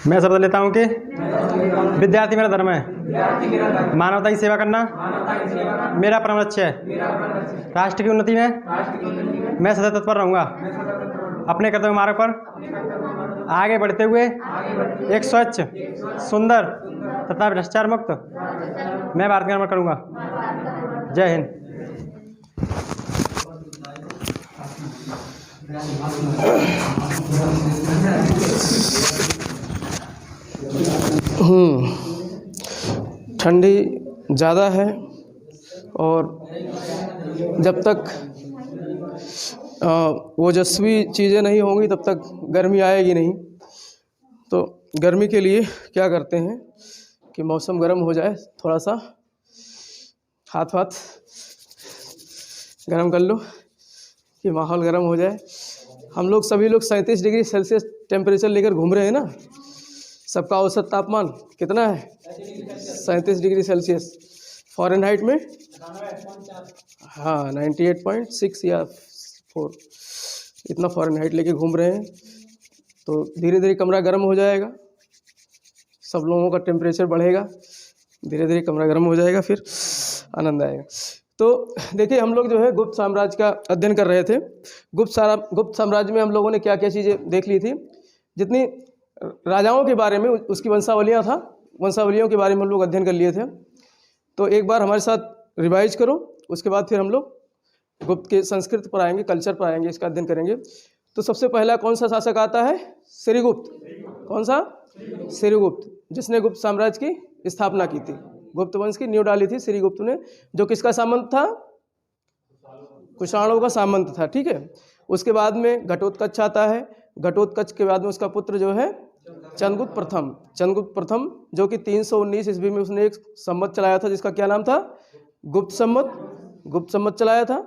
मैं शपथ लेता हूँ कि विद्यार्थी मेरा धर्म है, मानवता की सेवा करना मेरा परम लक्ष्य है, राष्ट्र की उन्नति में मैं सदा तत्पर रहूँगा, अपने कर्तव्य मार्ग पर आगे बढ़ते हुए एक स्वच्छ, सुंदर तथा भ्रष्टाचार मुक्त मैं भारत का निर्माण करूँगा। जय हिंद। ठंडी ज़्यादा है और जब तक ओजस्वी चीज़ें नहीं होंगी तब तक गर्मी आएगी नहीं। तो गर्मी के लिए क्या करते हैं कि मौसम गर्म हो जाए, थोड़ा सा हाथ गर्म कर लो कि माहौल गर्म हो जाए। हम लोग सभी लोग 37 डिग्री सेल्सियस टेम्परेचर लेकर घूम रहे हैं ना। सबका औसत तापमान कितना है? 37 डिग्री सेल्सियस। फ़ारेनहाइट में हाँ 98.6 या 4 इतना फ़ारेनहाइट लेके घूम रहे हैं। तो धीरे धीरे कमरा गर्म हो जाएगा, सब लोगों का टेम्परेचर बढ़ेगा, धीरे धीरे कमरा गर्म हो जाएगा, फिर आनंद आएगा। तो देखिए हम लोग जो है गुप्त साम्राज्य का अध्ययन कर रहे थे। गुप्त साम्राज्य में हम लोगों ने क्या क्या चीज़ें देख ली थी। जितनी राजाओं के बारे में उसकी वंशावलियों के बारे में हम लोग अध्ययन कर लिए थे। तो एक बार हमारे साथ रिवाइज करो, उसके बाद फिर हम लोग गुप्त के संस्कृत पर आएंगे, कल्चर पर आएंगे, इसका अध्ययन करेंगे। तो सबसे पहला कौन सा शासक आता है? श्रीगुप्त। कौन सा? श्रीगुप्त, जिसने गुप्त साम्राज्य की स्थापना की थी, गुप्त वंश की नींव डाली थी श्रीगुप्त ने, जो किसका सामंत था? कुषाणों का सामंत था। ठीक है। उसके बाद में घटोत्कच आता है। घटोत्कच के बाद में उसका पुत्र जो है चंद्रगुप्त प्रथम, जो कि 319 ईस्वी में उसने एक संवत चलाया था, जिसका क्या नाम था? गुप्त संवत चलाया था।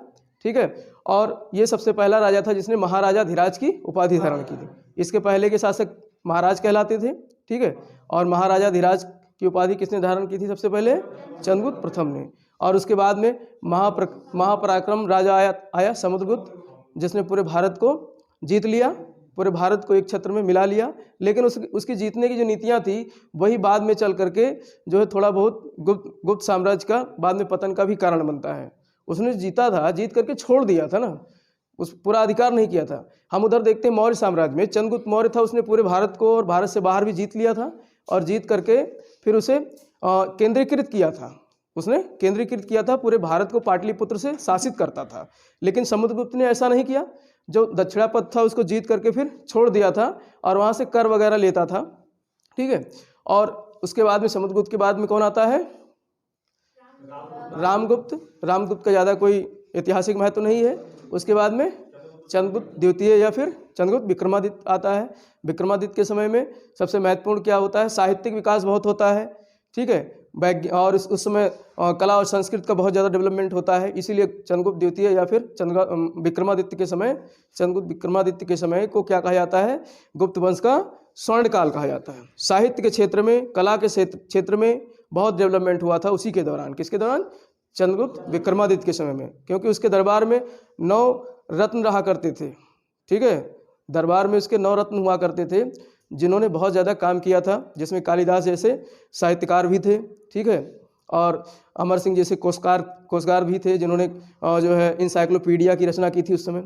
ठीक है। और ये सबसे पहला राजा था जिसने महाराजा धीराज की उपाधि धारण की थी। इसके पहले के शासक महाराज कहलाते थे। ठीक है। और महाराजा धीराज की उपाधि किसने धारण की थी? सबसे पहले चंद्रगुप्त प्रथम ने। और उसके बाद में महापराक्रम राजा आया समुद्रगुप्त, जिसने पूरे भारत को जीत लिया, पूरे भारत को एक छत्र में मिला लिया। लेकिन उसकी जीतने की जो नीतियां थी वही बाद में चल करके जो है थोड़ा बहुत गुप्त साम्राज्य का बाद में पतन का भी कारण बनता है। उसने जीता था, जीत करके छोड़ दिया था ना, उस पूरा अधिकार नहीं किया था। हम उधर देखते हैं मौर्य साम्राज्य में चंद्रगुप्त मौर्य था, उसने पूरे भारत को और भारत से बाहर भी जीत लिया था, और जीत करके फिर उसे केंद्रीकृत किया था। उसने केंद्रीकृत किया था, पूरे भारत को पाटलिपुत्र से शासित करता था। लेकिन समुद्रगुप्त ने ऐसा नहीं किया, जो दक्षिणापथ था उसको जीत करके फिर छोड़ दिया था और वहाँ से कर वगैरह लेता था। ठीक है। और उसके बाद में समुद्रगुप्त के बाद में कौन आता है? रामगुप्त का ज़्यादा कोई ऐतिहासिक महत्व नहीं है। उसके बाद में चंद्रगुप्त द्वितीय या फिर चंद्रगुप्त विक्रमादित्य आता है। विक्रमादित्य के समय में सबसे महत्वपूर्ण क्या होता है? साहित्यिक विकास बहुत होता है। ठीक है। और उस समय कला और संस्कृत का बहुत ज़्यादा डेवलपमेंट होता है। इसीलिए चंद्रगुप्त द्वितीय या फिर चंद्रगुप्त विक्रमादित्य के समय को क्या कहा जाता है? गुप्त वंश का स्वर्ण काल कहा जाता है। साहित्य के क्षेत्र में, कला के क्षेत्र में बहुत डेवलपमेंट हुआ था उसी के दौरान। किसके दौरान? चंद्रगुप्त विक्रमादित्य के समय में, क्योंकि उसके दरबार में 9 रत्न रहा करते थे। ठीक है। दरबार में उसके 9 रत्न हुआ करते थे, जिन्होंने बहुत ज़्यादा काम किया था, जिसमें कालिदास जैसे साहित्यकार भी थे। ठीक है। और अमर सिंह जैसे कोशकार भी थे, जिन्होंने जो है इंसाइक्लोपीडिया की रचना की थी उस समय।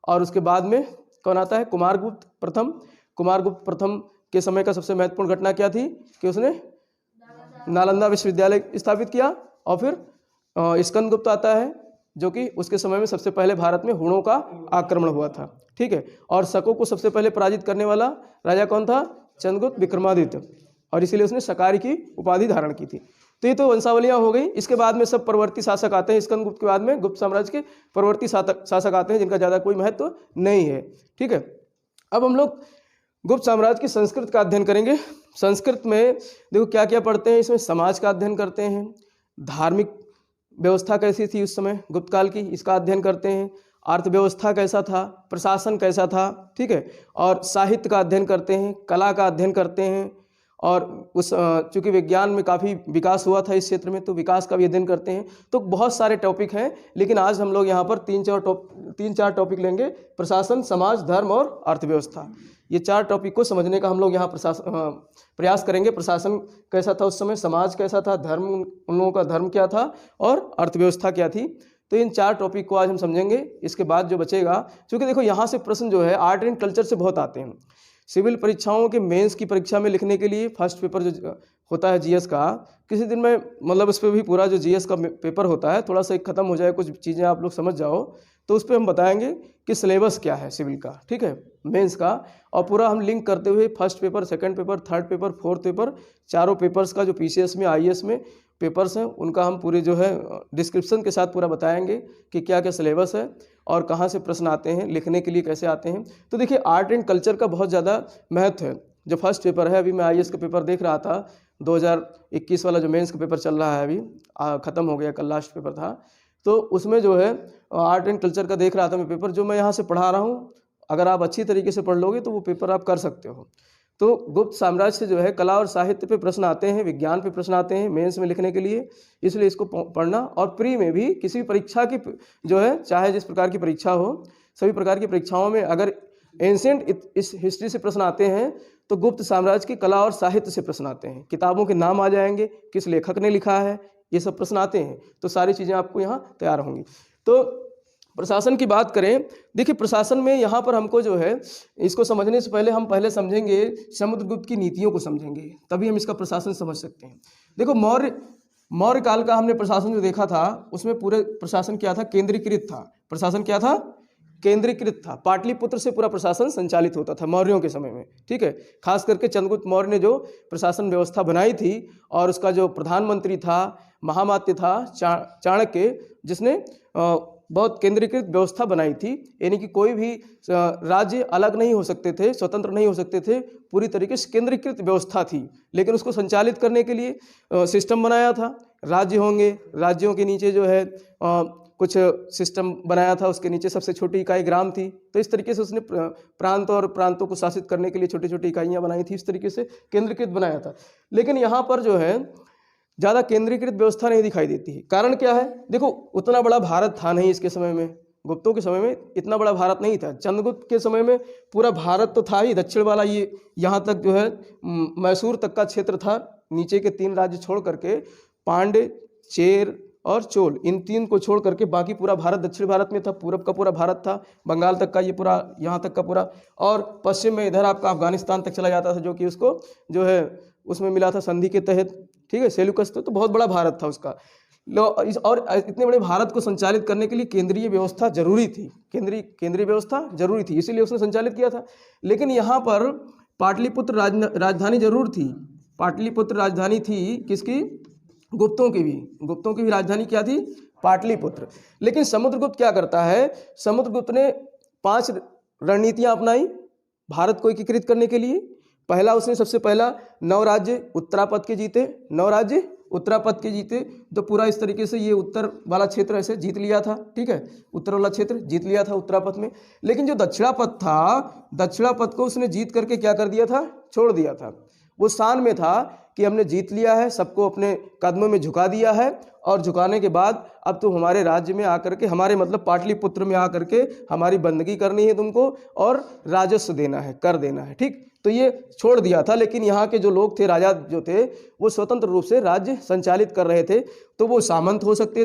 और उसके बाद में कौन आता है? कुमारगुप्त प्रथम के समय का सबसे महत्वपूर्ण घटना क्या थी कि उसने नालंदा विश्वविद्यालय स्थापित किया। और फिर स्कंदगुप्त आता है, जो कि उसके समय में सबसे पहले भारत में हुणों का आक्रमण हुआ था। ठीक है। और शकों को सबसे पहले पराजित करने वाला राजा कौन था? चंद्रगुप्त विक्रमादित्य, और इसीलिए उसने शकारी की उपाधि धारण की थी। तो ये तो वंशावलियाँ हो गई। इसके बाद में सब परवर्ती शासक आते हैं। स्कंदगुप्त के बाद में गुप्त साम्राज्य के परवर्ती शासक आते हैं, जिनका ज़्यादा कोई महत्व नहीं है। ठीक है। अब हम लोग गुप्त साम्राज्य की संस्कृत का अध्ययन करेंगे। संस्कृत में देखो क्या क्या पढ़ते हैं। इसमें समाज का अध्ययन करते हैं, धार्मिक व्यवस्था कैसी थी उस समय गुप्त काल की, इसका अध्ययन करते हैं, अर्थव्यवस्था कैसा था, प्रशासन कैसा था। ठीक है। और साहित्य का अध्ययन करते हैं, कला का अध्ययन करते हैं, और उस चूँकि विज्ञान में काफ़ी विकास हुआ था इस क्षेत्र में, तो विकास का भी अध्ययन करते हैं। तो बहुत सारे टॉपिक हैं, लेकिन आज हम लोग यहाँ पर तीन चार टॉपिक लेंगे। प्रशासन, समाज, धर्म और अर्थव्यवस्था, ये 4 टॉपिक को समझने का हम लोग यहाँ प्रयास करेंगे। प्रशासन कैसा था उस समय, समाज कैसा था, धर्म, उन लोगों का धर्म क्या था, और अर्थव्यवस्था क्या थी। तो इन 4 टॉपिक को आज हम समझेंगे। इसके बाद जो बचेगा, क्योंकि देखो यहाँ से प्रश्न जो है आर्ट एंड कल्चर से बहुत आते हैं। सिविल परीक्षाओं के मेंस की परीक्षा में लिखने के लिए फर्स्ट पेपर जो होता है जीएस का, किसी दिन में मतलब उस पर भी पूरा जो जीएस का पेपर होता है थोड़ा सा ख़त्म हो जाए, कुछ चीज़ें आप लोग समझ जाओ, तो उस पर हम बताएंगे कि सिलेबस क्या है सिविल का, ठीक है, मेंस का, और पूरा हम लिंक करते हुए first paper, second paper, third paper, fourth paper, चारों पेपर्स का जो पीसीएस में, आईएएस में पेपर्स हैं उनका हम पूरे जो है डिस्क्रिप्शन के साथ पूरा बताएंगे कि क्या क्या सिलेबस है और कहाँ से प्रश्न आते हैं, लिखने के लिए कैसे आते हैं। तो देखिए आर्ट एंड कल्चर का बहुत ज़्यादा महत्व है। जो फर्स्ट पेपर है, अभी मैं आईएएस का पेपर देख रहा था, 2021 वाला जो मेंस का पेपर चल रहा है अभी, ख़त्म हो गया, कल लास्ट पेपर था, तो उसमें जो है आर्ट एंड कल्चर का देख रहा था मैं पेपर, जो मैं यहाँ से पढ़ा रहा हूँ। अगर आप अच्छी तरीके से पढ़ लोगे तो वो पेपर आप कर सकते हो। तो गुप्त साम्राज्य से जो है कला और साहित्य पे प्रश्न आते हैं, विज्ञान पे प्रश्न आते हैं मेंस में लिखने के लिए, इसलिए इसको पढ़ना। और प्री में भी किसी भी परीक्षा की जो है, चाहे जिस प्रकार की परीक्षा हो, सभी प्रकार की परीक्षाओं में अगर एंशिएंट इस हिस्ट्री से प्रश्न आते हैं तो गुप्त साम्राज्य की कला और साहित्य से प्रश्न आते हैं। किताबों के नाम आ जाएंगे, किस लेखक ने लिखा है, ये सब प्रश्न आते हैं। तो सारी चीज़ें आपको यहाँ तैयार होंगी। तो प्रशासन की बात करें, देखिए प्रशासन में यहाँ पर हमको जो है, इसको समझने से पहले हम पहले समझेंगे समुद्रगुप्त की नीतियों को समझेंगे, तभी हम इसका प्रशासन समझ सकते हैं। देखो मौर्य काल का हमने प्रशासन जो देखा था, उसमें पूरे प्रशासन क्या था, केंद्रीकृत था। प्रशासन क्या था, केंद्रीकृत था। पाटलिपुत्र से पूरा प्रशासन संचालित होता था मौर्यों के समय में, ठीक है। खास करके चंद्रगुप्त मौर्य ने जो प्रशासन व्यवस्था बनाई थी, और उसका जो प्रधानमंत्री था, महामात्य था चाणक्य, जिसने बहुत केंद्रीकृत व्यवस्था बनाई थी। यानी कि कोई भी राज्य अलग नहीं हो सकते थे, स्वतंत्र नहीं हो सकते थे, पूरी तरीके से केंद्रीकृत व्यवस्था थी। लेकिन उसको संचालित करने के लिए सिस्टम बनाया था। राज्य होंगे, राज्यों के नीचे जो है कुछ सिस्टम बनाया था, उसके नीचे सबसे छोटी इकाई ग्राम थी। तो इस तरीके से उसने प्रांत और प्रांतों को शासित करने के लिए छोटी छोटी इकाइयाँ बनाई थी, इस तरीके से केंद्रीकृत बनाया था। लेकिन यहाँ पर जो है ज़्यादा केंद्रीकृत व्यवस्था नहीं दिखाई देती है। कारण क्या है, देखो उतना बड़ा भारत था नहीं इसके समय में, गुप्तों के समय में इतना बड़ा भारत नहीं था। चंद्रगुप्त के समय में पूरा भारत तो था ही, दक्षिण वाला ये यहाँ तक जो है मैसूर तक का क्षेत्र था। नीचे के 3 राज्य छोड़ करके, पांड्य, चेर और चोल, इन 3 को छोड़ करके बाकी पूरा भारत दक्षिण भारत में था। पूरब का पूरा भारत था, बंगाल तक का ये पूरा, यहाँ तक का पूरा, और पश्चिम में इधर आपका अफगानिस्तान तक चला जाता था, जो कि उसको जो है उसमें मिला था संधि के तहत, ठीक है, सेल्यूकस। तो बहुत बड़ा भारत था उसका। और इतने बड़े भारत को संचालित करने के लिए केंद्रीय व्यवस्था जरूरी थी, केंद्रीय व्यवस्था जरूरी थी, इसीलिए उसने संचालित किया था। लेकिन यहाँ पर पाटलिपुत्र राजधानी जरूर थी। पाटलिपुत्र राजधानी थी किसकी, गुप्तों की भी राजधानी क्या थी, पाटलिपुत्र। लेकिन समुद्रगुप्त क्या करता है, समुद्रगुप्त ने 5 रणनीतियां अपनाई भारत को एकीकृत करने के लिए। पहला, उसने सबसे पहला 9 राज्य उत्तरापद के जीते, 9 राज्य उत्तरापद के जीते। तो पूरा इस तरीके से ये उत्तर वाला क्षेत्र ऐसे जीत लिया था, ठीक है, उत्तर वाला क्षेत्र जीत लिया था उत्तरापद में। लेकिन जो दक्षिणापद था, दक्षिणापद को उसने जीत करके क्या कर दिया था, छोड़ दिया था। वो शान में था कि हमने जीत लिया है, सबको अपने कदमों में झुका दिया है, और झुकाने के बाद अब तो हमारे राज्य में आकर के, हमारे मतलब पाटलिपुत्र में आकर के हमारी बंदगी करनी है तुमको, और राजस्व देना है, कर देना है, ठीक। तो ये छोड़ दिया था। लेकिन यहाँ के जो लोग थे, राजा जो थे, वो स्वतंत्र रूप से राज्य संचालित कर रहे थे। तो वो सामंत हो सकते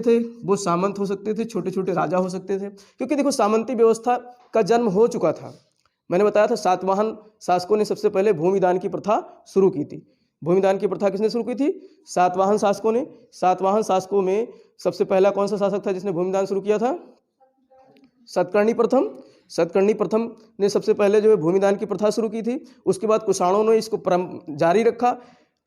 थे, छोटे छोटे राजा हो सकते थे। क्योंकि देखो सामंती व्यवस्था का जन्म हो चुका था। मैंने बताया था सातवाहन शासकों ने सबसे पहले भूमिदान की प्रथा शुरू की थी। भूमिदान की प्रथा किसने शुरू की थी, सातवाहन शासकों ने। सातवाहन शासकों में सबसे पहला कौन सा शासक था जिसने भूमिदान शुरू किया था, सतकर्णी प्रथम ने सबसे पहले जो है भूमिदान की प्रथा शुरू की थी। उसके बाद कुषाणों ने इसको जारी रखा,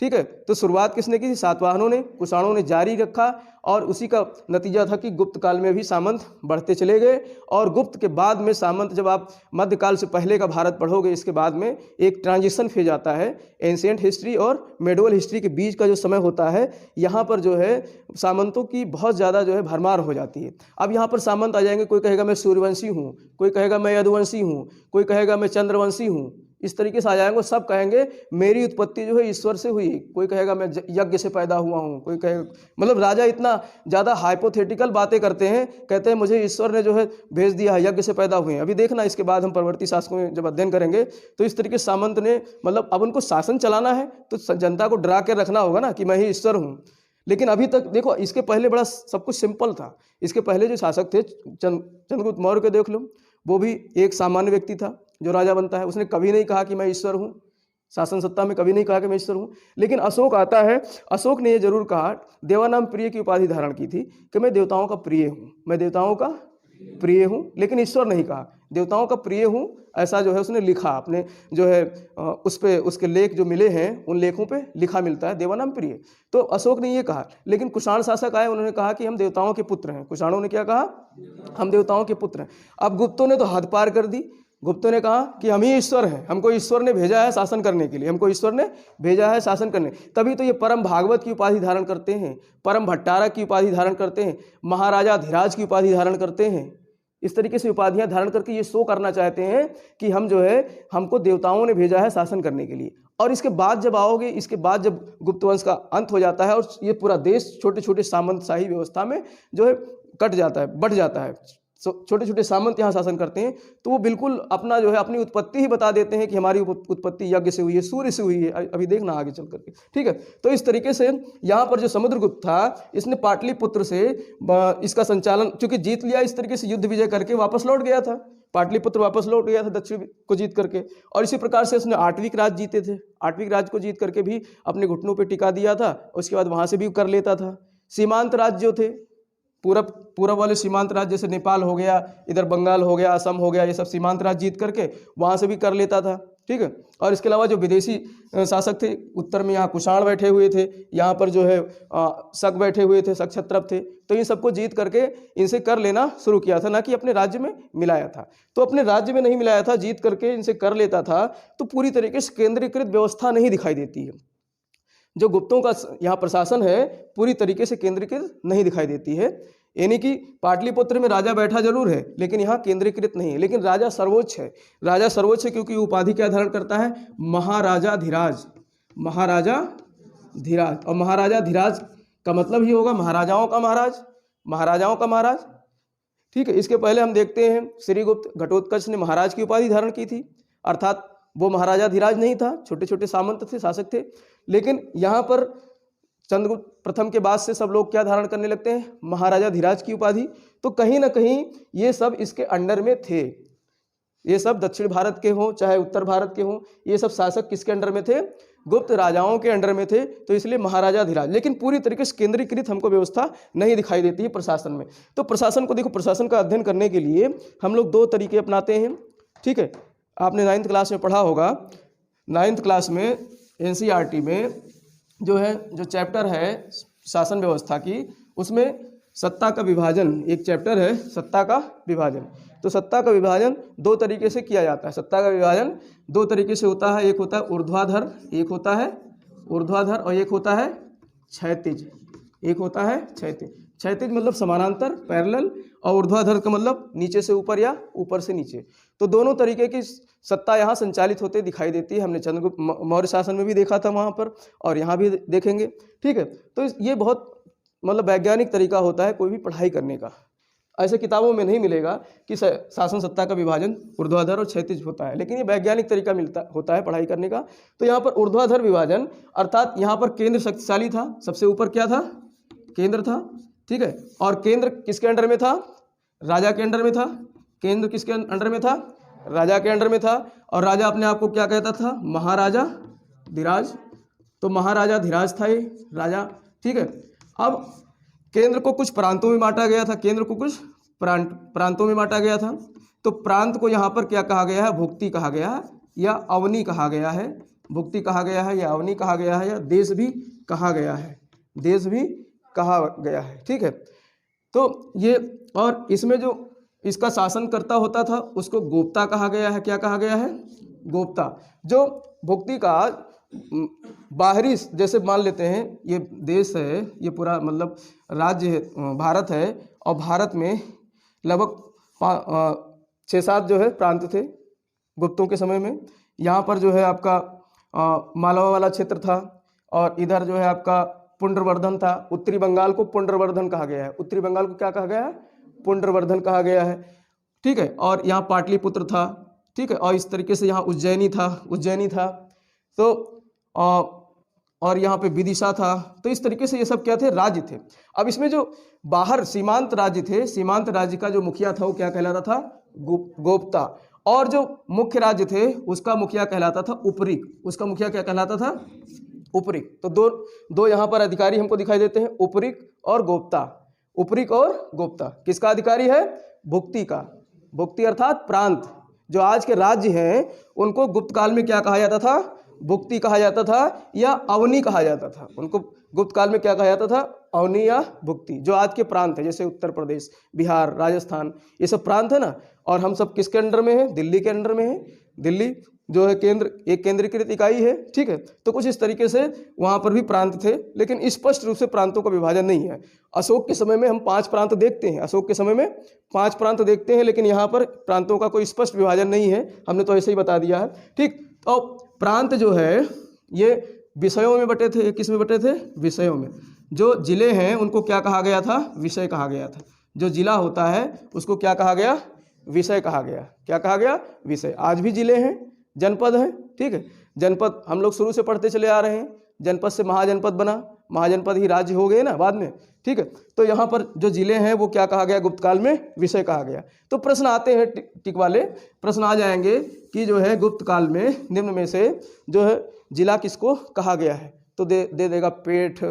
ठीक है। तो शुरुआत किसने की थी, सातवाहनों ने, कुषाणों ने जारी रखा, और उसी का नतीजा था कि गुप्त काल में भी सामंत बढ़ते चले गए। और गुप्त के बाद में सामंत, जब आप मध्यकाल से पहले का भारत पढ़ोगे, इसके बाद में एक ट्रांजिशन फेज आता है। एंशिएंट हिस्ट्री और मेडुअल हिस्ट्री के बीच का जो समय होता है, यहाँ पर जो है सामंतों की बहुत ज़्यादा जो है भरमार हो जाती है। अब यहाँ पर सामंत आ जाएंगे, कोई कहेगा मैं सूर्यवंशी हूँ, कोई कहेगा मैं यदुवंशी हूँ, कोई कहेगा मैं चंद्रवंशी हूँ, इस तरीके से आ जाएंगे, सब कहेंगे मेरी उत्पत्ति जो है ईश्वर से हुई, कोई कहेगा मैं यज्ञ से पैदा हुआ हूँ, कोई कहेगा, मतलब राजा इतना ज़्यादा हाइपोथेटिकल बातें करते हैं, कहते हैं मुझे ईश्वर ने जो है भेज दिया है, यज्ञ से पैदा हुए हैं। अभी देखना इसके बाद हम परवर्ती शासकों में जब अध्ययन करेंगे तो इस तरीके से सामंत ने, मतलब अब उनको शासन चलाना है तो जनता को डरा के रखना होगा ना कि मैं ही ईश्वर हूँ। लेकिन अभी तक देखो, इसके पहले बड़ा सब कुछ सिंपल था। इसके पहले जो शासक थे चंद्रगुप्त मौर्य के देख लो, वो भी एक सामान्य व्यक्ति था जो राजा बनता है, उसने कभी नहीं कहा कि मैं ईश्वर हूँ, शासन सत्ता में कभी नहीं कहा कि मैं ईश्वर हूँ। लेकिन अशोक आता है, अशोक ने ये जरूर कहा, देवानाम प्रिय की उपाधि धारण की थी कि मैं देवताओं का प्रिय हूँ, मैं देवताओं का प्रिय हूँ, लेकिन ईश्वर नहीं कहा, देवताओं का प्रिय हूँ, ऐसा जो है उसने लिखा अपने जो है उस पे उसके लेख जो मिले हैं उन लेखों पे लिखा मिलता है देवानाम प्रिय। तो अशोक ने ये कहा। लेकिन कुषाण शासक आए, उन्होंने कहा कि हम देवताओं के पुत्र हैं। कुषाणों ने क्या कहा? हम देवताओं के पुत्र हैं। अब गुप्तों ने तो हद पार कर दी, गुप्तों ने कहा कि हम ही ईश्वर हैं, हमको ईश्वर ने भेजा है शासन करने के लिए, हमको ईश्वर ने भेजा है शासन करने। तभी तो ये परम भागवत की उपाधि धारण करते हैं, परम भट्टारक की उपाधि धारण करते हैं, महाराजा धीराज की उपाधि धारण करते हैं। इस तरीके से उपाधियां धारण करके ये शो करना चाहते हैं कि हम जो है, हमको देवताओं ने भेजा है शासन करने के लिए। और इसके बाद जब आओगे, इसके बाद जब गुप्त वंश का अंत हो जाता है और ये पूरा देश छोटे छोटे सामंतशाही व्यवस्था में जो है कट जाता है, बढ़ जाता है, छोटे छोटे सामंत यहाँ शासन करते हैं, तो वो बिल्कुल अपना जो है अपनी उत्पत्ति ही बता देते हैं कि हमारी उत्पत्ति यज्ञ से हुई है, सूर्य से हुई है। अभी देखना आगे चल करके, ठीक है। तो इस तरीके से यहाँ पर जो समुद्रगुप्त था, इसने पाटलिपुत्र से इसका संचालन चूंकि जीत लिया, इस तरीके से युद्ध विजय करके वापस लौट गया था, पाटलिपुत्र वापस लौट गया था दक्षिण को जीत करके। और इसी प्रकार से उसने आठवीं राज जीते थे, आठवीं राज को जीत करके भी अपने घुटनों पर टिका दिया था, उसके बाद वहाँ से भी कर लेता था। सीमांत राज्य जो थे, पूरब वाले सीमांत राज्य जैसे नेपाल हो गया, इधर बंगाल हो गया, असम हो गया, ये सब सीमांत राज्य जीत करके वहाँ से भी कर लेता था, ठीक है। और इसके अलावा जो विदेशी शासक थे, उत्तर में यहाँ कुषाण बैठे हुए थे, यहाँ पर जो है शक बैठे हुए थे, शक क्षत्रप थे, तो इन सबको जीत करके इनसे कर लेना शुरू किया था, ना कि अपने राज्य में मिलाया था। तो अपने राज्य में नहीं मिलाया था, जीत करके इनसे कर लेता था। तो पूरी तरीके से केंद्रीकृत व्यवस्था नहीं दिखाई देती है। जो गुप्तों का यहाँ प्रशासन है पूरी तरीके से केंद्रीकृत नहीं दिखाई देती है। यानी कि पाटलिपुत्र में राजा बैठा जरूर है, लेकिन यहाँ केंद्रीकृत नहीं है। लेकिन राजा सर्वोच्च है, राजा सर्वोच्च है क्योंकि उपाधि क्या धारण करता है? महाराजा धीराज, महाराजा धीराज। और महाराजा धीराज का मतलब ही होगा महाराजाओं का महाराज, महाराजाओं का महाराज, ठीक है। इसके पहले हम देखते हैं श्रीगुप्त घटोत्कच ने महाराज की उपाधि धारण की थी, अर्थात वो महाराजा धीराज नहीं था, छोटे छोटे सामंत थे, शासक थे। लेकिन यहाँ पर चंद्रगुप्त प्रथम के बाद से सब लोग क्या धारण करने लगते हैं? महाराजा धीराज की उपाधि। तो कहीं ना कहीं ये सब इसके अंडर में थे, ये सब दक्षिण भारत के हों चाहे उत्तर भारत के हों, ये सब शासक किसके अंडर में थे? गुप्त राजाओं के अंडर में थे, तो इसलिए महाराजा धीराज। लेकिन पूरी तरीके से केंद्रीकृत हमको व्यवस्था नहीं दिखाई देती है प्रशासन में। तो प्रशासन को देखो, प्रशासन का अध्ययन करने के लिए हम लोग दो तरीके अपनाते हैं, ठीक है। आपने 9th क्लास में पढ़ा होगा, 9th क्लास में NCERT में जो है जो चैप्टर है शासन व्यवस्था की, उसमें सत्ता का विभाजन एक चैप्टर है, सत्ता का विभाजन। तो सत्ता का विभाजन दो तरीके से किया जाता है। सत्ता का विभाजन दो तरीके से होता है, एक होता है ऊर्ध्वाधर, एक होता है ऊर्ध्वाधर, और एक होता है क्षैतिज, एक होता है क्षैतिज। क्षैतिज मतलब समानांतर, पैरेलल, और ऊर्ध्वाधर का मतलब नीचे से ऊपर या ऊपर से नीचे। तो दोनों तरीके की सत्ता यहाँ संचालित होते दिखाई देती है। हमने चंद्रगुप्त मौर्य शासन में भी देखा था वहाँ पर, और यहाँ भी देखेंगे, ठीक है। तो ये बहुत मतलब वैज्ञानिक तरीका होता है कोई भी पढ़ाई करने का। ऐसे किताबों में नहीं मिलेगा कि शासन सत्ता का विभाजन ऊर्ध्वाधर और क्षैतिज होता है, लेकिन ये वैज्ञानिक तरीका होता है पढ़ाई करने का। तो यहाँ पर ऊर्ध्वाधर विभाजन, अर्थात यहाँ पर केंद्र शक्तिशाली था, सबसे ऊपर क्या था? केंद्र था, ठीक है। और केंद्र किसके अंडर में था? राजा के अंडर में था। केंद्र किसके अंडर में था? राजा के अंडर में था। और राजा अपने आप को क्या कहता था? महाराजा धीराज। तो महाराजा धीराज था ये राजा, ठीक है। अब केंद्र को कुछ प्रांतों में बांटा गया था, केंद्र को कुछ प्रांतों में बांटा गया था। तो प्रांत को यहाँ पर क्या कहा गया है? भुक्ति कहा गया है या अवनी कहा गया है। भुक्ति कहा गया है या अवनी कहा गया है या देश भी कहा गया है, देश भी कहा गया है, ठीक है। तो ये, और इसमें जो इसका शासन करता होता था उसको गोप्ता कहा गया है। क्या कहा गया है? गोप्ता। जो भुक्ति का बाहरी, जैसे मान लेते हैं ये देश है, ये पूरा मतलब राज्य है, भारत है, और भारत में लगभग 6-7 जो है प्रांत थे गुप्तों के समय में। यहाँ पर जो है आपका मालवा वाला क्षेत्र था, और इधर जो है आपका पुंड्रवर्धन था। उत्तरी बंगाल को पुंड्रवर्धन कहा गया है। उत्तरी बंगाल को क्या कहा गया है? पुंड्रवर्धन कहा गया है, ठीक है। और यहाँ पाटलिपुत्र था, ठीक है। और इस तरीके से यहाँ उज्जैनी था, तो और यहाँ पे विदिशा था। तो इस तरीके से ये सब क्या थे? राज्य थे। अब इसमें जो बाहर सीमांत राज्य थे, सीमांत राज्य का जो मुखिया था वो क्या कहलाता था? गोप्ता। और जो मुख्य राज्य थे उसका मुखिया कहलाता था उपरिक। उसका मुखिया क्या कहलाता था? उपरिक। तो दो यहाँ पर अधिकारी हमको दिखाई देते हैं, उपरिक और गोप्ता। उपरिक और गोप्ता किसका अधिकारी है? भुक्ति का। भुक्ति अर्थात प्रांत। जो आज के राज्य हैं उनको गुप्त काल में क्या कहा जाता था? भुक्ति कहा जाता था या अवनी कहा जाता था। उनको गुप्त काल में क्या कहा जाता था? अवनी या भुक्ति। जो आज के प्रांत है, जैसे उत्तर प्रदेश, बिहार, राजस्थान, ये सब प्रांत है ना। और हम सब किसके अंडर में है? दिल्ली के अंडर में है। दिल्ली जो है एक केंद्रीकृत इकाई है, ठीक है। तो कुछ इस तरीके से वहाँ पर भी प्रांत थे, लेकिन स्पष्ट रूप से प्रांतों का विभाजन नहीं है। अशोक के समय में हम 5 प्रांत देखते हैं, अशोक के समय में 5 प्रांत देखते हैं, लेकिन यहाँ पर प्रांतों का कोई स्पष्ट विभाजन नहीं है। हमने तो ऐसे ही बता दिया है, ठीक। तो प्रांत जो है ये विषयों में बटे थे। किस में बटे थे? विषयों में। जो जिले हैं उनको क्या कहा गया था? विषय कहा गया था। जो जिला होता है उसको क्या कहा गया? विषय कहा गया। क्या कहा गया? विषय। आज भी जिले हैं, जनपद हैं, ठीक है। जनपद हम लोग शुरू से पढ़ते चले आ रहे हैं। जनपद से महाजनपद बना, महाजनपद ही राज्य हो गए ना बाद में, ठीक है। तो यहाँ पर जो जिले हैं वो क्या कहा गया? गुप्त काल में विषय कहा गया। तो प्रश्न आते हैं, टिक वाले प्रश्न आ जाएंगे कि जो है गुप्त काल में निम्न में से जो है जिला किसको कहा गया है? तो दे देगा पेठ,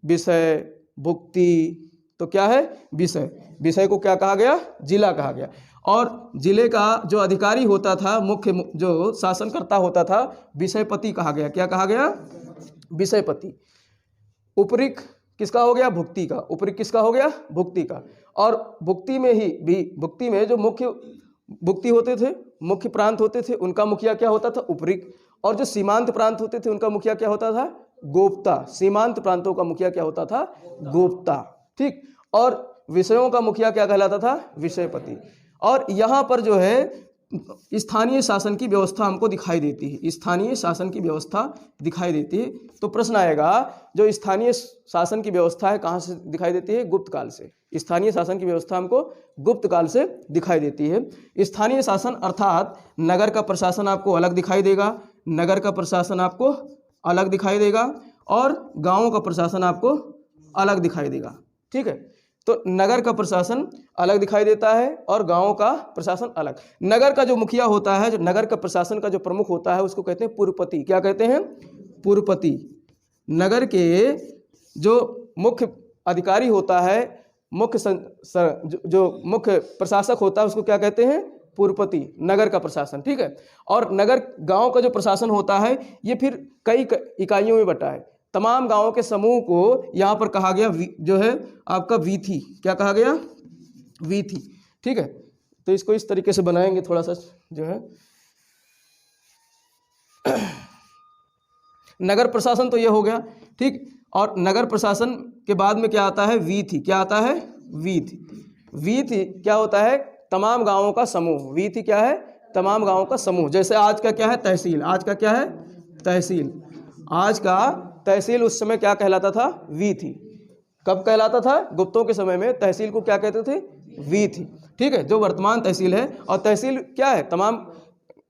विषय, भुक्ति। तो क्या है? विषय। विषय को क्या कहा गया? जिला कहा गया। और जिले का जो अधिकारी होता था, मुख्य जो शासनकर्ता होता था, विषयपति कहा गया। क्या कहा गया? विषयपति। उपरिक किसका हो गया? भुक्ति का। उपरिक किसका हो गया? भुक्ति का। और भुक्ति में ही भी, भुक्ति में जो मुख्य भुक्ति होते थे, मुख्य प्रांत होते थे, उनका मुखिया क्या होता था? उपरिक। और जो सीमांत प्रांत होते थे उनका मुखिया क्या होता था? गोप्ता। सीमांत प्रांतों का मुखिया क्या होता था? गोप्ता, ठीक। और विषयों का मुखिया क्या कहलाता था? विषयपति। और यहाँ पर जो है स्थानीय शासन की व्यवस्था हमको दिखाई देती है। स्थानीय शासन की व्यवस्था दिखाई देती है। तो प्रश्न आएगा, जो स्थानीय शासन की व्यवस्था है कहाँ से दिखाई देती है? गुप्त काल से। स्थानीय शासन की व्यवस्था हमको गुप्त काल से दिखाई देती है। स्थानीय शासन अर्थात नगर का प्रशासन आपको अलग दिखाई देगा, नगर का प्रशासन आपको अलग दिखाई देगा, और गाँवों का प्रशासन आपको अलग दिखाई देगा, ठीक है। तो नगर का प्रशासन अलग दिखाई देता है और गांवों का प्रशासन अलग। नगर का जो मुखिया होता है, जो नगर का प्रशासन का जो प्रमुख होता है, उसको कहते हैं पुरपति। क्या कहते हैं? पुरपति। नगर के जो मुख्य अधिकारी होता है, जो मुख्य प्रशासक होता है, उसको क्या कहते हैं? पुरपति। नगर का प्रशासन, ठीक है। और नगर गांव का जो प्रशासन होता है ये फिर कई इकाइयों में बटा है। तमाम गांवों के समूह को यहाँ पर कहा गया जो है आपका वीथी। क्या कहा गया? वीथी, ठीक है। तो इसको इस तरीके से बनाएंगे थोड़ा सा जो है। नगर प्रशासन तो ये हो गया, ठीक। और नगर प्रशासन के बाद में क्या आता है? वीथी। क्या आता है? वीथी। वीथी क्या होता है? तमाम गांवों का समूह। वीथी क्या है? तमाम गांवों का समूह। जैसे आज का क्या है? तहसील। आज का क्या है? तहसील। आज का तहसील उस समय क्या कहलाता था? वीथी। कब कहलाता था? गुप्तों के समय में तहसील को क्या कहते थे? वीथी, ठीक है। जो वर्तमान तहसील है। और तहसील क्या है? तमाम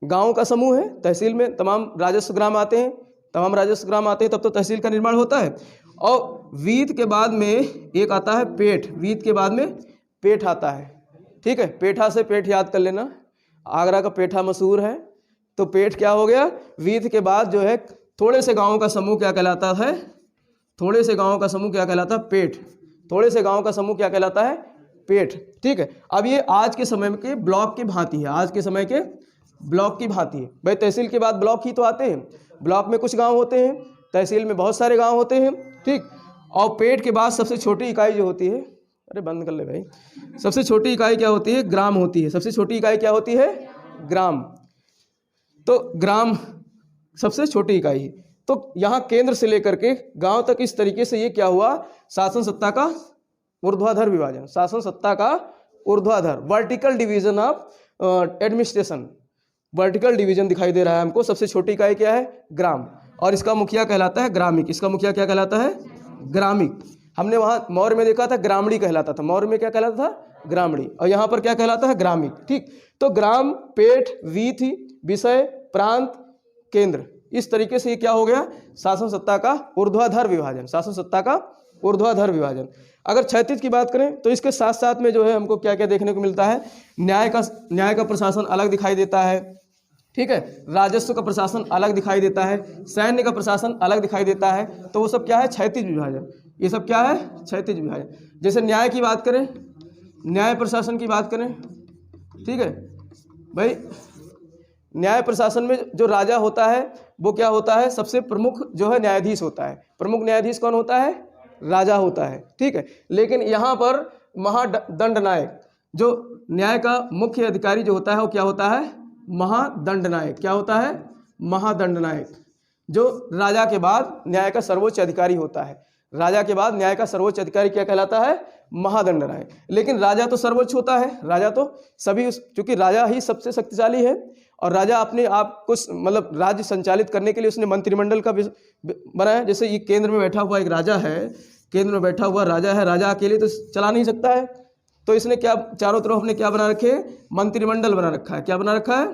गांवों का समूह है। तहसील में तमाम राजस्व ग्राम आते हैं, तमाम राजस्व ग्राम आते हैं, तब तो तहसील का निर्माण होता है। और वीथ के बाद में एक आता है पेठ। वीथ के बाद में पेठ आता है, ठीक है। पेठा से पेठ याद कर लेना, आगरा का पेठा मशहूर है। तो पेठ क्या हो गया? वीथ के बाद जो है थोड़े से गांवों का समूह क्या कहलाता है? थोड़े से गांवों का समूह क्या कहलाता है? पेठ। थोड़े से गांवों का समूह क्या कहलाता है? पेठ, ठीक है। अब ये आज के समय के ब्लॉक की भांति है। आज के समय के ब्लॉक की भांति है। भाई तहसील के बाद ब्लॉक ही तो आते हैं। ब्लॉक में कुछ गांव होते हैं, तहसील में बहुत सारे गांव होते हैं, ठीक। और पेठ के बाद सबसे छोटी इकाई जो होती है, अरे बंद कर ले भाई, सबसे छोटी इकाई क्या होती है? ग्राम होती है। सबसे छोटी इकाई क्या होती है? ग्राम। तो ग्राम सबसे छोटी इकाई है। तो यहाँ केंद्र से लेकर के गांव तक इस तरीके से ये क्या हुआ? शासन सत्ता का ऊर्ध्वाधर विभाजन। शासन सत्ता का ऊर्ध्वाधर, vertical division of administration. Vertical division दिखाई दे रहा है हमको। सबसे छोटी इकाई क्या है? ग्राम। और इसका मुखिया कहलाता है ग्रामिक। इसका मुखिया क्या कहलाता है? ग्रामिक। हमने वहाँ मौर्य में देखा था ग्रामणी कहलाता था। मौर्य में क्या कहलाता था? ग्रामणी। और यहाँ पर क्या कहलाता है? ग्रामिक। ठीक, तो ग्राम, पेठ, वीथि, विषय, प्रांत, केंद्र, इस तरीके से ये क्या हो गया? शासन सत्ता का ऊर्ध्वाधर विभाजन। शासन सत्ता का ऊर्ध्वाधर विभाजन। अगर क्षैतिज की बात करें तो इसके साथ साथ में जो है हमको क्या क्या देखने को मिलता है? न्याय का प्रशासन अलग दिखाई देता है। ठीक है, राजस्व का प्रशासन अलग दिखाई देता है, सैन्य का प्रशासन अलग दिखाई देता है। तो वो सब क्या है? क्षैतिज विभाजन। ये सब क्या है? क्षैतिज विभाजन। जैसे न्याय की बात करें, न्याय प्रशासन की बात करें, ठीक है भाई, न्याय प्रशासन में जो राजा होता है वो क्या होता है? सबसे प्रमुख जो है न्यायाधीश होता है। प्रमुख न्यायाधीश कौन होता है? राजा होता है। ठीक है, लेकिन यहाँ पर महादंड नायक, जो न्याय का मुख्य अधिकारी जो होता है वो क्या होता है? महादंड नायक। क्या होता है? महादंड नायक, जो राजा के बाद न्याय का सर्वोच्च अधिकारी होता है। राजा के बाद न्याय का सर्वोच्च अधिकारी क्या कहलाता है? महादंड नायक। लेकिन राजा तो सर्वोच्च होता है, राजा तो सभी, चूंकि राजा ही सबसे शक्तिशाली है और राजा अपने आप को मतलब राज्य संचालित करने के लिए उसने मंत्रिमंडल का बनाया। जैसे ये केंद्र में बैठा हुआ एक राजा है, केंद्र में बैठा हुआ राजा है, राजा अकेले तो चला नहीं सकता है, तो इसने क्या चारों तरफ अपने क्या बना रखे? मंत्रिमंडल बना रखा है। क्या बना रखा है?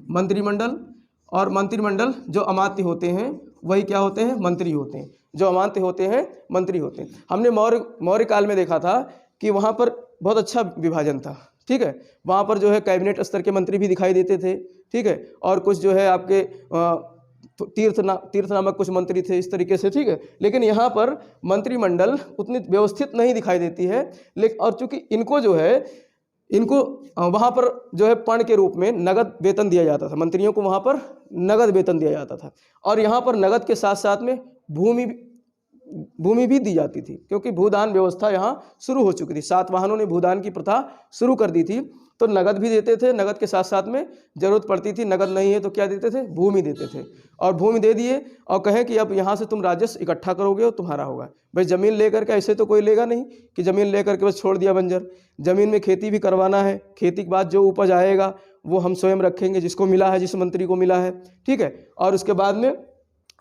मंत्रिमंडल। और मंत्रिमंडल जो अमात्य होते हैं वही क्या होते हैं? मंत्री होते हैं। जो अमात्य होते हैं मंत्री होते हैं। हमने मौर्य काल में देखा था कि वहाँ पर बहुत अच्छा विभाजन था। ठीक है, वहाँ पर जो है कैबिनेट स्तर के मंत्री भी दिखाई देते थे। ठीक है, और कुछ जो है आपके तीर्थ नामक कुछ मंत्री थे, इस तरीके से। ठीक है, लेकिन यहाँ पर मंत्रिमंडल उतनी व्यवस्थित नहीं दिखाई देती है। लेकिन और चूंकि इनको जो है वहाँ पर जो है पर्ण के रूप में नगद वेतन दिया जाता था। मंत्रियों को वहाँ पर नगद वेतन दिया जाता था। और यहाँ पर नगद के साथ साथ में भूमि भी दी जाती थी, क्योंकि भूदान व्यवस्था यहाँ शुरू हो चुकी थी। सातवाहनों ने भूदान की प्रथा शुरू कर दी थी, तो नगद भी देते थे। नगद के साथ साथ में जरूरत पड़ती थी, नगद नहीं है तो क्या देते थे? भूमि देते थे। और भूमि दे दिए और कहें कि अब यहाँ से तुम राजस्व इकट्ठा करोगे और तुम्हारा होगा। भाई ज़मीन लेकर के ऐसे तो कोई लेगा नहीं कि ज़मीन लेकर के बस छोड़ दिया बंजर। ज़मीन में खेती भी करवाना है। खेती के बाद जो उपज आएगा वो हम स्वयं रखेंगे, जिसको मिला है, जिस मंत्री को मिला है। ठीक है, और उसके बाद में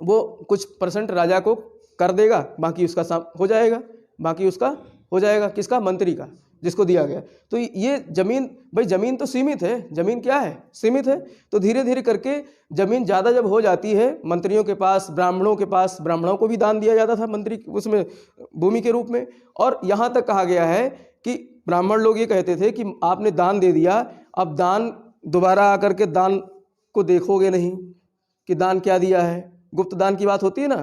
वो कुछ % राजा को कर देगा, बाकी उसका हो जाएगा। बाकी उसका हो जाएगा किसका? मंत्री का, जिसको दिया गया। तो ये ज़मीन, भाई ज़मीन तो सीमित है, ज़मीन क्या है? सीमित है। तो धीरे धीरे करके ज़मीन ज़्यादा जब हो जाती है, मंत्रियों के पास, ब्राह्मणों के पास, ब्राह्मणों को भी दान दिया जाता था मंत्री उसमें भूमि के रूप में। और यहाँ तक कहा गया है कि ब्राह्मण लोग ये कहते थे कि आपने दान दे दिया, अब दान दोबारा आकर के दान को देखोगे नहीं कि दान क्या दिया है। गुप्त दान की बात होती है ना,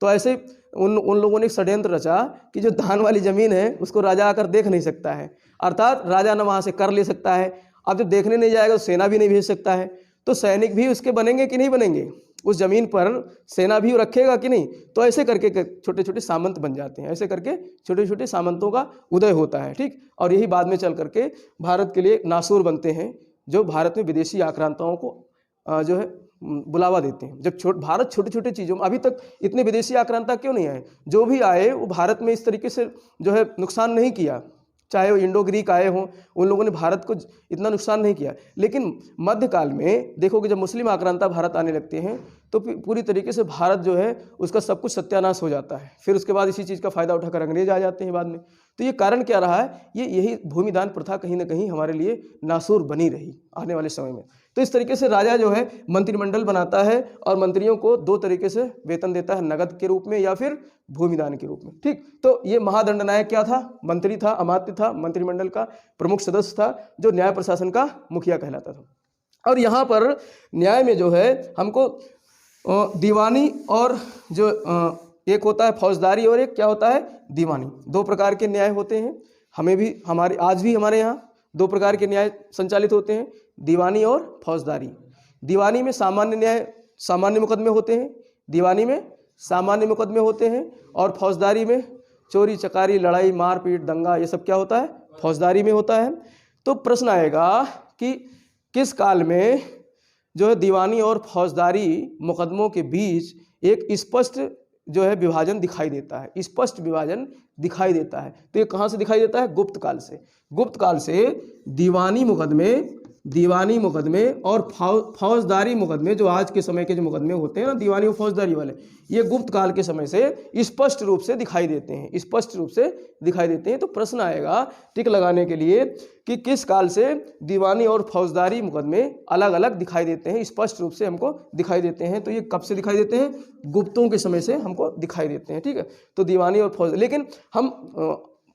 तो ऐसे उन लोगों ने एक षड्यंत्र रचा कि जो दान वाली ज़मीन है उसको राजा आकर देख नहीं सकता है, अर्थात राजा न वहाँ से कर ले सकता है। अब जब देखने नहीं जाएगा तो सेना भी नहीं भेज सकता है, तो सैनिक भी उसके बनेंगे कि नहीं बनेंगे? उस ज़मीन पर सेना भी रखेगा कि नहीं? तो ऐसे करके छोटे छोटे सामंत बन जाते हैं। ऐसे करके छोटे छोटे सामंतों का उदय होता है। ठीक, और यही बाद में चल करके भारत के लिए नासूर बनते हैं, जो भारत में विदेशी आक्रांताओं को जो है बुलावा देते हैं। जब भारत छोटे छोटे चीज़ों में, अभी तक इतने विदेशी आक्रांता क्यों नहीं आए? जो भी आए वो भारत में इस तरीके से जो है नुकसान नहीं किया। चाहे वो इंडो ग्रीक आए हों, उन लोगों ने भारत को इतना नुकसान नहीं किया। लेकिन मध्यकाल में देखोगे जब मुस्लिम आक्रांता भारत आने लगते हैं तो पूरी तरीके से भारत जो है उसका सब कुछ सत्यानाश हो जाता है। फिर उसके बाद इसी चीज़ का फ़ायदा उठाकर अंग्रेज आ जाते हैं बाद में। तो ये कारण क्या रहा है? यही भूमिदान प्रथा कहीं ना कहीं हमारे लिए नासूर बनी रही आने वाले समय में। तो इस तरीके से राजा जो है मंत्रिमंडल बनाता है और मंत्रियों को 2 तरीके से वेतन देता है, नगद के रूप में या फिर भूमिदान के रूप में। ठीक, तो ये महादंड नायक क्या था? मंत्री था, अमात्य था, मंत्रिमंडल का प्रमुख सदस्य था, जो न्याय प्रशासन का मुखिया कहलाता था। और यहाँ पर न्याय में जो है हमको दीवानी और जो एक होता है फौजदारी और एक क्या होता है? दीवानी। 2 प्रकार के न्याय होते हैं। आज भी हमारे यहाँ 2 प्रकार के न्याय संचालित होते हैं, दीवानी और फौजदारी। दीवानी में सामान्य न्याय, सामान्य मुकदमे होते हैं, दीवानी में सामान्य मुकदमे होते हैं, और फौजदारी में चोरी चकारी, लड़ाई, मारपीट, दंगा, ये सब क्या होता है? फौजदारी में होता है। तो प्रश्न आएगा कि किस काल में जो है दीवानी और फौजदारी मुकदमों के बीच एक स्पष्ट जो है विभाजन दिखाई देता है, स्पष्ट विभाजन दिखाई देता है। तो ये कहाँ से दिखाई देता है? गुप्त काल से। गुप्त काल से दीवानी मुकदमे दीवानी मुकदमे और फौजदारी मुकदमे, जो आज के समय के जो मुकदमे होते हैं ना, दीवानी और फौजदारी वाले, ये गुप्त काल के समय से स्पष्ट रूप से दिखाई देते हैं, स्पष्ट रूप से दिखाई देते हैं। तो प्रश्न आएगा टिक लगाने के लिए कि किस काल से दीवानी और फौजदारी मुकदमे अलग अलग दिखाई देते हैं, स्पष्ट रूप से हमको दिखाई देते हैं। तो ये कब से दिखाई देते हैं? गुप्तों के समय से हमको दिखाई देते हैं। ठीक है, तो दीवानी और फौज, लेकिन हम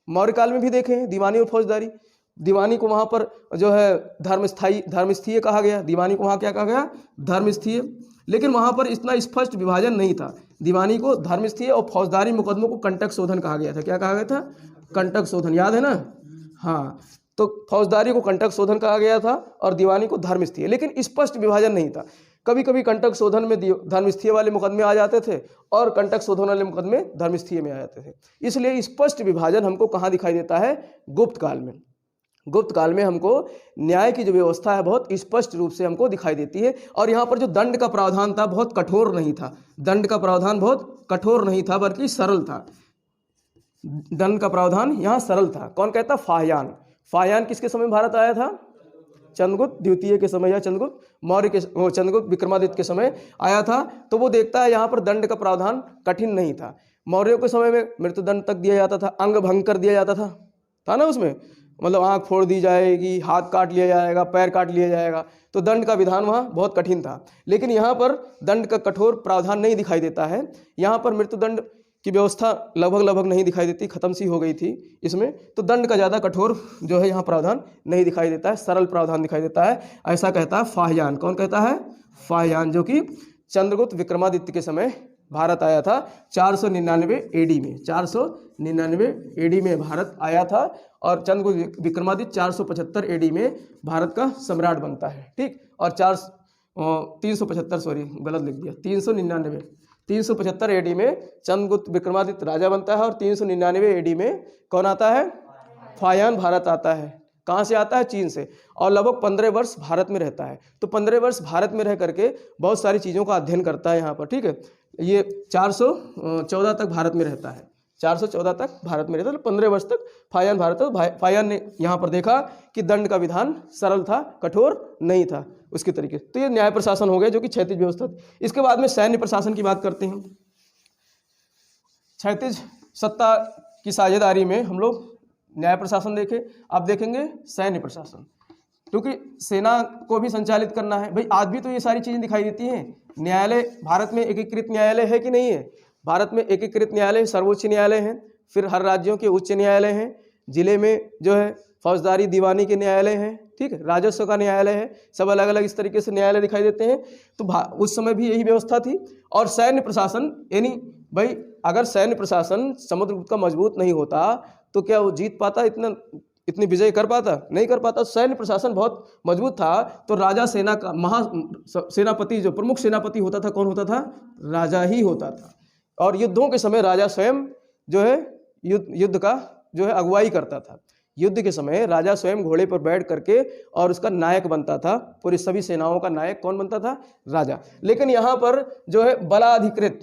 मौर्य काल में भी देखे हैं दीवानी और फौजदारी। दीवानी को वहाँ पर जो है धर्मस्थीय कहा गया, दीवानी को वहाँ क्या कहा गया? धर्मस्थीय। लेकिन वहाँ पर इतना स्पष्ट विभाजन नहीं था। दीवानी को धर्मस्थीय और फौजदारी मुकदमों को कंटक शोधन कहा गया था। क्या कहा गया था? कंटक शोधन, याद है ना? हाँ, तो फौजदारी को कंटक शोधन कहा गया था और दीवानी को धर्मस्थीय, लेकिन स्पष्ट विभाजन नहीं था। कभी कभी कंटक शोधन में धर्मस्थीय वाले मुकदमे आ जाते थे और कंटक शोधन वाले मुकदमे धर्मस्थीय में आ जाते थे। इसलिए स्पष्ट विभाजन हमको कहाँ दिखाई देता है? गुप्त काल में। गुप्त काल में हमको न्याय की जो व्यवस्था है बहुत स्पष्ट रूप से हमको दिखाई देती है। और यहाँ पर जो दंड का प्रावधान था बहुत कठोर नहीं था, दंड का प्रावधान बहुत कठोर नहीं था बल्कि सरल था। दंड का प्रावधान यहाँ सरल था। कौन कहता? फाह्यान। फाह्यान किसके समय भारत आया था? चंद्रगुप्त द्वितीय के समय या चंद्रगुप्त मौर्य के, चंद्रगुप्त विक्रमादित्य के समय आया था। तो वो देखता है यहाँ पर दंड का प्रावधान कठिन नहीं था। मौर्यों के समय में मृत्युदंड तक दिया जाता था, अंग भंग कर दिया जाता था ना उसमें, मतलब आँख फोड़ दी जाएगी, हाथ काट लिया जाएगा, पैर काट लिया जाएगा। तो दंड का विधान वहाँ बहुत कठिन था। लेकिन यहाँ पर दंड का कठोर प्रावधान नहीं दिखाई देता है। यहाँ पर मृत्युदंड की व्यवस्था लगभग नहीं दिखाई देती, खत्म सी हो गई थी इसमें। तो दंड का ज़्यादा कठोर जो है यहाँ प्रावधान नहीं दिखाई देता है, सरल प्रावधान दिखाई देता है। ऐसा कहता है फाह्यान। कौन कहता है? फाह्यान, जो कि चंद्रगुप्त विक्रमादित्य के समय भारत आया था 499 एडी में। 499 एडी में भारत आया था और चंद्रगुप्त विक्रमादित्य 475 एडी में भारत का सम्राट बनता है। ठीक, और 375 सॉरी गलत लिख दिया, 375 एडी में चंद्रगुप्त विक्रमादित्य राजा बनता है और 399 एडी में कौन आता है? फाह्यान भारत आता है। कहाँ से आता है? चीन से। और लगभग 15 वर्ष भारत में रहता है। तो 15 वर्ष भारत में रह करके बहुत सारी चीज़ों का अध्ययन करता है यहाँ पर। ठीक है, ये 414 तक भारत में रहता है, 414 तक भारत में रहता है, 15 वर्ष तक फाह्यान भारत। तो फाह्यान ने यहाँ पर देखा कि दंड का विधान सरल था, कठोर नहीं था उसके तरीके। तो ये न्याय प्रशासन हो गया जो कि क्षैतिज व्यवस्था थी। इसके बाद में सैन्य प्रशासन की बात करते हैं। क्षैतिज सत्ता की साझेदारी में हम लोग न्याय प्रशासन देखे, अब देखेंगे सैन्य प्रशासन, क्योंकि सेना को भी संचालित करना है। भाई आज भी तो ये सारी चीज़ें दिखाई देती हैं। न्यायालय, भारत में एकीकृत न्यायालय है कि नहीं है? भारत में एकीकृत न्यायालय, सर्वोच्च न्यायालय हैं, फिर हर राज्यों के उच्च न्यायालय हैं, जिले में जो है फौजदारी दीवानी के न्यायालय हैं, ठीक है, राजस्व का न्यायालय है, सब अलग अलग इस तरीके से न्यायालय दिखाई देते हैं। तो उस समय भी यही व्यवस्था थी। और सैन्य प्रशासन, यानी भाई अगर सैन्य प्रशासन समुद्रगुप्त का मजबूत नहीं होता तो क्या वो जीत पाता, इतनी विजय कर पाता? नहीं कर पाता। सैन्य प्रशासन बहुत मजबूत था तो राजा सेना का सेनापति, जो प्रमुख सेनापति होता था, कौन होता था? राजा ही होता था। और युद्धों के समय राजा स्वयं जो है युद्ध का जो है अगुवाई करता था। युद्ध के समय राजा स्वयं घोड़े पर बैठ करके और उसका नायक बनता था। पूरी सभी सेनाओं का नायक कौन बनता था? राजा। लेकिन यहाँ पर जो है बलाधिकृत,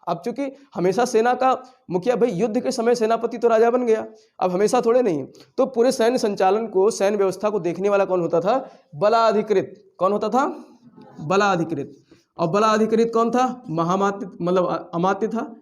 अब चूंकि हमेशा सेना का मुखिया, भाई युद्ध के समय सेनापति तो राजा बन गया, अब हमेशा थोड़े नहीं, तो पूरे सैन्य संचालन को, सैन्य व्यवस्था को देखने वाला कौन होता था? बलाधिकृत। कौन होता था? बलाधिकृत। और बलाधिकृत कौन था? महामात्य, मतलब अमात्य था।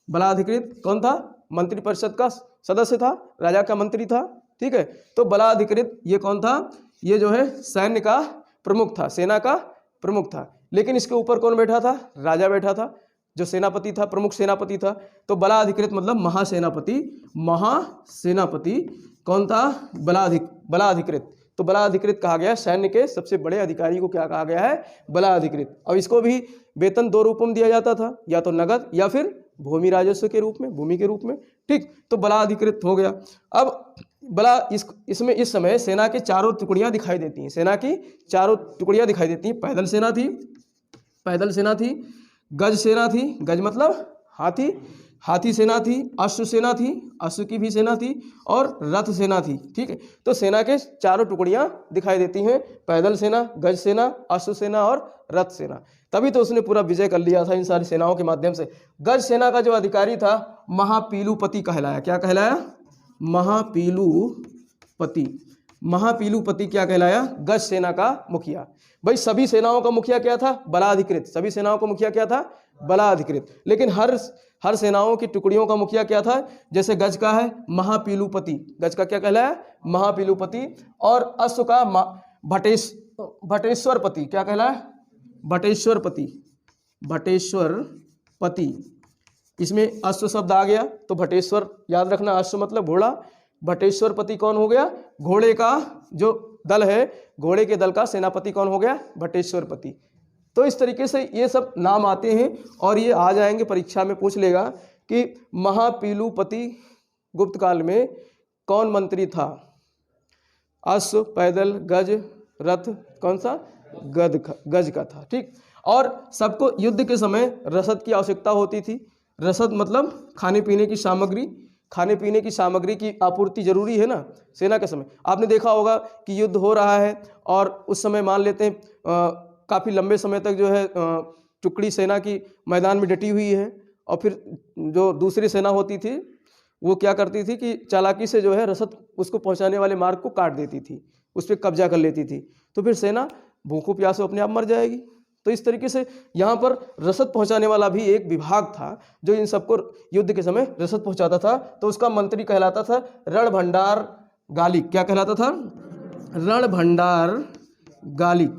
बलाधिकृत कौन था? मंत्री परिषद का सदस्य था, राजा का मंत्री था। ठीक है, तो बलाधिकृत ये कौन था? ये जो है सैन्य का प्रमुख था, सेना का प्रमुख था। लेकिन इसके ऊपर कौन बैठा था? राजा बैठा था, जो सेनापति था, प्रमुख सेनापति था। तो बलाधिकृत मतलब महासेनापति। महासेनापति कौन था? बलाधिकृत। तो बलाधिकृत कहा गया, सैन्य के सबसे बड़े अधिकारी को क्या कहा गया है? बलाधिकृत। अब इसको भी वेतन 2 रूपों में दिया जाता था, या तो नगद या फिर भूमि राजस्व के रूप में, भूमि के रूप में। ठीक, तो बलाधिकृत हो गया। अब इसमें इस समय सेना के 4 टुकड़ियां दिखाई देती हैं। सेना की 4 टुकड़ियां दिखाई देती हैं। पैदल सेना थी, पैदल सेना थी, गज सेना थी, गज मतलब हाथी, हाथी सेना थी, अश्व सेना थी, अश्व की भी सेना थी, और रथ सेना थी। ठीक है, तो सेना के 4 टुकड़ियां दिखाई देती हैं, पैदल सेना, गज सेना, अश्व सेना और रथ सेना। तभी तो उसने पूरा विजय कर लिया था इन सारी सेनाओं के माध्यम से। गज सेना का जो अधिकारी था महापीलुपति कहलाया। क्या कहलाया? महापीलुपति। महापीलुपति क्या कहलाया? गज सेना का मुखिया। भाई सभी सेनाओं का मुखिया क्या था? बलाधिकृत। सभी सेनाओं का मुखिया क्या था? बलाधिकृत। लेकिन हर सेनाओं की टुकड़ियों का मुखिया क्या था? जैसे गज का है महापीलुपति, गज का क्या कहलाया? महापीलुपति। और अश्व का भटेश्वरपति क्या कहलाया? भटेश्वरपति, भटेश्वरपति। इसमें अश्व शब्द आ गया तो भटेश्वर याद रखना, अश्व मतलब घोड़ा। भटेश्वरपति कौन हो गया? घोड़े का जो दल है, घोड़े के दल का सेनापति कौन हो गया? भटेश्वरपति। तो इस तरीके से ये सब नाम आते हैं और ये आ जाएंगे, परीक्षा में पूछ लेगा कि महापीलुपति गुप्त काल में कौन मंत्री था? अश्व, पैदल, गज, रथ, कौन सा? गज का था। ठीक। और सबको युद्ध के समय रसद की आवश्यकता होती थी। रसद मतलब खाने पीने की सामग्री, खाने पीने की सामग्री की आपूर्ति जरूरी है ना सेना के समय। आपने देखा होगा कि युद्ध हो रहा है और उस समय मान लेते हैं काफ़ी लंबे समय तक जो है टुकड़ी सेना की मैदान में डटी हुई है, और फिर जो दूसरी सेना होती थी वो क्या करती थी कि चालाकी से जो है रसद उसको पहुंचाने वाले मार्ग को काट देती थी, उस पर कब्जा कर लेती थी, तो फिर सेना भूखों प्यासों अपने आप मर जाएगी। तो इस तरीके से यहाँ पर रसद पहुंचाने वाला भी एक विभाग था जो इन सबको युद्ध के समय रसद पहुंचाता था। तो उसका मंत्री कहलाता था रणभंडार गालिक। क्या कहलाता था? रणभंडार गालिक,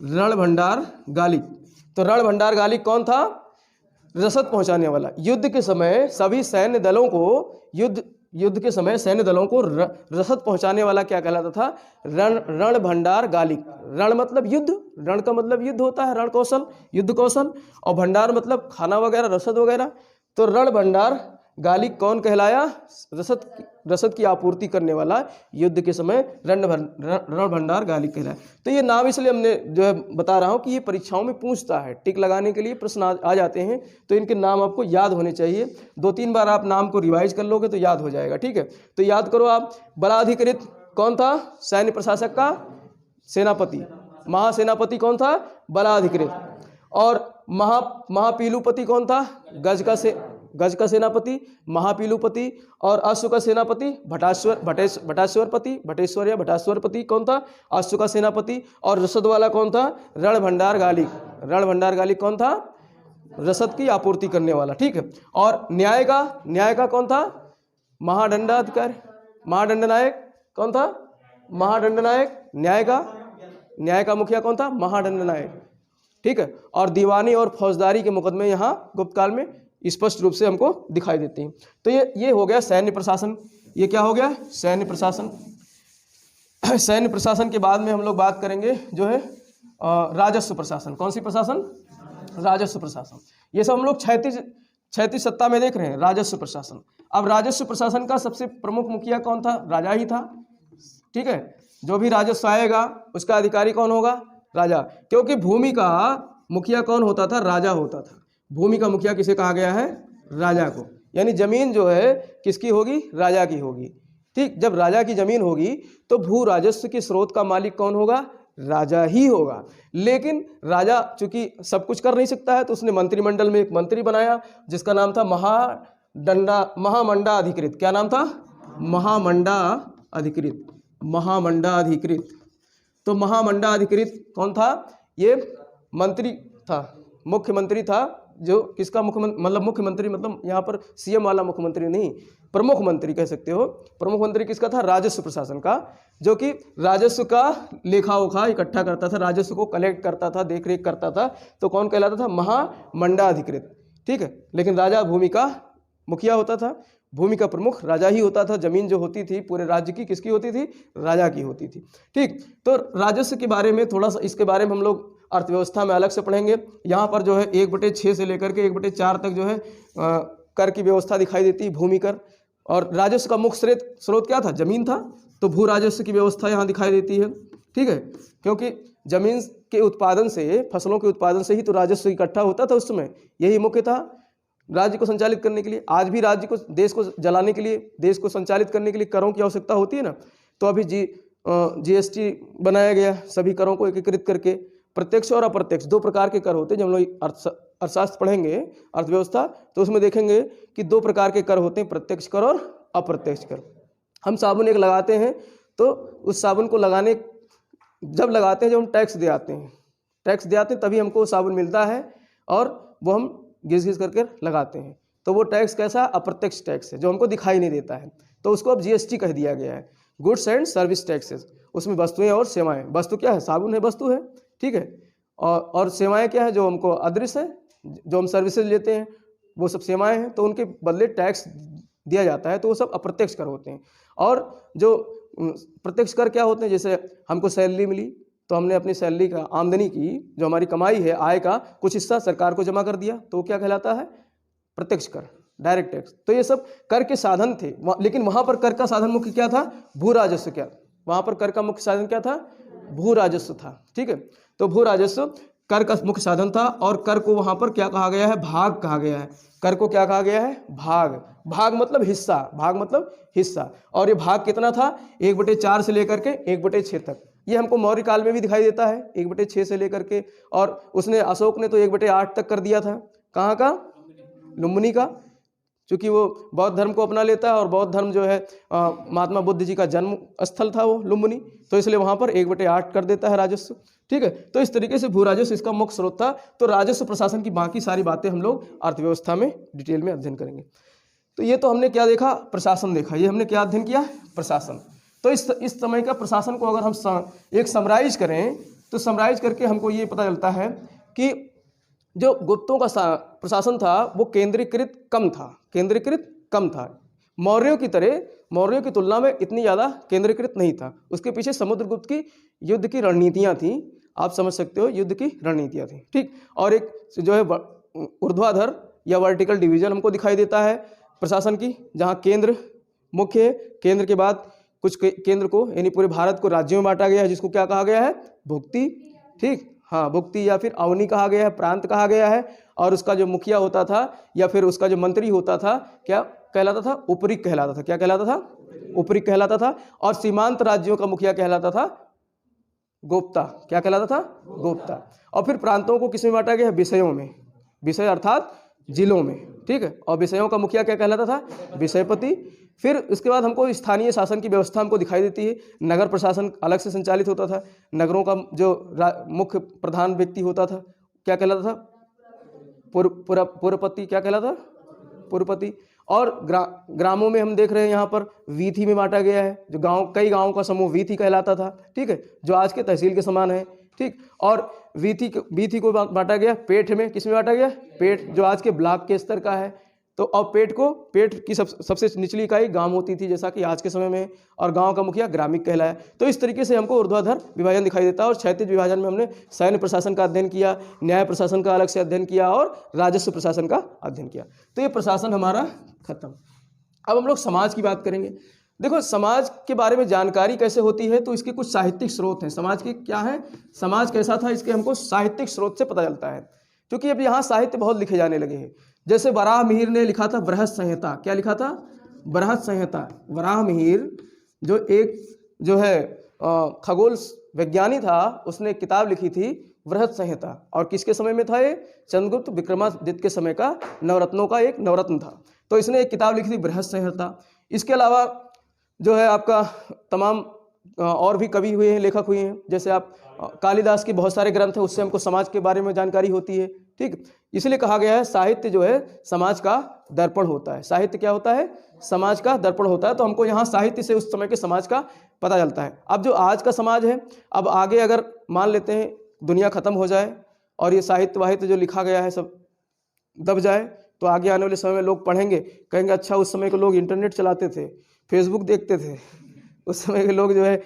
रणभंडार गालिक। तो रणभंडार गालिक कौन था? रसद पहुंचाने वाला। युद्ध के समय सभी सैन्य दलों को युद्ध के समय सैन्य दलों को रसद पहुंचाने वाला क्या कहलाता था? रणभंडार गालिक। रण मतलब युद्ध, रण का मतलब युद्ध होता है, रण कौशल, युद्ध कौशल, और भंडार मतलब खाना वगैरह, रसद वगैरह। तो रणभंडार गालिक कौन कहलाया? रसद की आपूर्ति करने वाला युद्ध के समय रणभंडार गालिक कहलाया। तो ये नाम इसलिए हमने जो है बता रहा हूँ कि ये परीक्षाओं में पूछता है, टिक लगाने के लिए प्रश्न आ जाते हैं, तो इनके नाम आपको याद होने चाहिए। 2-3 बार आप नाम को रिवाइज कर लोगे तो याद हो जाएगा। ठीक है, तो याद करो आप। बलाधिकृत कौन था? सैन्य प्रशासक का सेनापति। महासेनापति कौन था? बलाधिकृत। और महापीलुपति कौन था? गज का सेनापति महापीलुपति। और अश्व का सेनापति भटेश्वरपति कौन था? अश्व का सेनापति। और रसद वाला कौन था? रणभंडार गालिक। रणभंडार गालिक कौन था? रसद की आपूर्ति करने वाला। ठीक है। और न्याय का कौन था? महादंडाधिकारी, महादंडनायक कौन था? महादंडनायक। न्याय का मुखिया कौन था? महादंडनायक। ठीक है। और दीवानी और फौजदारी के मुकदमे यहाँ गुप्त काल में स्पष्ट रूप से हमको दिखाई देते हैं। तो ये हो गया सैन्य प्रशासन। ये क्या हो गया? सैन्य प्रशासन। सैन्य प्रशासन के बाद में हम लोग बात करेंगे जो है राजस्व प्रशासन। कौन सी प्रशासन? राजस्व प्रशासन। ये सब हम लोग 36 सत्ता में देख रहे हैं, राजस्व प्रशासन। अब राजस्व प्रशासन का सबसे प्रमुख मुखिया कौन था? राजा ही था। ठीक है। जो भी राजस्व आएगा उसका अधिकारी कौन होगा? राजा। क्योंकि भूमि का मुखिया कौन होता था? राजा होता था। भूमि का मुखिया किसे कहा गया है? राजा को। यानी जमीन जो है किसकी होगी? राजा की होगी। ठीक। जब राजा की जमीन होगी तो भू राजस्व के स्रोत का मालिक कौन होगा? राजा ही होगा। लेकिन राजा चूंकि सब कुछ कर नहीं सकता है तो उसने मंत्रिमंडल में एक मंत्री बनाया जिसका नाम था महामंडा अधिकृत। क्या नाम था? महामंडा अधिकृत। महामंडा अधिकृत। तो महामंडा अधिकृत कौन था? ये मंत्री था, मुख्यमंत्री था। जो किसका मुख्यमंत्री मतलब यहाँ पर सीएम वाला मुख्यमंत्री नहीं, प्रमुख मंत्री कह सकते हो। प्रमुख मंत्री किसका था? राजस्व प्रशासन का, जो कि राजस्व का लेखा उखा इकट्ठा करता था, राजस्व को कलेक्ट करता था, देख रेख करता था। तो कौन कहलाता था? महामंडा अधिकृत। ठीक है। लेकिन राजा भूमि का मुखिया होता था, भूमि का प्रमुख राजा ही होता था। जमीन जो होती थी पूरे राज्य की किसकी होती थी? राजा की होती थी। ठीक। तो राजस्व के बारे में थोड़ा सा, इसके बारे में हम लोग अर्थव्यवस्था में अलग से पढ़ेंगे। यहाँ पर जो है 1/6 से लेकर के 1/4 तक जो है कर की व्यवस्था दिखाई देती है, भूमि कर। और राजस्व का मुख्य स्रोत क्या था? जमीन था। तो भू राजस्व की व्यवस्था यहाँ दिखाई देती है। ठीक है। क्योंकि जमीन के उत्पादन से, फसलों के उत्पादन से ही तो राजस्व इकट्ठा होता था उस समय। यही मुख्य था राज्य को संचालित करने के लिए। आज भी राज्य को, देश को जलाने के लिए, देश को संचालित करने के लिए करों की आवश्यकता होती है ना। तो अभी GST बनाया गया, सभी करों को एकीकृत करके। प्रत्यक्ष और अप्रत्यक्ष 2 प्रकार के कर होते हैं। जब हम लोग अर्थशास्त्र पढ़ेंगे, अर्थव्यवस्था, तो उसमें देखेंगे कि 2 प्रकार के कर होते हैं, प्रत्यक्ष कर और अप्रत्यक्ष कर। हम साबुन एक लगाते हैं तो उस साबुन को लगाने जब लगाते हैं, जब हम टैक्स दे आते हैं तभी हमको वो साबुन मिलता है और वो हम घिस घिस करके लगाते हैं। तो वो टैक्स कैसा? अप्रत्यक्ष टैक्स है जो हमको दिखाई नहीं देता है, तो उसको अब जीएसटी कह दिया गया है, गुड्स एंड सर्विस टैक्सेस। उसमें वस्तुएं और सेवाएं, वस्तु क्या है? साबुन है, वस्तु है, ठीक है। और सेवाएं क्या है? जो हमको अदृश्य है, जो हम सर्विसेज लेते हैं वो सब सेवाएं हैं, तो उनके बदले टैक्स दिया जाता है, तो वो सब अप्रत्यक्ष कर होते हैं। और जो प्रत्यक्ष कर क्या होते हैं? जैसे हमको सैलरी मिली तो हमने अपनी सैलरी का, आमदनी की जो हमारी कमाई है, आय का कुछ हिस्सा सरकार को जमा कर दिया, तो वो क्या कहलाता है? प्रत्यक्ष कर, डायरेक्ट टैक्स। तो ये सब कर के साधन थे, लेकिन वहाँ पर कर का साधन मुख्य क्या था? भू राजस्व। क्या वहाँ पर कर का मुख्य साधन क्या था? भू राजस्व था, ठीक है। तो भू राजस्व कर का मुख्य साधन था, और कर को वहाँ पर क्या कहा गया है? भाग कहा गया है। कर को क्या कहा गया है? भाग। भाग मतलब हिस्सा, भाग मतलब हिस्सा। और ये भाग कितना था? 1/4 से लेकर के 1/6 तक। ये हमको मौर्य काल में भी दिखाई देता है, 1/6 से लेकर के, और उसने अशोक ने तो 1/8 तक कर दिया था। कहाँ का? लुम्बिनी का, क्योंकि वो बौद्ध धर्म को अपना लेता है, और बौद्ध धर्म जो है महात्मा बुद्ध जी का जन्म स्थल था वो लुम्बिनी, तो इसलिए वहाँ पर 1/8 कर देता है राजस्व, ठीक है। तो इस तरीके से भू राजस्व इसका मुख्य स्रोत था। तो राजस्व प्रशासन की बाकी सारी बातें हम लोग अर्थव्यवस्था में डिटेल में अध्ययन करेंगे। तो ये तो हमने क्या देखा? प्रशासन देखा। ये हमने क्या अध्ययन किया? प्रशासन। तो इस समय का प्रशासन को अगर हम एक समराइज करें, तो समराइज करके हमको ये पता चलता है कि जो गुप्तों का प्रशासन था वो केंद्रीकृत कम था। मौर्यों की तुलना में इतनी ज़्यादा केंद्रीकृत नहीं था। उसके पीछे समुद्रगुप्त की युद्ध की रणनीतियाँ थीं, आप समझ सकते हो, युद्ध की रणनीतियाँ थीं, ठीक। और एक जो है ऊर्ध्वाधर या वर्टिकल डिवीजन हमको दिखाई देता है प्रशासन की, जहाँ केंद्र मुख्य है, केंद्र के बाद कुछ केंद्र को, यानी पूरे भारत को राज्यों में बांटा गया है, जिसको क्या कहा गया है? भुक्ति, ठीक, हाँ, भुक्ति या फिर अवनी कहा गया है, प्रांत कहा गया है। और उसका जो मुखिया होता था या फिर उसका जो मंत्री होता था, क्या कहलाता था? उपरिक कहलाता था। क्या कहलाता था? उपरिक कहलाता था। और सीमांत राज्यों का मुखिया कहलाता था गोप्ता। क्या कहलाता था? गोप्ता। और फिर प्रांतों को किस में बांटा गया है? विषयों में, विषय अर्थात जिलों में, ठीक है। और विषयों का मुखिया क्या कहलाता था? विषयपति। फिर उसके बाद हमको स्थानीय शासन की व्यवस्था हमको दिखाई देती है। नगर प्रशासन अलग से संचालित होता था। नगरों का जो मुख्य प्रधान व्यक्ति होता था क्या कहलाता था? पुरपति। क्या कहलाता? पुरपति। और ग्रामों में हम देख रहे हैं यहाँ पर वीथी में बांटा गया है, जो गांव, कई गांवों का समूह वीथी कहलाता था, ठीक है, जो आज के तहसील के समान है, ठीक। और वीथी को बांटा गया पेठ में। किस में बांटा गया? पेठ, जो आज के ब्लॉक के स्तर का है। तो और पेठ की सबसे निचली इकाई गांव होती थी, जैसा कि आज के समय में, और गांव का मुखिया ग्रामिक कहलाया। तो इस तरीके से हमको ऊर्ध्वाधर विभाजन दिखाई देता है। और क्षैतिज विभाजन में हमने सैन्य प्रशासन का अध्ययन किया, न्याय प्रशासन का अलग से अध्ययन किया, और राजस्व प्रशासन का अध्ययन किया। तो ये प्रशासन हमारा खत्म। अब हम लोग समाज की बात करेंगे। देखो, समाज के बारे में जानकारी कैसे होती है, तो इसके कुछ साहित्यिक स्रोत हैं। समाज के क्या है? समाज कैसा था, इसके हमको साहित्यिक स्रोत से पता चलता है, क्योंकि अब यहाँ साहित्य बहुत लिखे जाने लगे हैं। जैसे वराह मिहिर ने लिखा था बृहत संहिता। क्या लिखा था? बृहत संहिता। वराह मिहिर जो एक जो है खगोल विज्ञानी था, उसने किताब लिखी थी बृहत संहिता। और किसके समय में था ये? चंद्रगुप्त विक्रमादित्य के समय का नवरत्नों का एक नवरत्न था। तो इसने एक किताब लिखी थी बृहत संहिता। इसके अलावा जो है आपका तमाम और भी कवि हुए हैं, लेखक हुए हैं। जैसे आप कालिदास के बहुत सारे ग्रंथ हैं, उससे हमको समाज के बारे में जानकारी होती है, ठीक। इसलिए कहा गया है साहित्य जो है समाज का दर्पण होता है। साहित्य क्या होता है? समाज का दर्पण होता है। तो हमको यहाँ साहित्य से उस समय के समाज का पता चलता है। अब जो आज का समाज है, अब आगे अगर मान लेते हैं दुनिया ख़त्म हो जाए और ये साहित्य वाहित्य जो लिखा गया है सब दब जाए, तो आगे आने वाले समय में लोग पढ़ेंगे, कहेंगे अच्छा उस समय के लोग इंटरनेट चलाते थे, फेसबुक देखते थे, उस समय के लोग जो है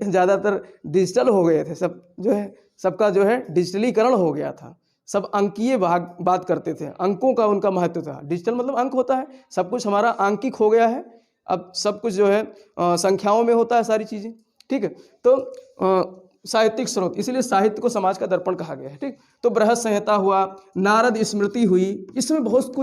ज़्यादातर डिजिटल हो गए थे, सब जो है सबका जो है डिजिटलीकरण हो गया था, सब अंकीय बात करते थे, अंकों का उनका महत्व था। डिजिटल मतलब अंक होता है, सब कुछ हमारा आंकिक हो गया है, अब सब कुछ जो है संख्याओं में होता है सारी चीज़ें, ठीक है। तो साहित्यिक स्रोत, इसीलिए साहित्य को समाज का दर्पण कहा गया है, ठीक। तो बृहत संहिता हुआ, नारद स्मृति हुई, इसमें बहुत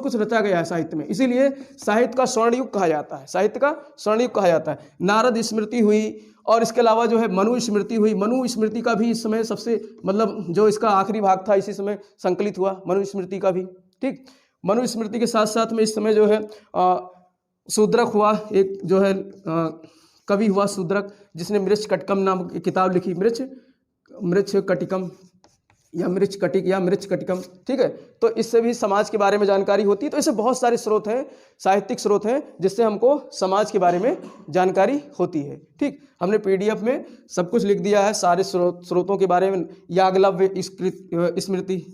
कुछ रचा गया है साहित्य में, इसीलिए साहित्य का स्वर्णयुग कहा जाता है, साहित्य का स्वर्णयुग कहा जाता है। नारद स्मृति हुई, और इसके अलावा जो है मनु स्मृति हुई। मनु स्मृति का भी इस समय सबसे मतलब जो इसका आखिरी भाग था इसी समय संकलित हुआ मनु स्मृति का भी, ठीक। मनु स्मृति के साथ साथ में इस समय जो है शूद्रक हुआ, एक जो है कवि हुआ शूद्रक, जिसने मृच्छ कटिकम नाम की किताब लिखी, मृच्छ कटिकम या मृच्छ कटिक या मृच्छ कटिकम, ठीक है। तो इससे भी समाज के बारे में जानकारी होती है। तो ऐसे बहुत सारे स्रोत हैं, साहित्यिक स्रोत हैं, जिससे हमको समाज के बारे में जानकारी होती है, ठीक। हमने PDF में सब कुछ लिख दिया है, सारे स्रोतों के बारे में। याज्ञवल्क्य स्मृति,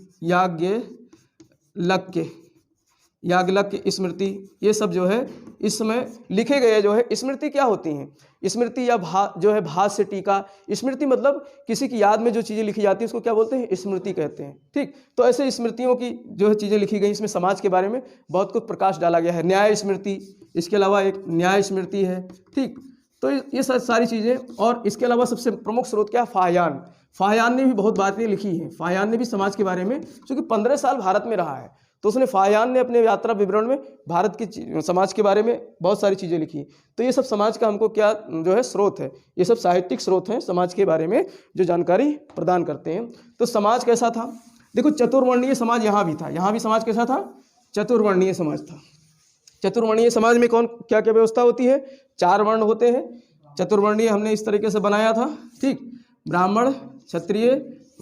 याज्ञवल्क्य स्मृति, ये सब जो है इस समय लिखे गए जो है। स्मृति क्या होती हैं? स्मृति या जो है भाष्य टीका। स्मृति मतलब किसी की याद में जो चीज़ें लिखी जाती है उसको क्या बोलते हैं? स्मृति कहते हैं, ठीक। तो ऐसे स्मृतियों की जो है चीज़ें लिखी गई, इसमें समाज के बारे में बहुत कुछ प्रकाश डाला गया है। न्याय स्मृति, इसके अलावा एक न्याय स्मृति है, ठीक। तो ये सारी चीज़ें, और इसके अलावा सबसे प्रमुख स्रोत क्या? फाहियान ने भी बहुत बातें लिखी हैं। फाहियान ने भी समाज के बारे में, क्योंकि 15 साल भारत में रहा है, तो उसने फाहियान ने अपने यात्रा विवरण में भारत की समाज के बारे में बहुत सारी चीज़ें लिखी। तो ये सब समाज का हमको क्या जो है स्रोत है, ये सब साहित्यिक स्रोत हैं समाज के बारे में जो जानकारी प्रदान करते हैं। तो समाज कैसा था? देखो, चतुर्वर्णीय समाज यहाँ भी था। यहाँ भी समाज कैसा था? चतुर्वर्णीय समाज था। चतुर्वर्णीय समाज में कौन क्या क्या व्यवस्था होती है? 4 वर्ण होते हैं। चतुर्वर्णीय हमने इस तरीके से बनाया था, ठीक। ब्राह्मण, क्षत्रिय,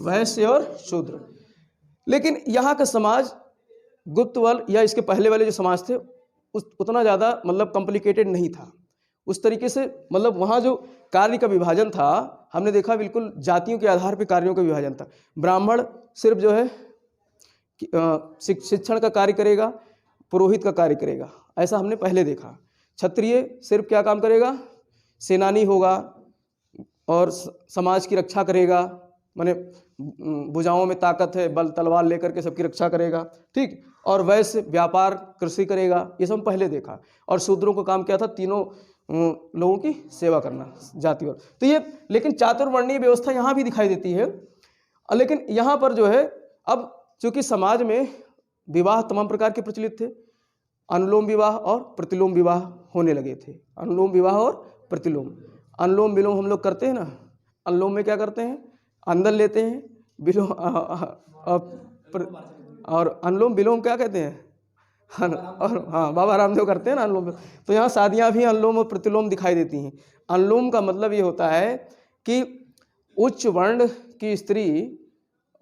वैश्य और शूद्र। लेकिन यहाँ का समाज गुप्त वल या इसके पहले वाले जो समाज थे उतना ज़्यादा मतलब कॉम्प्लिकेटेड नहीं था उस तरीके से। मतलब वहाँ जो कार्य का विभाजन था, हमने देखा बिल्कुल जातियों के आधार पर कार्यों का विभाजन था। ब्राह्मण सिर्फ जो है शिक्षण का कार्य करेगा, पुरोहित का कार्य करेगा, ऐसा हमने पहले देखा। क्षत्रिय सिर्फ क्या काम करेगा? सेनानी होगा और समाज की रक्षा करेगा, माने भुजाओं में ताकत है, बल तलवार लेकर के सबकी रक्षा करेगा, ठीक। और वैश्य व्यापार कृषि करेगा, ये सब पहले देखा। और शूद्रों का काम क्या था? तीनों लोगों की सेवा करना, जातिवार। तो ये, लेकिन चातुर्वर्णीय व्यवस्था यहाँ भी दिखाई देती है। लेकिन यहाँ पर जो है, अब चूँकि समाज में विवाह तमाम प्रकार के प्रचलित थे, अनुलोम विवाह और प्रतिलोम विवाह होने लगे थे। अनुलोम विवाह और प्रतिलोम, अनुलोम विलोम हम लोग करते हैं ना। अनुलोम में क्या करते हैं? अंदर लेते हैं, विलोम और अनुलोम विलोम क्या कहते हैं? और हाँ, बाबा रामदेव करते हैं ना अनुलोम। तो यहाँ शादियाँ भी अनुलोम और प्रतिलोम दिखाई देती हैं। अनुलोम का मतलब ये होता है कि उच्च वर्ण की स्त्री,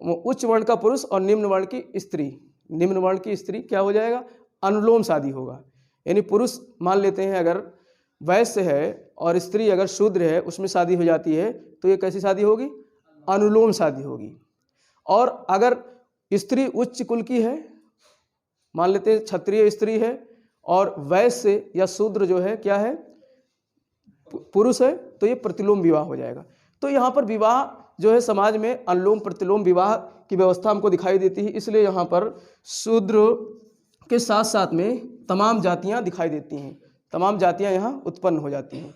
उच्च वर्ण का पुरुष और निम्न वर्ण की स्त्री, निम्न वर्ण की स्त्री क्या हो जाएगा? अनुलोम शादी होगा। यानी पुरुष मान लेते हैं अगर वैश्य है और स्त्री अगर शूद्र है, उसमें शादी हो जाती है, तो ये कैसी शादी होगी? अनुलोम शादी होगी। और अगर स्त्री उच्च कुल की है, मान लेते हैं क्षत्रिय स्त्री है, और वैश्य या शूद्र जो है क्या है? पुरुष है, तो ये प्रतिलोम विवाह हो जाएगा। तो यहाँ पर विवाह जो है समाज में अनुलोम प्रतिलोम विवाह की व्यवस्था हमको दिखाई देती है। इसलिए यहाँ पर शूद्र के साथ साथ में तमाम जातियाँ दिखाई देती हैं, तमाम जातियाँ यहाँ उत्पन्न हो जाती हैं,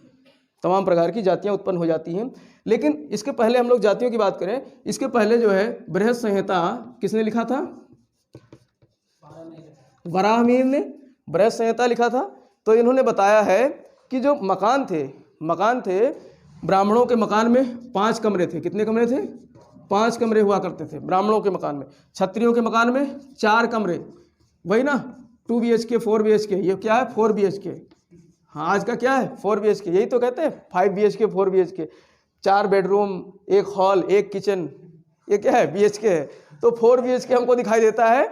तमाम प्रकार की जातियाँ उत्पन्न हो जाती हैं। लेकिन इसके पहले हम लोग जातियों की बात करें, इसके पहले जो है बृहद संहिता किसने लिखा था? वराहमिहिर ने बृहद संहिता लिखा था। तो इन्होंने बताया है कि जो मकान थे, ब्राह्मणों के मकान में 5 कमरे थे। कितने कमरे थे? 5 कमरे हुआ करते थे ब्राह्मणों के मकान में। क्षत्रियों के मकान में 4 कमरे, वही ना 2 BHK 4 BHK। ये क्या है? 4 BHK। हाँ, आज का क्या है? 4 BHK। यही तो कहते हैं 5 BHK 4 BHK। 4 bedroom, 1 hall, 1 kitchen, ये क्या है? BHK है। तो 4 BHK हमको दिखाई देता है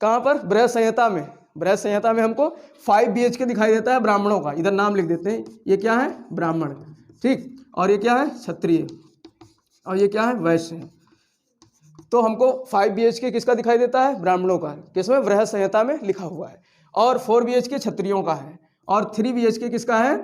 कहाँ पर? बृहद संहिता में। बृहद संहिता में हमको 5 BHK दिखाई देता है ब्राह्मणों का। इधर नाम लिख देते हैं, ये क्या है? ब्राह्मण, ठीक। और ये क्या है? क्षत्रिय, और ये क्या है? वैश्य। तो हमको 5 BHK किसका दिखाई देता है? ब्राह्मणों का। किसमें? बृहद संहिता में लिखा हुआ है। और 4 BHK क्षत्रियों का है, और 3 BHK किसका है?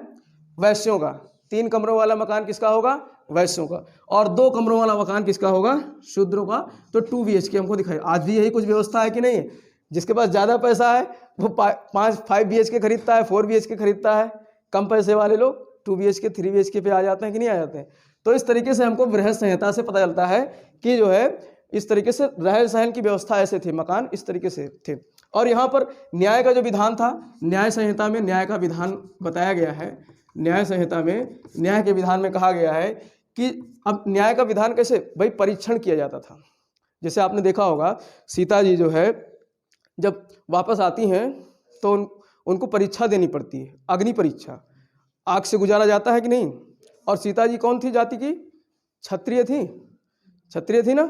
वैश्यों का। 3 कमरों वाला मकान किसका होगा? वैश्यों का। और 2 कमरों वाला मकान किसका होगा? शूद्रों का। तो 2 BHK हमको दिखाई। आज भी यही कुछ व्यवस्था है कि नहीं? जिसके पास ज़्यादा पैसा है वो 5 BHK खरीदता है, 4 BHK खरीदता है। कम पैसे वाले लोग 2 BHK 3 BHK पे आ जाते हैं कि नहीं आ जाते हैं? तो इस तरीके से हमको बृहद संहिता से पता चलता है कि जो है इस तरीके से रहन सहन की व्यवस्था ऐसे थी, मकान इस तरीके से थे। और यहाँ पर न्याय का जो विधान था, न्याय संहिता में न्याय का विधान बताया गया है। न्याय संहिता में न्याय के विधान में कहा गया है कि अब न्याय का विधान कैसे? भाई परीक्षण किया जाता था। जैसे आपने देखा होगा सीता जी जो है जब वापस आती हैं तो उनको परीक्षा देनी पड़ती है, अग्नि परीक्षा। आग से गुजारा जाता है कि नहीं। और सीता जी कौन थी जाति की? क्षत्रिय थी, क्षत्रिय थी ना,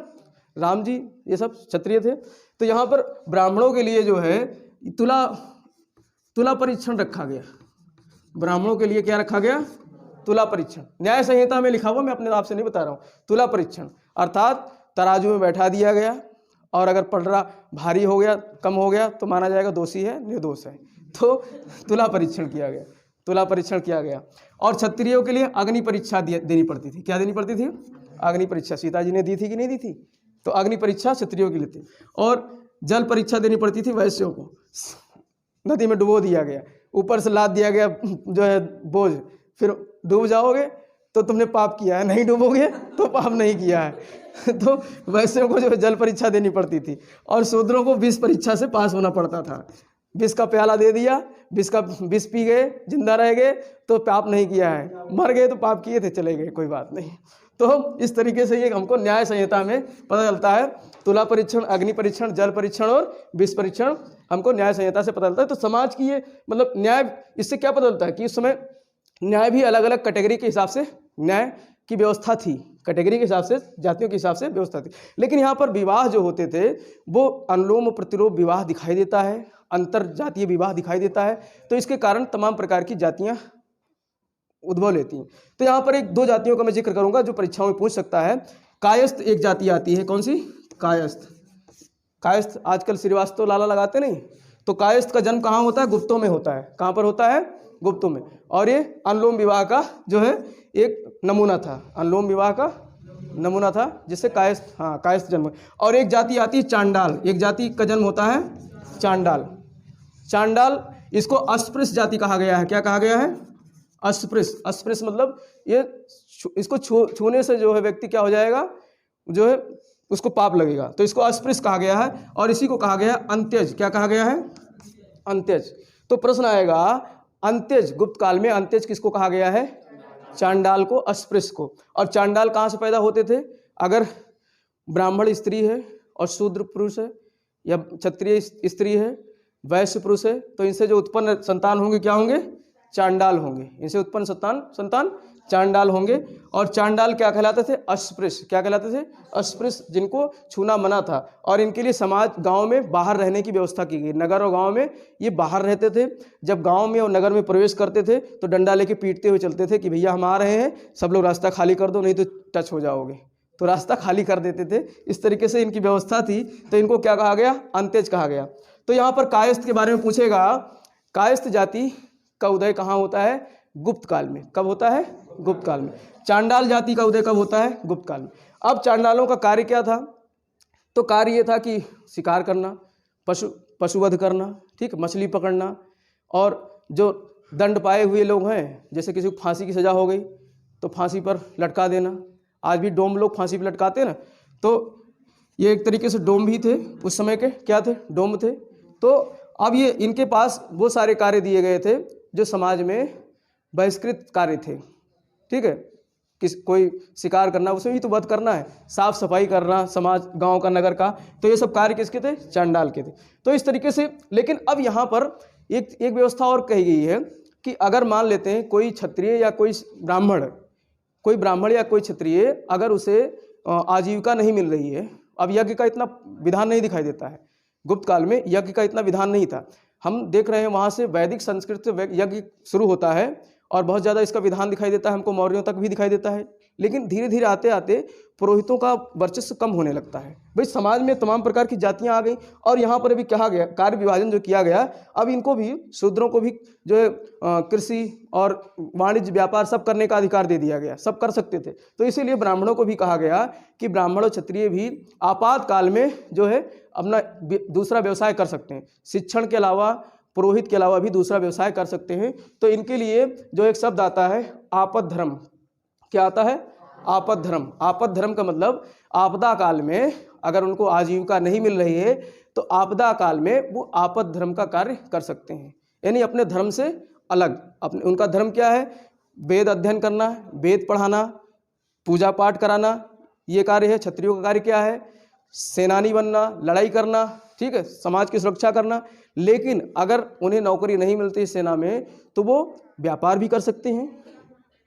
राम जी ये सब क्षत्रिय थे। तो यहाँ पर ब्राह्मणों के लिए जो है तुला परीक्षण रखा गया। ब्राह्मणों के लिए क्या रखा गया? तुला परीक्षण। न्याय संहिता में लिखा हुआ, मैं अपने आप से नहीं बता रहा हूँ। तुला परीक्षण अर्थात तराजू में बैठा दिया गया, और अगर पलड़ा भारी हो गया, कम हो गया, तो माना जाएगा दोषी है, निर्दोष है। तो तुला परीक्षण किया गया, तुला परीक्षण किया गया। और क्षत्रियों के लिए अग्नि परीक्षा देनी पड़ती थी। क्या देनी पड़ती थी? अग्नि परीक्षा। सीता जी ने दी थी कि नहीं दी थी? तो अग्नि परीक्षा क्षत्रियों के लिए थी। और जल परीक्षा देनी पड़ती थी वैश्यों को। नदी में डुबो दिया गया, ऊपर से लाद दिया गया जो है बोझ, फिर डूब जाओगे तो तुमने पाप किया है, नहीं डूबोगे तो पाप नहीं किया है। तो वैश्यों को जो है जल परीक्षा देनी पड़ती थी। और शूद्रों को विष परीक्षा से पास होना पड़ता था। विष का प्याला दे दिया, विष पी गए, जिंदा रह गए तो पाप नहीं किया है, मर गए तो पाप किए थे, चले गए, कोई बात नहीं। तो इस तरीके से ये हमको न्याय संहिता में पता चलता है। तुला परीक्षण, अग्नि परीक्षण, जल परीक्षण और विष परीक्षण हमको न्याय संहिता से पता चलता है। तो समाज की ये मतलब न्याय, इससे क्या पता चलता है कि उस समय न्याय भी अलग अलग कैटेगरी के हिसाब से न्याय की व्यवस्था थी, कैटेगरी के हिसाब से, जातियों के हिसाब से व्यवस्था थी। लेकिन यहाँ पर विवाह जो होते थे वो अनुलोम प्रतिलोम विवाह दिखाई देता है, अंतर जातीय विवाह दिखाई देता है। तो इसके कारण तमाम प्रकार की जातियाँ उद्भव लेती हैं। तो यहाँ पर एक दो जातियों का मैं जिक्र करूंगा जो परीक्षाओं में पूछ सकता है। कायस्थ एक जाति आती है, कौन सी? कायस्थ। कायस्थ आजकल श्रीवास्तव लाला लगाते नहीं, तो कायस्थ का जन्म कहाँ होता है? गुप्तों में होता है। कहाँ पर होता है? गुप्तों में। और ये अनुलोम विवाह का जो है एक नमूना था, अनुलोम विवाह का नमूना था, जिससे कायस्थ, हाँ कायस्थ जन्म। और एक जाति आती है चांडाल, एक जाति का जन्म होता है चांडाल। चांडाल, इसको अस्पृश्य जाति कहा गया है। क्या कहा गया है? अस्पृश्य। अस्पृश्य मतलब ये इसको छूने से जो है व्यक्ति क्या हो जाएगा, जो है उसको पाप लगेगा, तो इसको अस्पृश्य कहा गया है। और इसी को कहा गया है अंत्यज। क्या कहा गया है? अंत्यज। तो प्रश्न आएगा, अंत्यज, गुप्त काल में अंत्यज किसको कहा गया है? चांडाल को, अस्पृश्य को। और चांडाल कहाँ से पैदा होते थे? अगर ब्राह्मण स्त्री है और शूद्र पुरुष है, या क्षत्रिय स्त्री है, वैश्य पुरुष है, तो इनसे जो उत्पन्न संतान होंगे क्या होंगे? चांडाल होंगे। इनसे उत्पन्न संतान चांडाल होंगे। और चांडाल क्या कहलाते थे? अस्पृश्य। क्या कहलाते थे? अस्पृश्य, जिनको छूना मना था। और इनके लिए समाज, गांव में बाहर रहने की व्यवस्था की गई। नगर और गांव में ये बाहर रहते थे। जब गांव में और नगर में प्रवेश करते थे तो डंडा लेके पीटते हुए चलते थे कि भैया हम आ रहे हैं, सब लोग रास्ता खाली कर दो, नहीं तो टच हो जाओगे। तो रास्ता खाली कर देते थे। इस तरीके से इनकी व्यवस्था थी। तो इनको क्या कहा गया? अंत्यज कहा गया। तो यहाँ पर कायस्थ के बारे में पूछेगा। कायस्थ जाति का उदय कहाँ होता है? गुप्त काल में। कब होता है? गुप्त काल में। चांडाल जाति का उदय कब होता है? गुप्त काल में। अब चांडालों का कार्य क्या था? तो कार्य ये था कि शिकार करना, पशुवध करना, ठीक, मछली पकड़ना। और जो दंड पाए हुए लोग हैं, जैसे किसी को फांसी की सजा हो गई तो फांसी पर लटका देना। आज भी डोम लोग फांसी पर लटकाते हैं ना, तो ये एक तरीके से डोम भी थे उस समय के, क्या थे? डोम थे। तो अब ये इनके पास वो सारे कार्य दिए गए थे जो समाज में बहिष्कृत कार्य थे, ठीक है। कोई शिकार करना, उसमें भी तो वध करना है, साफ सफाई करना समाज, गांव का, नगर का, तो ये सब कार्य किसके थे? चांडाल के थे। तो इस तरीके से, लेकिन अब यहाँ पर एक व्यवस्था और कही गई है कि अगर मान लेते हैं कोई क्षत्रिय या कोई ब्राह्मण या कोई क्षत्रिय, अगर उसे आजीविका नहीं मिल रही है, अब यज्ञ का इतना विधान नहीं दिखाई देता है। गुप्त काल में यज्ञ का इतना विधान नहीं था। हम देख रहे हैं वहाँ से वैदिक संस्कृत से यज्ञ शुरू होता है और बहुत ज़्यादा इसका विधान दिखाई देता है, हमको मौर्यों तक भी दिखाई देता है। लेकिन धीरे धीरे आते आते पुरोहितों का वर्चस्व कम होने लगता है। भाई समाज में तमाम प्रकार की जातियां आ गई और यहाँ पर अभी कहा गया, कार्य विभाजन जो किया गया, अब इनको भी, शूद्रों को भी जो है कृषि और वाणिज्य व्यापार सब करने का अधिकार दे दिया गया, सब कर सकते थे। तो इसीलिए ब्राह्मणों को भी कहा गया कि ब्राह्मण और क्षत्रिय भी आपातकाल में जो है अपना दूसरा व्यवसाय कर सकते हैं। शिक्षण के अलावा, पुरोहित के अलावा भी दूसरा व्यवसाय कर सकते हैं। तो इनके लिए जो एक शब्द आता है आपद धर्म, क्या आता है? आपद धर्म। आपद धर्म का मतलब आपदा काल में अगर उनको आजीविका नहीं मिल रही है तो आपदा काल में वो आपद धर्म का कार्य कर सकते हैं, यानी अपने धर्म से अलग। उनका धर्म क्या है? वेद अध्ययन करना, वेद पढ़ाना, पूजा पाठ कराना, ये कार्य है। क्षत्रियों का कार्य क्या है? सेनानी बनना, लड़ाई करना, ठीक है, समाज की सुरक्षा करना। लेकिन अगर उन्हें नौकरी नहीं मिलती सेना में तो वो व्यापार भी कर सकते हैं,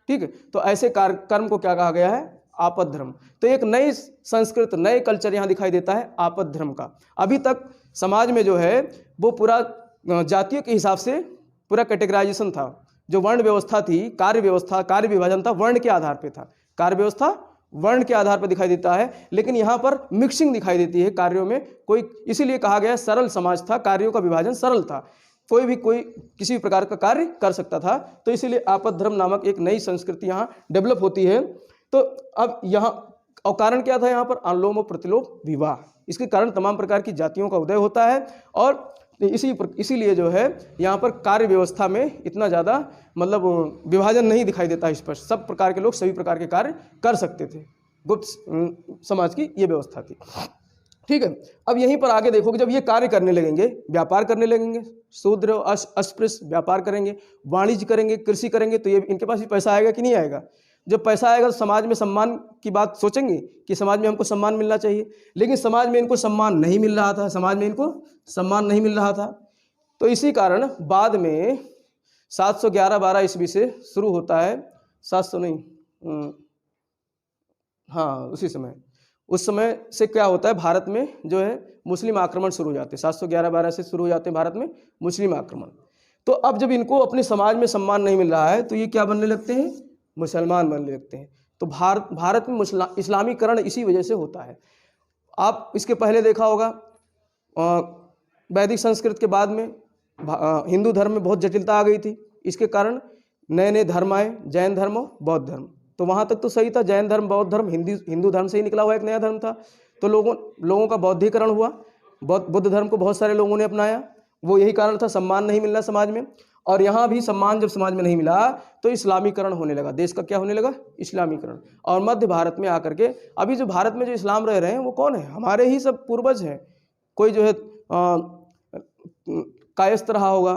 ठीक है। तो ऐसे कर्म को क्या कहा गया है? आपद धर्म। तो एक नई संस्कृत, नए कल्चर यहाँ दिखाई देता है आपद धर्म का। अभी तक समाज में जो है वो पूरा जातियों के हिसाब से पूरा कैटेगराइजेशन था। जो वर्ण व्यवस्था थी, कार्य व्यवस्था, कार्य विभाजन था, वर्ण के आधार पे था। कार्य व्यवस्था वर्ण के आधार पर दिखाई देता है, लेकिन यहाँ पर मिक्सिंग दिखाई देती है कार्यों में। कोई इसीलिए कहा गया सरल समाज था, कार्यों का विभाजन सरल था, कोई किसी भी प्रकार का कार्य कर सकता था। तो इसीलिए आपद धर्म नामक एक नई संस्कृति यहाँ डेवलप होती है। तो अब यहाँ और कारण क्या था? यहाँ पर अनुलोम और प्रतिलोम विवाह, इसके कारण तमाम प्रकार की जातियों का उदय होता है। और इसीलिए जो है यहाँ पर कार्य व्यवस्था में इतना ज़्यादा मतलब विभाजन नहीं दिखाई देता स्पष्ट। सब प्रकार के लोग सभी प्रकार के कार्य कर सकते थे। गुप्त समाज की ये व्यवस्था थी, ठीक है। अब यहीं पर आगे देखोगे, जब ये कार्य करने लगेंगे, व्यापार करने लगेंगे, शूद्र अस्पृश्य व्यापार करेंगे, वाणिज्य करेंगे, कृषि करेंगे, तो ये इनके पास भी पैसा आएगा कि नहीं आएगा? जब पैसा आएगा तो समाज में सम्मान की बात सोचेंगे कि समाज में हमको सम्मान मिलना चाहिए। लेकिन समाज में इनको सम्मान नहीं मिल रहा था, समाज में इनको सम्मान नहीं मिल रहा था। तो इसी कारण बाद में 711-12 ईस्वी से शुरू होता है, 700 नहीं, हाँ उसी समय, उस समय से क्या होता है, भारत में जो है मुस्लिम आक्रमण शुरू हो जाते हैं। 711-12 से शुरू हो जाते हैं भारत में मुस्लिम आक्रमण। तो अब जब इनको अपने समाज में सम्मान नहीं मिल रहा है तो ये क्या बनने लगते हैं? मुसलमान बनने लगते हैं। तो भारत में इस्लामीकरण इसी वजह से होता है। आप इसके पहले देखा होगा, वैदिक संस्कृत के बाद में हिंदू धर्म में बहुत जटिलता आ गई थी। इसके कारण नए नए धर्म आए, जैन धर्म और बौद्ध धर्म। तो वहाँ तक तो सही था, जैन धर्म बौद्ध धर्म हिंदू धर्म से ही निकला हुआ एक नया धर्म था। तो लोगों का बौद्धीकरण हुआ, बुद्ध धर्म को बहुत सारे लोगों ने अपनाया। वो यही कारण था, सम्मान नहीं मिलना समाज में। और यहाँ भी सम्मान जब समाज में नहीं मिला तो इस्लामीकरण होने लगा। देश का क्या होने लगा? इस्लामीकरण। और मध्य भारत में आकर के अभी जो भारत में जो इस्लाम रह रहे हैं वो कौन है? हमारे ही सब पूर्वज हैं। कोई जो है कायस्थ रहा होगा,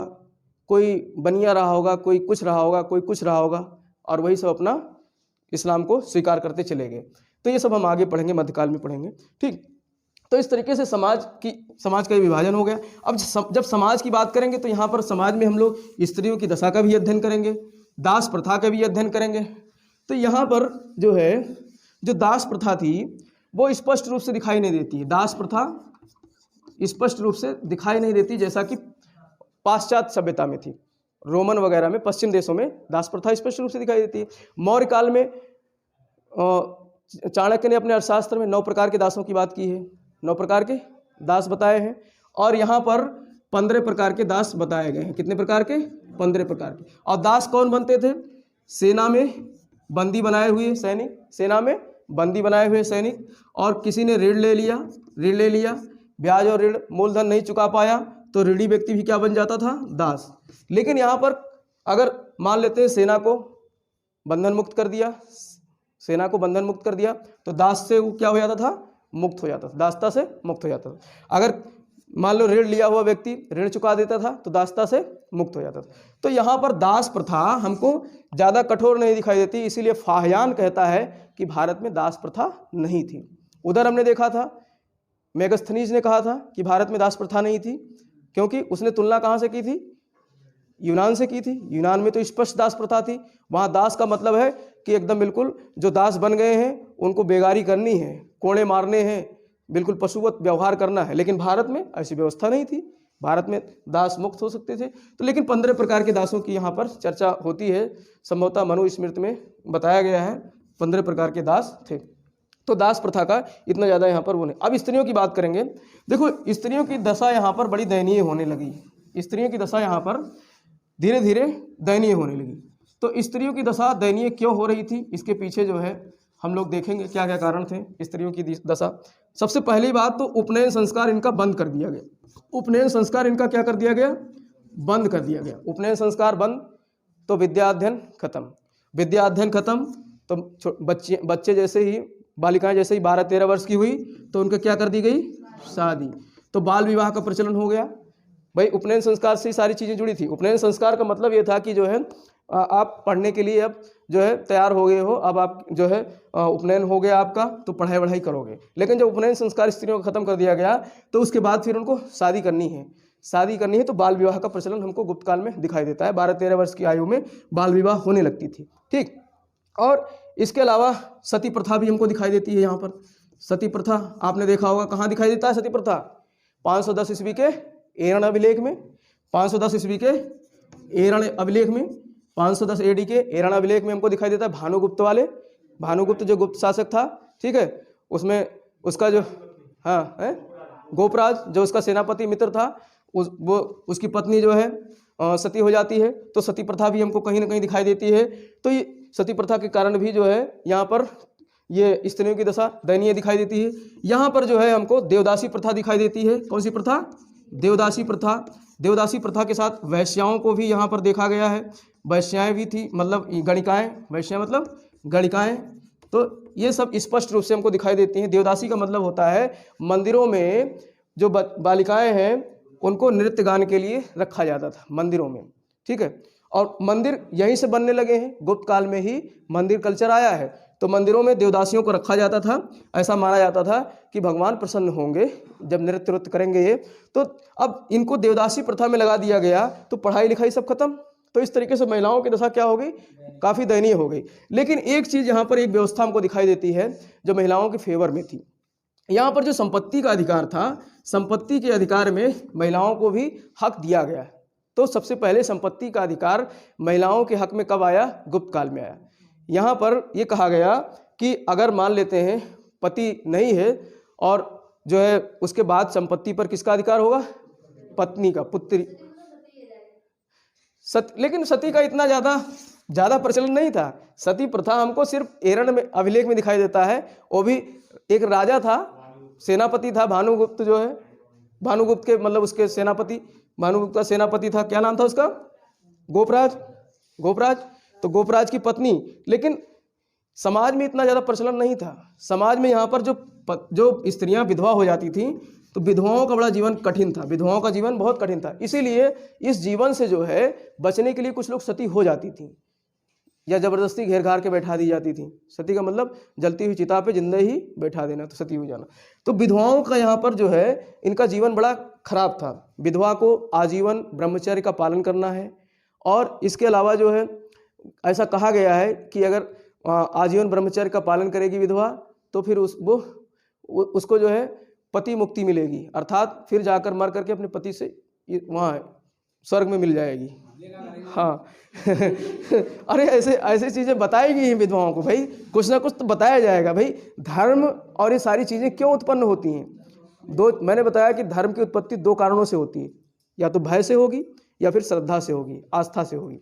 कोई बनिया रहा होगा, कोई कुछ रहा होगा, कोई कुछ रहा होगा, और वही सब अपना इस्लाम को स्वीकार करते चले गए। तो ये सब हम आगे पढ़ेंगे, मध्यकाल में पढ़ेंगे, ठीक। तो इस तरीके से समाज का विभाजन हो गया। अब जब समाज की बात करेंगे तो यहाँ पर समाज में हम लोग स्त्रियों की दशा का भी अध्ययन करेंगे, दास प्रथा का भी अध्ययन करेंगे। तो यहाँ पर जो है, जो दास प्रथा थी वो स्पष्ट रूप से दिखाई नहीं देती है। दास प्रथा स्पष्ट रूप से दिखाई नहीं देती जैसा कि पाश्चात्य सभ्यता में थी। रोमन वगैरह में, पश्चिम देशों में दास प्रथा स्पष्ट रूप से दिखाई देती है। मौर्य काल में चाणक्य ने अपने अर्थशास्त्र में 9 प्रकार के दासों की बात की है। 9 प्रकार के दास बताए हैं, और यहाँ पर 15 प्रकार के दास बताए गए हैं। कितने प्रकार के? 15 प्रकार के। और दास कौन बनते थे? सेना में बंदी बनाए हुए सैनिक, सेना में बंदी बनाए हुए सैनिक। और किसी ने ऋण ले लिया, ब्याज और ऋण मूलधन नहीं चुका पाया तो ऋणी व्यक्ति भी क्या बन जाता था? दास। लेकिन यहाँ पर अगर मान लेते हैं सेना को बंधन मुक्त कर दिया, तो दास से वो क्या हो जाता था? मुक्त हो जाता था, दासता से मुक्त हो जाता था। अगर मान लो ऋण लिया हुआ व्यक्ति ऋण चुका देता था तो दासता से मुक्त हो जाता था। तो यहाँ पर दास प्रथा हमको ज़्यादा कठोर नहीं दिखाई देती। इसीलिए फाहयान कहता है कि भारत में दास प्रथा नहीं थी। उधर हमने देखा था, मेगस्थनीज ने कहा था कि भारत में दास प्रथा नहीं थी, क्योंकि उसने तुलना कहाँ से की थी? यूनान से की थी। यूनान में तो स्पष्ट दास प्रथा थी। वहाँ दास का मतलब है कि एकदम बिल्कुल जो दास बन गए हैं उनको बेगारी करनी है, कोड़े मारने हैं, बिल्कुल पशुवत व्यवहार करना है। लेकिन भारत में ऐसी व्यवस्था नहीं थी। भारत में दास मुक्त हो सकते थे। तो लेकिन 15 प्रकार के दासों की यहाँ पर चर्चा होती है। संभवतः मनुस्मृति में बताया गया है 15 प्रकार के दास थे। तो दास प्रथा का इतना ज़्यादा यहाँ पर वो नहीं। अब स्त्रियों की बात करेंगे। देखो, स्त्रियों की दशा यहाँ पर बड़ी दयनीय होने लगी। स्त्रियों की दशा यहाँ पर धीरे धीरे दयनीय होने लगी। तो स्त्रियों की दशा दयनीय क्यों हो रही थी, इसके पीछे जो है हम लोग देखेंगे क्या क्या कारण थे स्त्रियों की दशा। सबसे पहली बात तो उपनयन संस्कार इनका बंद कर दिया गया। उपनयन संस्कार इनका क्या कर दिया गया? बंद कर दिया गया। उपनयन संस्कार बंद तो विद्या अध्ययन खत्म। विद्या अध्ययन खत्म तो बच्चे जैसे ही, बालिकाएं जैसे ही 12-13 वर्ष की हुई तो उनका क्या कर दी गई? शादी। तो बाल विवाह का प्रचलन हो गया। भाई उपनयन संस्कार से ही सारी चीज़ें जुड़ी थी। उपनयन संस्कार का मतलब ये था कि जो है आप पढ़ने के लिए अब जो है तैयार हो गए हो, अब आप जो है उपनयन हो गया आपका, तो पढ़ाई वढ़ाई करोगे। लेकिन जब उपनयन संस्कार स्त्रियों का खत्म कर दिया गया तो उसके बाद फिर उनको शादी करनी है, तो बाल विवाह का प्रचलन हमको गुप्त काल में दिखाई देता है। 12-13 वर्ष की आयु में बाल विवाह होने लगती थी। ठीक, और इसके अलावा सती प्रथा भी हमको दिखाई देती है। यहाँ पर सती प्रथा आपने देखा होगा, कहाँ दिखाई देता है सती प्रथा? 510 ईस्वी के एरण अभिलेख में, 510 ईस्वी के एरण अभिलेख में, 510 एडी के एरण अभिलेख में हमको दिखाई देता है। भानुगुप्त वाले, भानुगुप्त जो गुप्त शासक था, ठीक है, उसमें उसका जो गोपराज जो उसका सेनापति मित्र था, उसकी पत्नी जो है सती हो जाती है। तो सती प्रथा भी हमको कहीं ना कहीं दिखाई देती है। तो ये सती प्रथा के कारण भी जो है यहाँ पर ये स्त्रियों की दशा दयनीय दिखाई देती है। यहाँ पर जो है हमको देवदासी प्रथा दिखाई देती है। कौन सी प्रथा? देवदासी प्रथा। देवदासी प्रथा के साथ वैश्याओं को भी यहाँ पर देखा गया है। वैश्याएँ भी थी, मतलब गणिकाएँ, वैश्या मतलब गणिकाएँ। तो ये सब स्पष्ट रूप से हमको दिखाई देती हैं। देवदासी का मतलब होता है मंदिरों में जो बालिकाएँ हैं उनको नृत्य गान के लिए रखा जाता था मंदिरों में, ठीक है। और मंदिर यहीं से बनने लगे हैं, गुप्त काल में ही मंदिर कल्चर आया है। तो मंदिरों में देवदासियों को रखा जाता था। ऐसा माना जाता था कि भगवान प्रसन्न होंगे जब नृत्य करेंगे ये। तो अब इनको देवदासी प्रथा में लगा दिया गया तो पढ़ाई लिखाई सब खत्म। तो इस तरीके से महिलाओं की दशा क्या हो गई? काफ़ी दयनीय हो गई। लेकिन एक चीज़ यहाँ पर, एक व्यवस्था हमको दिखाई देती है जो महिलाओं के फेवर में थी। यहाँ पर जो संपत्ति का अधिकार था, संपत्ति के अधिकार में महिलाओं को भी हक दिया गया। तो सबसे पहले संपत्ति का अधिकार महिलाओं के हक में कब आया? गुप्त काल में आया। यहाँ पर ये कहा गया कि अगर मान लेते हैं पति नहीं है और जो है उसके बाद संपत्ति पर किसका अधिकार होगा? पत्नी का, पुत्री। लेकिन सती का इतना ज़्यादा प्रचलन नहीं था। सती प्रथा हमको सिर्फ एरण में अभिलेख में दिखाई देता है। वो भी एक राजा था, सेनापति था, भानुगुप्त जो है, भानुगुप्त के मतलब उसके सेनापति, भानुगुप्त का सेनापति था, क्या नाम था उसका? गोपराज। गोपराज, तो गोपराज की पत्नी। लेकिन समाज में इतना ज़्यादा प्रचलन नहीं था। समाज में यहाँ पर जो स्त्रियाँ विधवा हो जाती थीं तो विधवाओं का बड़ा जीवन कठिन था, विधवाओं का जीवन बहुत कठिन था। इसीलिए इस जीवन से जो है बचने के लिए कुछ लोग सती हो जाती थी या ज़बरदस्ती घेर घार के बैठा दी जाती थी। सती का मतलब जलती हुई चिता पे जिंदे ही बैठा देना, तो सती हो जाना। तो विधवाओं का यहाँ पर जो है इनका जीवन बड़ा खराब था। विधवा को आजीवन ब्रह्मचर्य का पालन करना है। और इसके अलावा जो है ऐसा कहा गया है कि अगर आजीवन ब्रह्मचर्य का पालन करेगी विधवा तो फिर उसको जो है पति मुक्ति मिलेगी, अर्थात फिर जाकर मर करके अपने पति से वहाँ स्वर्ग में मिल जाएगी। हाँ अरे ऐसे चीज़ें बताई गई हैं विधवाओं को। भाई कुछ ना कुछ तो बताया जाएगा। भाई धर्म और ये सारी चीज़ें क्यों उत्पन्न होती हैं? मैंने बताया कि धर्म की उत्पत्ति 2 कारणों से होती है, या तो भय से होगी या फिर श्रद्धा से होगी, आस्था से होगी,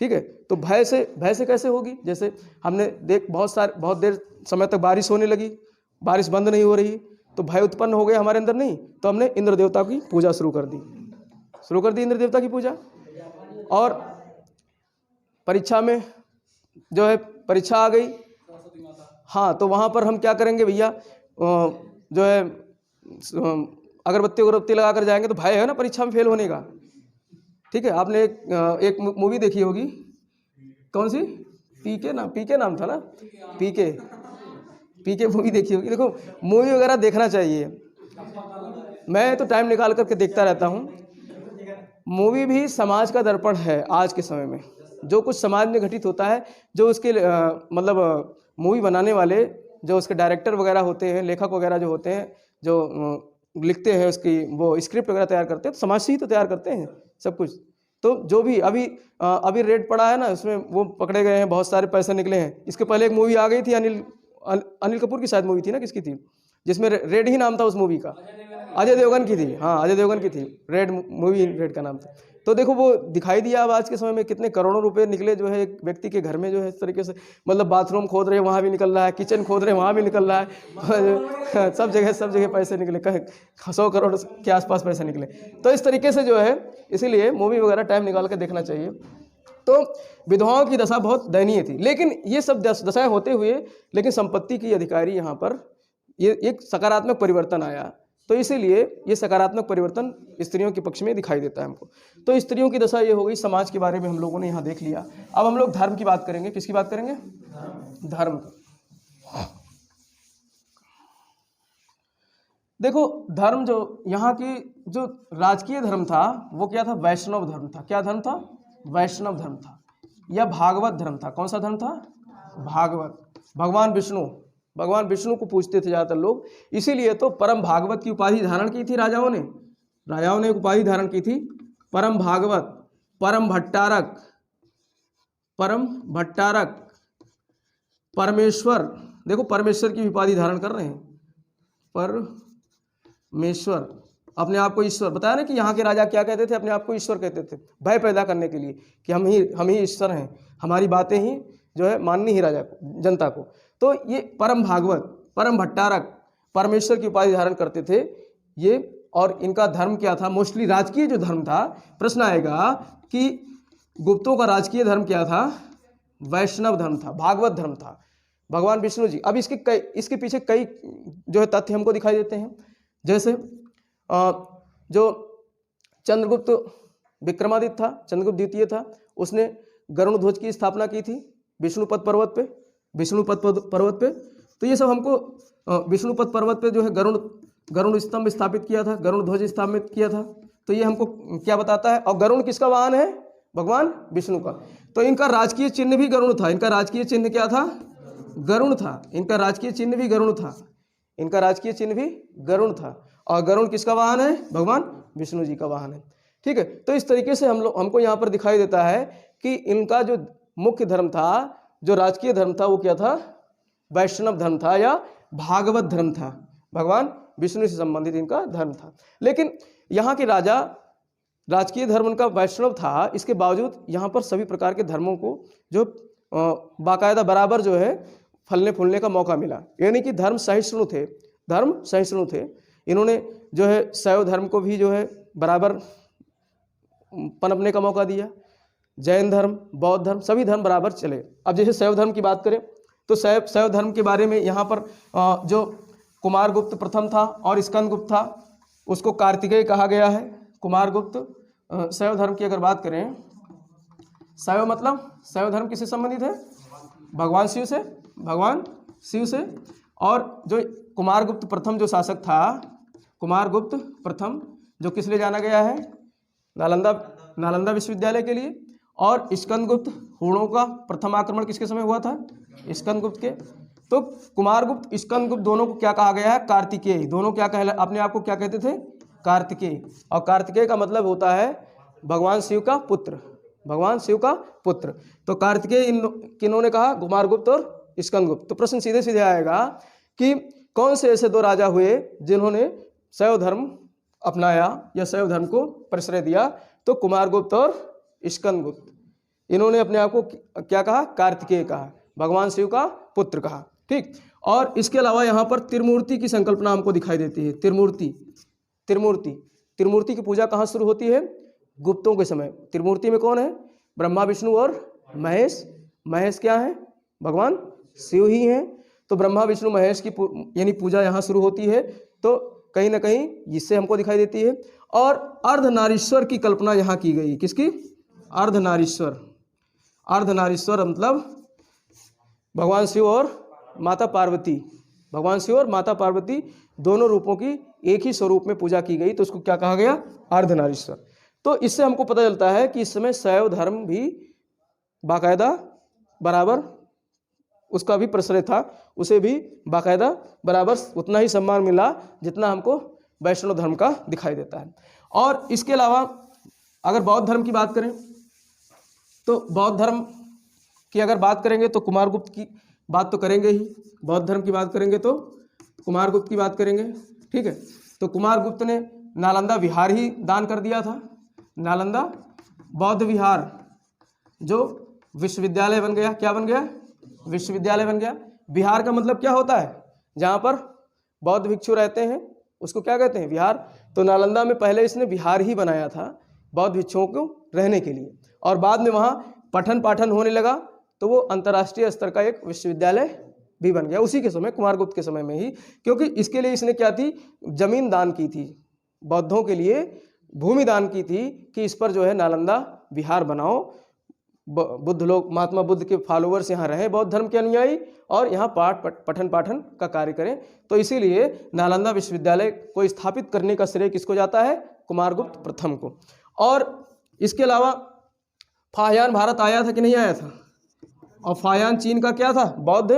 ठीक है। तो भय से कैसे होगी? जैसे हमने बहुत देर समय तक बारिश होने लगी, बारिश बंद नहीं हो रही, तो भय उत्पन्न हो गया हमारे अंदर। नहीं, तो हमने इंद्र देवता की पूजा शुरू कर दी इंद्र देवता की पूजा। और परीक्षा में जो है परीक्षा आ गई, हाँ, तो वहाँ पर हम क्या करेंगे भैया? जो है अगरबत्ती लगा कर जाएंगे, तो भय है ना परीक्षा में फेल होने का, ठीक है। आपने एक मूवी देखी होगी, कौन सी? पीके नाम था ना, पीके मूवी देखी होगी। देखो मूवी वगैरह देखना चाहिए, मैं तो टाइम निकाल करके देखता रहता हूँ। मूवी भी समाज का दर्पण है। आज के समय में जो कुछ समाज में घटित होता है, जो उसके मतलब मूवी बनाने वाले, जो उसके डायरेक्टर वगैरह होते हैं, लेखक वगैरह जो होते हैं, जो लिखते हैं उसकी वो स्क्रिप्ट वगैरह तैयार करते हैं, तो समाज से ही तो तैयार करते हैं सब कुछ। तो जो भी अभी रेड पड़ा है ना, उसमें वो पकड़े गए हैं, बहुत सारे पैसे निकले हैं। इसके पहले एक मूवी आ गई थी, अनिल कपूर की शायद मूवी थी ना, किसकी थी, जिसमें रेड ही नाम था उस मूवी का, अजय देवगन की थी। हाँ, अजय देवगन की थी, रेड मूवी, रेड का नाम था। तो देखो वो दिखाई दिया। अब आज के समय में कितने करोड़ों रुपए निकले जो है एक व्यक्ति के घर में, जो है इस तरीके से, मतलब बाथरूम खोद रहे वहाँ भी निकल रहा है, किचन खोद रहे वहाँ भी निकल रहा है, सब जगह पैसे निकले, 100 करोड़ के आसपास पैसे निकले। तो इस तरीके से जो है, इसीलिए मूवी वगैरह टाइम निकाल कर देखना चाहिए। तो विधवाओं की दशा बहुत दयनीय थी। लेकिन ये सब दशाएं होते हुए, लेकिन संपत्ति की अधिकारी यहाँ पर ये एक सकारात्मक परिवर्तन आया। तो इसीलिए ये सकारात्मक परिवर्तन स्त्रियों के पक्ष में दिखाई देता है हमको। तो स्त्रियों की दशा ये हो गई। समाज के बारे में हम लोगों ने यहाँ देख लिया। अब हम लोग धर्म की बात करेंगे। किसकी बात करेंगे? धर्म की। देखो, धर्म जो यहाँ की जो राजकीय धर्म था वो क्या था? वैष्णव धर्म था। क्या धर्म था? वैष्णव धर्म था या भागवत धर्म था। कौन सा धर्म था? भागवत। भगवान विष्णु को पूजते थे ज़्यादातर लोग, इसीलिए तो परम भागवत की उपाधि धारण की थी राजाओं ने एक उपाधि धारण की थी, परम भागवत, परम भट्टारक, परमेश्वर। देखो, परमेश्वर की उपाधि धारण कर रहे हैं। परमेश्वर, अपने आप को ईश्वर बताया ना कि यहाँ के राजा क्या कहते थे? अपने आप को ईश्वर कहते थे, भय पैदा करने के लिए कि हम ही ईश्वर हैं, हमारी बातें ही जो है माननी ही राजा को, जनता को। तो ये परम भागवत, परम भट्टारक, परमेश्वर की उपाधि धारण करते थे ये। और इनका धर्म क्या था? मोस्टली राजकीय जो धर्म था। प्रश्न आएगा कि गुप्तों का राजकीय धर्म क्या था? वैष्णव धर्म था, भागवत धर्म था। भगवान विष्णु जी, अब इसके पीछे कई जो है तथ्य हमको दिखाई देते हैं। जैसे जो चंद्रगुप्त विक्रमादित्य था, चंद्रगुप्त द्वितीय था, उसने गरुड़ ध्वज की स्थापना की थी विष्णुपद पर्वत पे। तो ये सब हमको विष्णुपद पर्वत पे जो है गरुड़ स्तंभ स्थापित किया था, गरुड़ ध्वज स्थापित किया था। तो ये हमको क्या बताता है? और गरुड़ किसका वाहन है? भगवान विष्णु का। तो इनका राजकीय चिन्ह भी गरुड़ था। इनका राजकीय चिन्ह क्या था? गरुड़ था। इनका राजकीय चिन्ह भी गरुड़ था। और गरुड़ किसका वाहन है? भगवान विष्णु जी का वाहन है। ठीक है। तो इस तरीके से हमको यहाँ पर दिखाई देता है कि इनका जो मुख्य धर्म था, जो राजकीय धर्म था, वो क्या था? वैष्णव धर्म था या भागवत धर्म था। भगवान विष्णु से संबंधित इनका धर्म था। लेकिन यहाँ के राजा, राजकीय धर्म उनका वैष्णव था, इसके बावजूद यहाँ पर सभी प्रकार के धर्मों को जो बाकायदा बराबर जो है फलने फूलने का मौका मिला। यानी कि धर्म सहिष्णु थे। इन्होंने जो है शैव धर्म को भी जो है बराबर पनपने का मौका दिया। जैन धर्म, बौद्ध धर्म, सभी धर्म बराबर चले। अब जैसे शैव धर्म की बात करें तो शैव धर्म के बारे में यहाँ पर जो कुमारगुप्त प्रथम था और स्कंदगुप्त था, उसको कार्तिकेय कहा गया है। कुमारगुप्त शैव धर्म की अगर बात करें, शैव धर्म किससे संबंधित है? भगवान शिव से। और जो कुमारगुप्त प्रथम जो शासक था, कुमारगुप्त प्रथम, जो किस लिए जाना गया है? नालंदा विश्वविद्यालय के लिए। और स्कंदगुप्त, हूणों का प्रथम आक्रमण किसके समय हुआ था? स्कंदगुप्त के। तो कुमारगुप्त, स्कंदगुप्त दोनों को क्या कहा गया है? कार्तिकेय। दोनों क्या अपने आप को क्या कहते थे? कार्तिकेय। और कार्तिकेय का मतलब होता है भगवान शिव का पुत्र। तो कार्तिकेय किन्होंने कहा? कुमारगुप्त और स्कंदगुप्त। तो प्रश्न सीधे सीधे आएगा कि कौन से ऐसे दो राजा हुए जिन्होंने शैव धर्म अपनाया या शैव धर्म को प्रश्रय दिया? तो कुमारगुप्त और स्कंदगुप्त। इन्होंने अपने आप को क्या कहा? कार्तिकेय कहा, भगवान शिव का पुत्र कहा। ठीक। और इसके अलावा यहाँ पर त्रिमूर्ति की संकल्पना हमको दिखाई देती है। त्रिमूर्ति की पूजा कहाँ शुरू होती है? गुप्तों के समय। त्रिमूर्ति में कौन है? ब्रह्मा, विष्णु और महेश क्या है? भगवान शिव ही हैं। तो ब्रह्मा, विष्णु, महेश की यानी पूजा यहाँ शुरू होती है। तो कहीं ना कहीं इससे हमको दिखाई देती है। और अर्धनारीश्वर की कल्पना यहाँ की गई। किसकी? अर्धनारीश्वर मतलब भगवान शिव और माता पार्वती दोनों रूपों की एक ही स्वरूप में पूजा की गई। तो उसको क्या कहा गया? अर्धनारीश्वर। तो इससे हमको पता चलता है कि इस समय शैव धर्म भी बाकायदा बराबर उसका भी प्रश्रय था, उसे भी बाकायदा बराबर उतना ही सम्मान मिला जितना हमको वैष्णव धर्म का दिखाई देता है। और इसके अलावा अगर बौद्ध धर्म की बात करें तो बौद्ध धर्म की अगर बात करेंगे तो कुमारगुप्त की बात तो करेंगे ही। बौद्ध धर्म की बात करेंगे तो कुमारगुप्त की बात करेंगे। ठीक है। तो कुमारगुप्त ने नालंदा विहार ही दान कर दिया था। नालंदा बौद्ध विहार जो विश्वविद्यालय बन गया। क्या बन गया? विश्वविद्यालय बन गया। विहार का मतलब क्या होता है? जहाँ पर बौद्ध भिक्षु रहते हैं उसको क्या कहते हैं? विहार। तो नालंदा में पहले इसने विहार ही बनाया था बौद्ध भिक्षुओं को रहने के लिए, और बाद में वहाँ पठन पाठन होने लगा तो वो अंतर्राष्ट्रीय स्तर का एक विश्वविद्यालय भी बन गया उसी के समय, कुमारगुप्त के समय में ही। क्योंकि इसके लिए इसने क्या थी, जमीन दान की थी, बौद्धों के लिए भूमि दान की थी कि इस पर जो है नालंदा विहार बनाओ, बुद्ध लोग, महात्मा बुद्ध के फॉलोअर्स यहाँ रहे, बौद्ध धर्म के अनुयायी, और यहाँ पठन पाठन का कार्य करें। तो इसीलिए नालंदा विश्वविद्यालय को स्थापित करने का श्रेय किसको जाता है, कुमारगुप्त प्रथम को। और इसके अलावा फाहियान भारत आया था कि नहीं आया था, और फाहियान चीन का क्या था, बौद्ध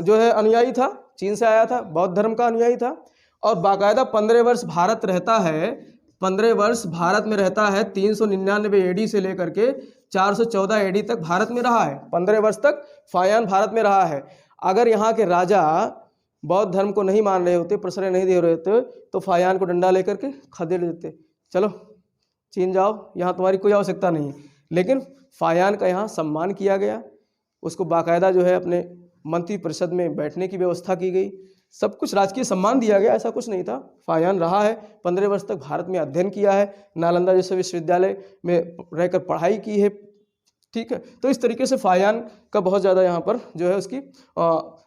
जो है अनुयायी था, चीन से आया था, बौद्ध धर्म का अनुयायी था। और बाकायदा 15 वर्ष भारत रहता है, 15 वर्ष भारत में रहता है, 399 एडी से लेकर के 414 एडी तक भारत में रहा है, 15 वर्ष तक फाहियान भारत में रहा है। अगर यहाँ के राजा बौद्ध धर्म को नहीं मान रहे होते, प्रश्रय नहीं दे रहे होते, तो फाहियान को डंडा लेकर के खदेड़ देते, चलो चीन जाओ, यहाँ तुम्हारी कोई आवश्यकता नहीं। लेकिन फाहियान का यहाँ सम्मान किया गया, उसको बाकायदा जो है अपने मंत्री परिषद में बैठने की व्यवस्था की गई, सब कुछ राजकीय सम्मान दिया गया, ऐसा कुछ नहीं था। फाहियान रहा है, 15 वर्ष तक भारत में अध्ययन किया है, नालंदा जैसे विश्वविद्यालय में रहकर पढ़ाई की है, ठीक है। तो इस तरीके से फाहियान का बहुत ज़्यादा यहाँ पर जो है उसकी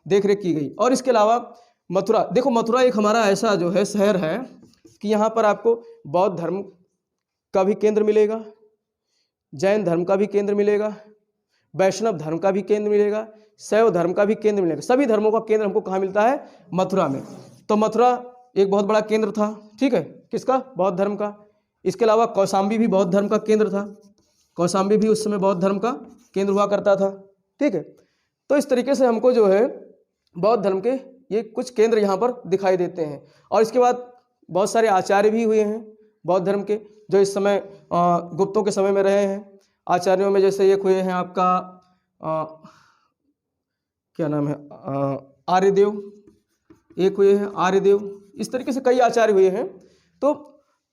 देख रेख की गई। और इसके अलावा मथुरा, देखो मथुरा एक हमारा ऐसा जो है शहर है कि यहाँ पर आपको बौद्ध धर्म का भी केंद्र मिलेगा, जैन धर्म का भी केंद्र मिलेगा, वैष्णव धर्म का भी केंद्र मिलेगा, शैव धर्म का भी केंद्र मिलेगा। सभी धर्मों का केंद्र हमको कहाँ मिलता है, मथुरा में। तो मथुरा एक बहुत बड़ा केंद्र था, ठीक है, किसका, बौद्ध धर्म का। इसके अलावा कौशाम्बी भी बौद्ध धर्म का केंद्र था, कौशाम्बी भी उस समय बौद्ध धर्म का केंद्र हुआ करता था, ठीक है। तो इस तरीके से हमको जो है बौद्ध धर्म के ये कुछ केंद्र यहाँ पर दिखाई देते हैं। और इसके बाद बहुत सारे आचार्य भी हुए हैं बौद्ध धर्म के, जो इस समय गुप्तों के समय में रहे हैं। आचार्यों में जैसे एक हुए हैं आपका क्या नाम है, आर्यदेव, एक हुए हैं आर्यदेव, इस तरीके से कई आचार्य हुए हैं। तो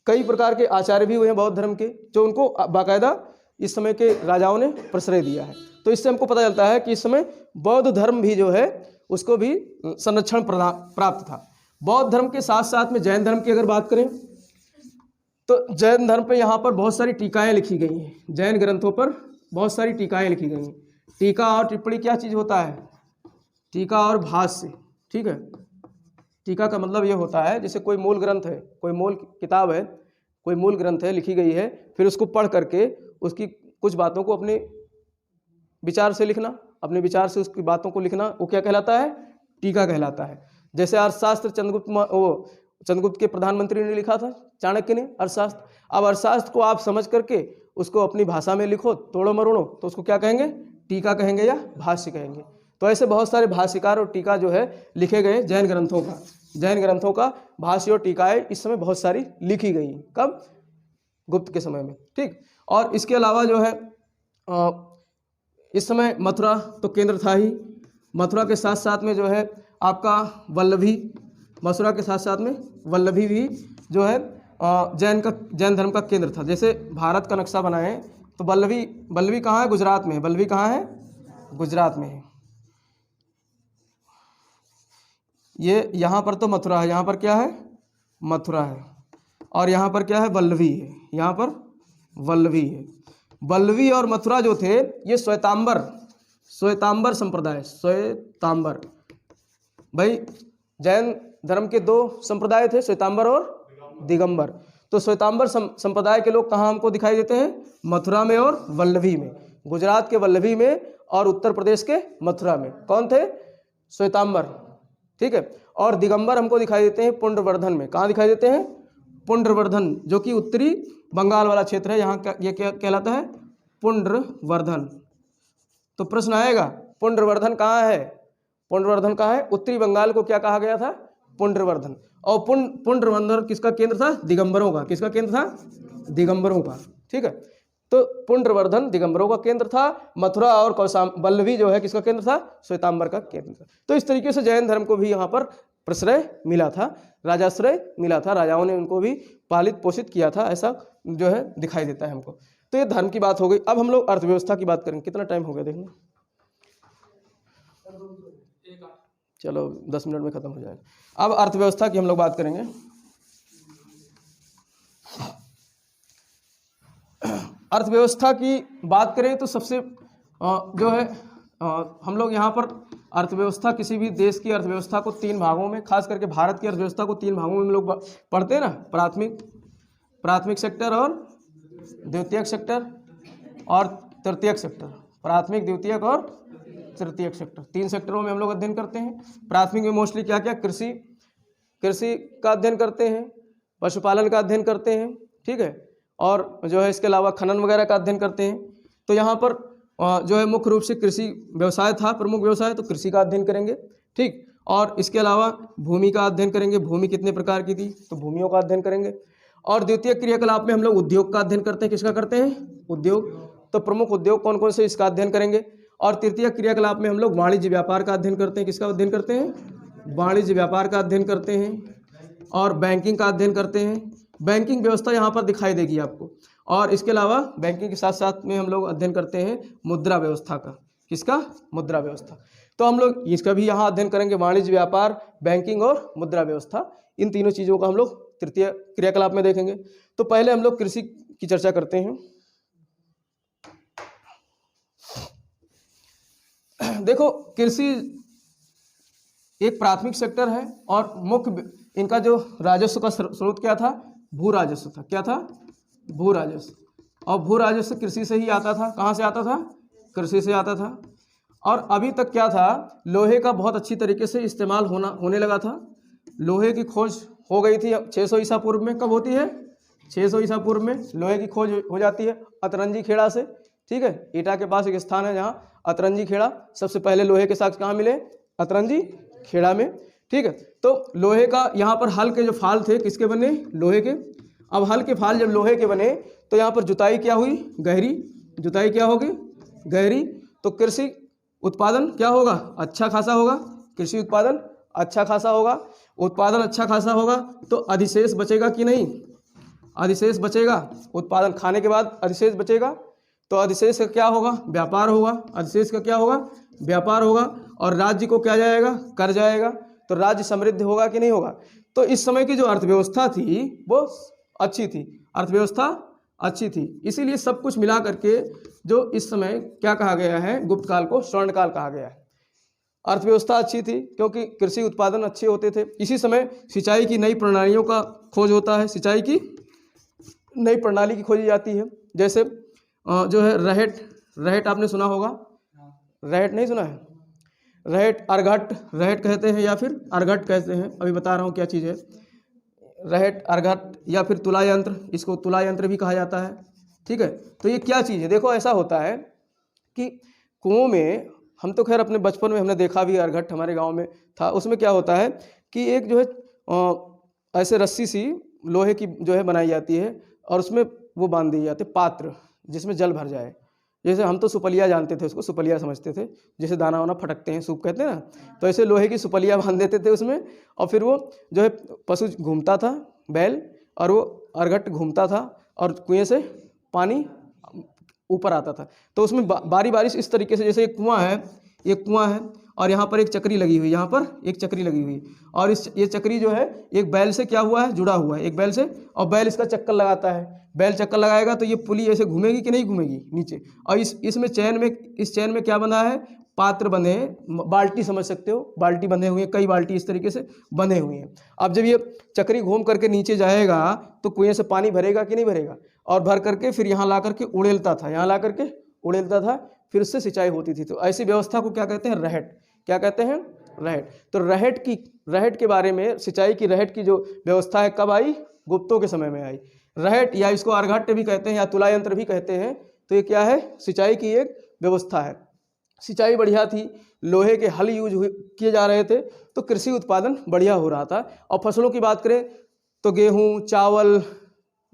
कई प्रकार के आचार्य भी हुए हैं बौद्ध धर्म के, जो उनको बाकायदा इस समय के राजाओं ने प्रश्रय दिया है। तो इससे हमको पता चलता है कि इस समय बौद्ध धर्म भी जो है उसको भी संरक्षण प्राप्त था। बौद्ध धर्म के साथ साथ में जैन धर्म की अगर बात करें तो जैन धर्म पे यहाँ पर बहुत सारी टीकाएँ लिखी गई हैं, जैन ग्रंथों पर बहुत सारी टीकाएँ लिखी गई हैं। टीका और टिप्पणी क्या चीज़ होता है, टीका और भाष्य, ठीक है। टीका का मतलब ये होता है जैसे कोई मूल ग्रंथ है, कोई मूल किताब है, कोई मूल ग्रंथ है, लिखी गई है, फिर उसको पढ़ करके उसकी कुछ बातों को अपने विचार से लिखना, अपने विचार से उसकी बातों को लिखना, वो क्या कहलाता है, टीका कहलाता है। जैसे अर्थशास्त्र चंद्रगुप्त के प्रधानमंत्री ने लिखा था, चाणक्य ने अर्थशास्त्र। अब अर्थशास्त्र को आप समझ करके उसको अपनी भाषा में लिखो, तोड़ो मरोड़ो, तो उसको क्या कहेंगे, टीका कहेंगे या भाष्य कहेंगे। तो ऐसे बहुत सारे भाष्यकार और टीका जो है लिखे गए जैन ग्रंथों का भाष्य और टीकाएँ इस समय बहुत सारी लिखी गई। कब, गुप्त के समय में, ठीक। और इसके अलावा जो है इस समय मथुरा तो केंद्र था ही, मथुरा के साथ साथ में जो है आपका वल्लभी, मथुरा के साथ साथ में वल्लभी भी जो है जैन धर्म का केंद्र था। जैसे भारत का नक्शा बनाएं तो वल्लभी कहाँ है, गुजरात में है। वल्लभी कहाँ है, गुजरात में है। ये यहाँ पर तो मथुरा है, यहाँ पर क्या है, मथुरा है, और यहाँ पर क्या है, वल्लभी है, यहाँ पर वल्लभी है। वल्लभी और मथुरा जो थे ये श्वेतांबर संप्रदाय, श्वेतांबर, भाई जैन धर्म के दो संप्रदाय थे, श्वेतांबर और दिगंबर। तो श्वेतांबर संप्रदाय के लोग कहाँ हमको दिखाई देते हैं, मथुरा में और वल्लभी में। गुजरात के वल्लभी में और उत्तर प्रदेश के मथुरा में कौन थे, श्वेतांबर, ठीक है। और दिगंबर हमको दिखाई देते हैं पुंड्रवर्धन में। कहाँ दिखाई देते हैं, पुंड्रवर्धन, जो कि उत्तरी बंगाल वाला क्षेत्र है, यहाँ ये क्या कहलाता है, पुंड्रवर्धन। तो प्रश्न आएगा पुंड्रवर्धन कहाँ है, पुंड्रवर्धन कहाँ है, उत्तरी बंगाल को क्या कहा गया था, पुंड्रवर्धन। और पुंड्रवर्धन किसका केंद्र था, दिगंबरों का। किसका केंद्र था, दिगंबरों का, ठीक है। तो पुंड्रवर्धन दिगंबरों का केंद्र था। मथुरा और वल्लभी जो है किसका केंद्र था, श्वेतांबर का केंद्र था। तो इस तरीके से जैन धर्म को भी यहाँ पर प्रश्रय मिला था, राजाश्रय मिला था, राजाओं ने उनको भी पालित पोषित किया था, ऐसा जो है दिखाई देता है हमको। तो ये धर्म की बात हो गई। अब हम लोग अर्थव्यवस्था की बात करेंगे। कितना टाइम हो गया देखना, चलो 10 मिनट में खत्म हो जाएगा। अब अर्थव्यवस्था की हम लोग बात करेंगे। अर्थव्यवस्था की बात करें तो सबसे जो है हम लोग यहाँ पर अर्थव्यवस्था, किसी भी देश की अर्थव्यवस्था को 3 भागों में, खास करके भारत की अर्थव्यवस्था को 3 भागों में हम लोग पढ़ते हैं ना, प्राथमिक सेक्टर और द्वितीयक सेक्टर और तृतीयक सेक्टर। प्राथमिक, द्वितीयक और तृतीयक सेक्टर, 3 सेक्टरों में हम लोग अध्ययन करते हैं। प्राथमिक में मोस्टली क्या क्या, कृषि का अध्ययन करते हैं, पशुपालन का अध्ययन करते हैं, ठीक है, और जो है इसके अलावा खनन वगैरह का अध्ययन करते हैं। तो यहाँ पर जो है मुख्य रूप से कृषि व्यवसाय था, प्रमुख व्यवसाय, तो कृषि का अध्ययन करेंगे, ठीक। और इसके अलावा भूमि का अध्ययन करेंगे, भूमि कितने प्रकार की थी, तो भूमियों का अध्ययन करेंगे। और द्वितीय क्रियाकलाप में हम लोग उद्योग का अध्ययन करते हैं। किसका करते हैं, उद्योग, तो प्रमुख उद्योग कौन कौन से, इसका अध्ययन करेंगे। और तृतीय क्रियाकलाप में हम लोग वाणिज्य व्यापार का अध्ययन करते हैं। किसका अध्ययन करते हैं, वाणिज्य व्यापार का अध्ययन करते हैं। और बैंकिंग का अध्ययन करते हैं, बैंकिंग व्यवस्था यहाँ पर दिखाई देगी आपको। और इसके अलावा बैंकिंग के साथ साथ में हम लोग अध्ययन करते हैं मुद्रा व्यवस्था का। किसका, मुद्रा व्यवस्था। तो हम लोग इसका भी यहाँ अध्ययन करेंगे, वाणिज्य व्यापार, बैंकिंग और मुद्रा व्यवस्था, इन तीनों चीज़ों का हम लोग तृतीय क्रियाकलाप में देखेंगे। तो पहले हम लोग कृषि की चर्चा करते हैं। देखो, कृषि एक प्राथमिक सेक्टर है और मुख्य इनका जो राजस्व का स्रोत क्या था, भू राजस्व था। क्या था, भू राजस्व। और भू राजस्व कृषि से ही आता था। कहाँ से आता था, कृषि से आता था। और अभी तक क्या था, लोहे का बहुत अच्छी तरीके से इस्तेमाल होने लगा था। लोहे की खोज हो गई थी 600 ईसा पूर्व में। कब होती है, 600 ईसा पूर्व में लोहे की खोज हो जाती है अतरंजी खेड़ा से, ठीक है। ईटा के पास एक स्थान है जहाँ अतरंजी खेड़ा, सबसे पहले लोहे के साक्ष्य कहाँ मिले, अतरंजी खेड़ा में, ठीक है। तो लोहे का यहाँ पर हल के जो फाल थे किसके बने, लोहे के। अब हल के फाल जब लोहे के बने तो यहाँ पर जुताई क्या हुई, गहरी, जुताई क्या होगी, गहरी। तो कृषि उत्पादन क्या होगा, अच्छा खासा होगा। कृषि उत्पादन अच्छा खासा होगा, उत्पादन अच्छा खासा होगा तो अधिशेष बचेगा कि नहीं, अधिशेष बचेगा। उत्पादन खाने के बाद अधिशेष बचेगा, तो अधिशेष का क्या होगा, व्यापार होगा। अधिशेष का क्या होगा, व्यापार होगा। और राज्य को क्या जाएगा, कर जाएगा। तो राज्य समृद्ध होगा कि नहीं होगा। तो इस समय की जो अर्थव्यवस्था थी वो अच्छी थी, अर्थव्यवस्था अच्छी थी। इसीलिए सब कुछ मिला करके जो इस समय क्या कहा गया है, गुप्त काल को स्वर्णकाल कहा गया है। अर्थव्यवस्था अच्छी थी क्योंकि कृषि उत्पादन अच्छे होते थे। इसी समय सिंचाई की नई प्रणालियों का खोज होता है, सिंचाई की नई प्रणाली की खोजी जाती है। जैसे जो है रहेट आपने सुना होगा, रहेट नहीं सुना है, रहेट रहेट कहते हैं या फिर अर्घट कहते हैं। अभी बता रहा हूँ क्या चीज़ है रहेट, अर्घट या फिर तुला यंत्र, इसको तुला यंत्र भी कहा जाता है, ठीक है। तो ये क्या चीज़ है, देखो ऐसा होता है कि कुओं में, हम तो खैर अपने बचपन में हमने देखा भी, अर्घट हमारे गांव में था। उसमें क्या होता है कि एक जो है ऐसे रस्सी सी लोहे की जो है बनाई जाती है और उसमें वो बांध दिए जाते पात्र जिसमें जल भर जाए। जैसे हम तो सुपलिया जानते थे, उसको सुपलिया समझते थे, जैसे दाना वाना फटकते हैं, सूप कहते हैं ना, तो ऐसे लोहे की सुपलिया बांध देते थे उसमें। और फिर वो जो है पशु घूमता था, बैल, और वो अर्घट घूमता था और कुएं से पानी ऊपर आता था। तो उसमें बारी बारी इस तरीके से, जैसे एक कुआं है, एक कुआं है और यहाँ पर एक चक्री लगी हुई, यहाँ पर एक चक्री लगी हुई, और ये चक्री जो है एक बैल से क्या हुआ है, जुड़ा हुआ है, एक बैल से। और बैल इसका चक्कर लगाता है, बैल चक्कर लगाएगा तो ये पुली ऐसे घूमेगी कि नहीं घूमेगी नीचे। और इसमें इस चैन में क्या बंधा है, पात्र बंधे हैं, बाल्टी समझ सकते हो, बाल्टी बंधे हुए हैं, कई बाल्टी इस तरीके से बंधे हुए हैं। अब जब ये चक्री घूम करके नीचे जाएगा तो कुएं से पानी भरेगा कि नहीं भरेगा, और भर करके फिर यहाँ ला करके उड़ेलता था, यहाँ ला करके उड़ेलता था, फिर उससे सिंचाई होती थी। तो ऐसी व्यवस्था को क्या कहते हैं, रहेट। क्या कहते हैं, रहेट। तो रहेट के बारे में, सिंचाई की रहेट की जो व्यवस्था है कब आई, गुप्तों के समय में आई। रहेट या इसको अर्घट भी कहते हैं या तुला यंत्र भी कहते हैं। तो ये क्या है, सिंचाई की एक व्यवस्था है। सिंचाई बढ़िया थी, लोहे के हल किए जा रहे थे, तो कृषि उत्पादन बढ़िया हो रहा था। और फसलों की बात करें तो गेहूँ, चावल,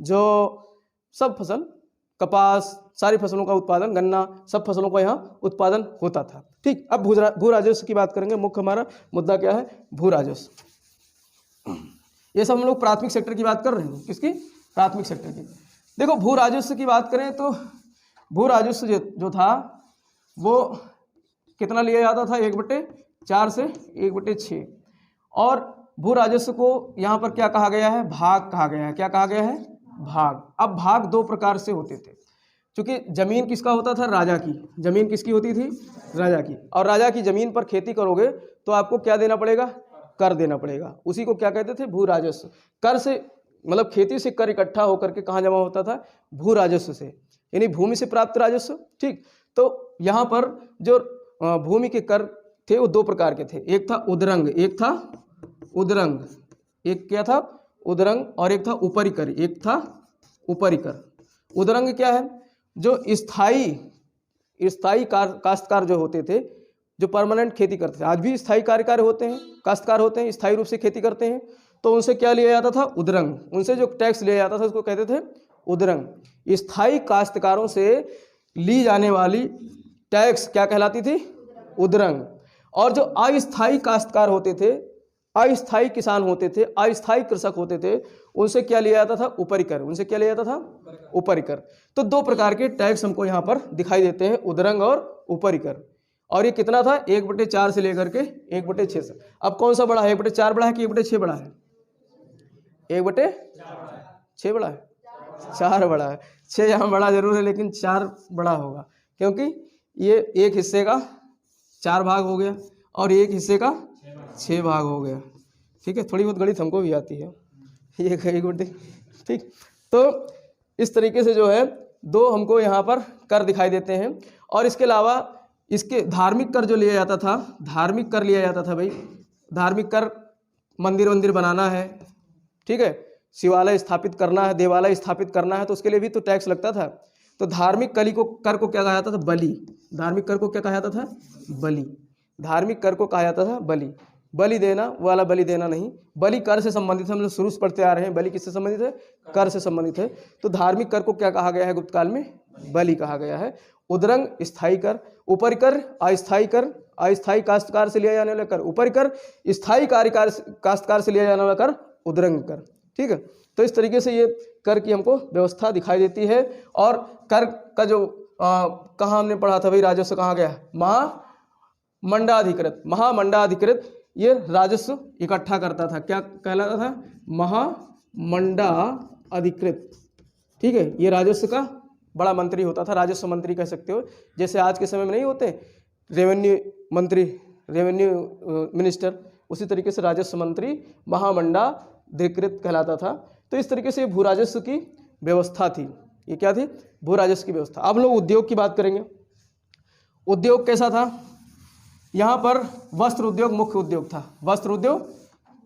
जौ, सब फसल, कपास, सारी फसलों का उत्पादन, गन्ना, सब फसलों का यहाँ उत्पादन होता था, ठीक। अब भू राजस्व की बात करेंगे। मुख्य हमारा मुद्दा क्या है, भू राजस्व। ये सब हम लोग प्राथमिक सेक्टर की बात कर रहे हैं, किसकी, प्राथमिक सेक्टर की। देखो भू राजस्व की बात करें तो भू राजस्व जो था वो कितना लिया जाता था, 1/4 से 1/6। और भू राजस्व को यहाँ पर क्या कहा गया है, भाग कहा गया है। क्या कहा गया है, भाग। अब भाग दो प्रकार से होते थे। चूँकि ज़मीन किसका होता था? राजा की। ज़मीन किसकी होती थी? राजा की। और राजा की ज़मीन पर खेती करोगे तो आपको क्या देना पड़ेगा? कर देना पड़ेगा। उसी को क्या कहते थे? भू राजस्व। कर से मतलब खेती से कर इकट्ठा होकर के कहाँ जमा होता था? भू राजस्व से, यानी भूमि से प्राप्त राजस्व। ठीक, तो यहाँ पर जो भूमि के कर थे वो दो प्रकार के थे। एक था उदरंग, एक था उदरंग। एक क्या था? उदरंग, और एक था ऊपरी कर, एक था ऊपरी कर। उदरंग क्या है? जो स्थायी काश्तकार जो होते थे, जो परमानेंट खेती करते थे। आज भी स्थायी कार्यकार होते हैं, काश्तकार होते हैं, स्थायी रूप से खेती करते हैं। तो उनसे क्या लिया जाता था? उदरंग। उनसे जो टैक्स लिया जाता था उसको कहते थे उदरंग। स्थायी काश्तकारों से ली जाने वाली टैक्स क्या कहलाती थी? उदरंग। और जो अस्थायी काश्तकार होते थे, अस्थायी किसान होते थे, अस्थायी कृषक होते थे, उनसे क्या लिया जाता था? ऊपरी कर। उनसे क्या लिया जाता था? ऊपरी कर। तो दो प्रकार के टैक्स हमको यहाँ पर दिखाई देते हैं, उदरंग और ऊपरी कर। और ये कितना था? 1/4 से लेकर के 1/6 से। अब कौन सा बड़ा है? 1/4 बड़ा है कि 1/6 बड़ा है? 1/6 बड़ा है? 4 बड़ा है। 6 यहाँ बड़ा जरूर है लेकिन 4 बड़ा होगा, क्योंकि ये एक हिस्से का 4 भाग हो गया और एक हिस्से का 6 भाग हो गया। ठीक है, थोड़ी बहुत गणित हमको भी आती है। ये एक बटे, ठीक। तो इस तरीके से जो है दो हमको यहाँ पर कर दिखाई देते हैं। और इसके अलावा इसके धार्मिक कर जो लिया जाता था, धार्मिक कर लिया जाता था भाई। धार्मिक कर, मंदिर बनाना है, ठीक है, शिवालय स्थापित करना है, देवालय स्थापित करना है, तो उसके लिए भी तो टैक्स लगता था। तो धार्मिक कर को क्या कहा जाता था? बलि। धार्मिक कर को क्या कहा जाता था? बलि। धार्मिक कर को कहा जाता था बलि। बलि देना वाला बलि देना नहीं, बलि कर से संबंधित है। हम लोग शुरू से पढ़ते आ रहे हैं, बलि किससे संबंधित है? कर से संबंधित है। तो धार्मिक कर को क्या कहा गया है? गुप्त काल में बलि कहा गया है। उदरंग स्थायी कर, ऊपरी कर अस्थायी कर, अस्थायी काश्तकार से लिया जाने वाला कर ऊपरी कर, स्थायी कार्यकार काश्तकार से लिया जाने वाला कर उदरंग कर। ठीक है, तो इस तरीके से ये कर की हमको व्यवस्था दिखाई देती है। और कर का जो कहाँ हमने पढ़ा था भाई? राजस्व कहाँ गया? महामंडाधिकृत। महामंडाधिकृत ये राजस्व इकट्ठा करता था। क्या कहलाता था? महामंडाधिकृत। ठीक है, ये राजस्व का बड़ा मंत्री होता था, राजस्व मंत्री कह सकते हो। जैसे आज के समय में नहीं होते रेवेन्यू मंत्री, रेवेन्यू मिनिस्टर, उसी तरीके से राजस्व मंत्री महामंडाधिकृत कहलाता था। तो इस तरीके से भू राजस्व की व्यवस्था थी। ये क्या थी? भू राजस्व की व्यवस्था। अब लोग उद्योग की बात करेंगे। उद्योग कैसा था? यहाँ पर वस्त्र उद्योग मुख्य उद्योग था। वस्त्र उद्योग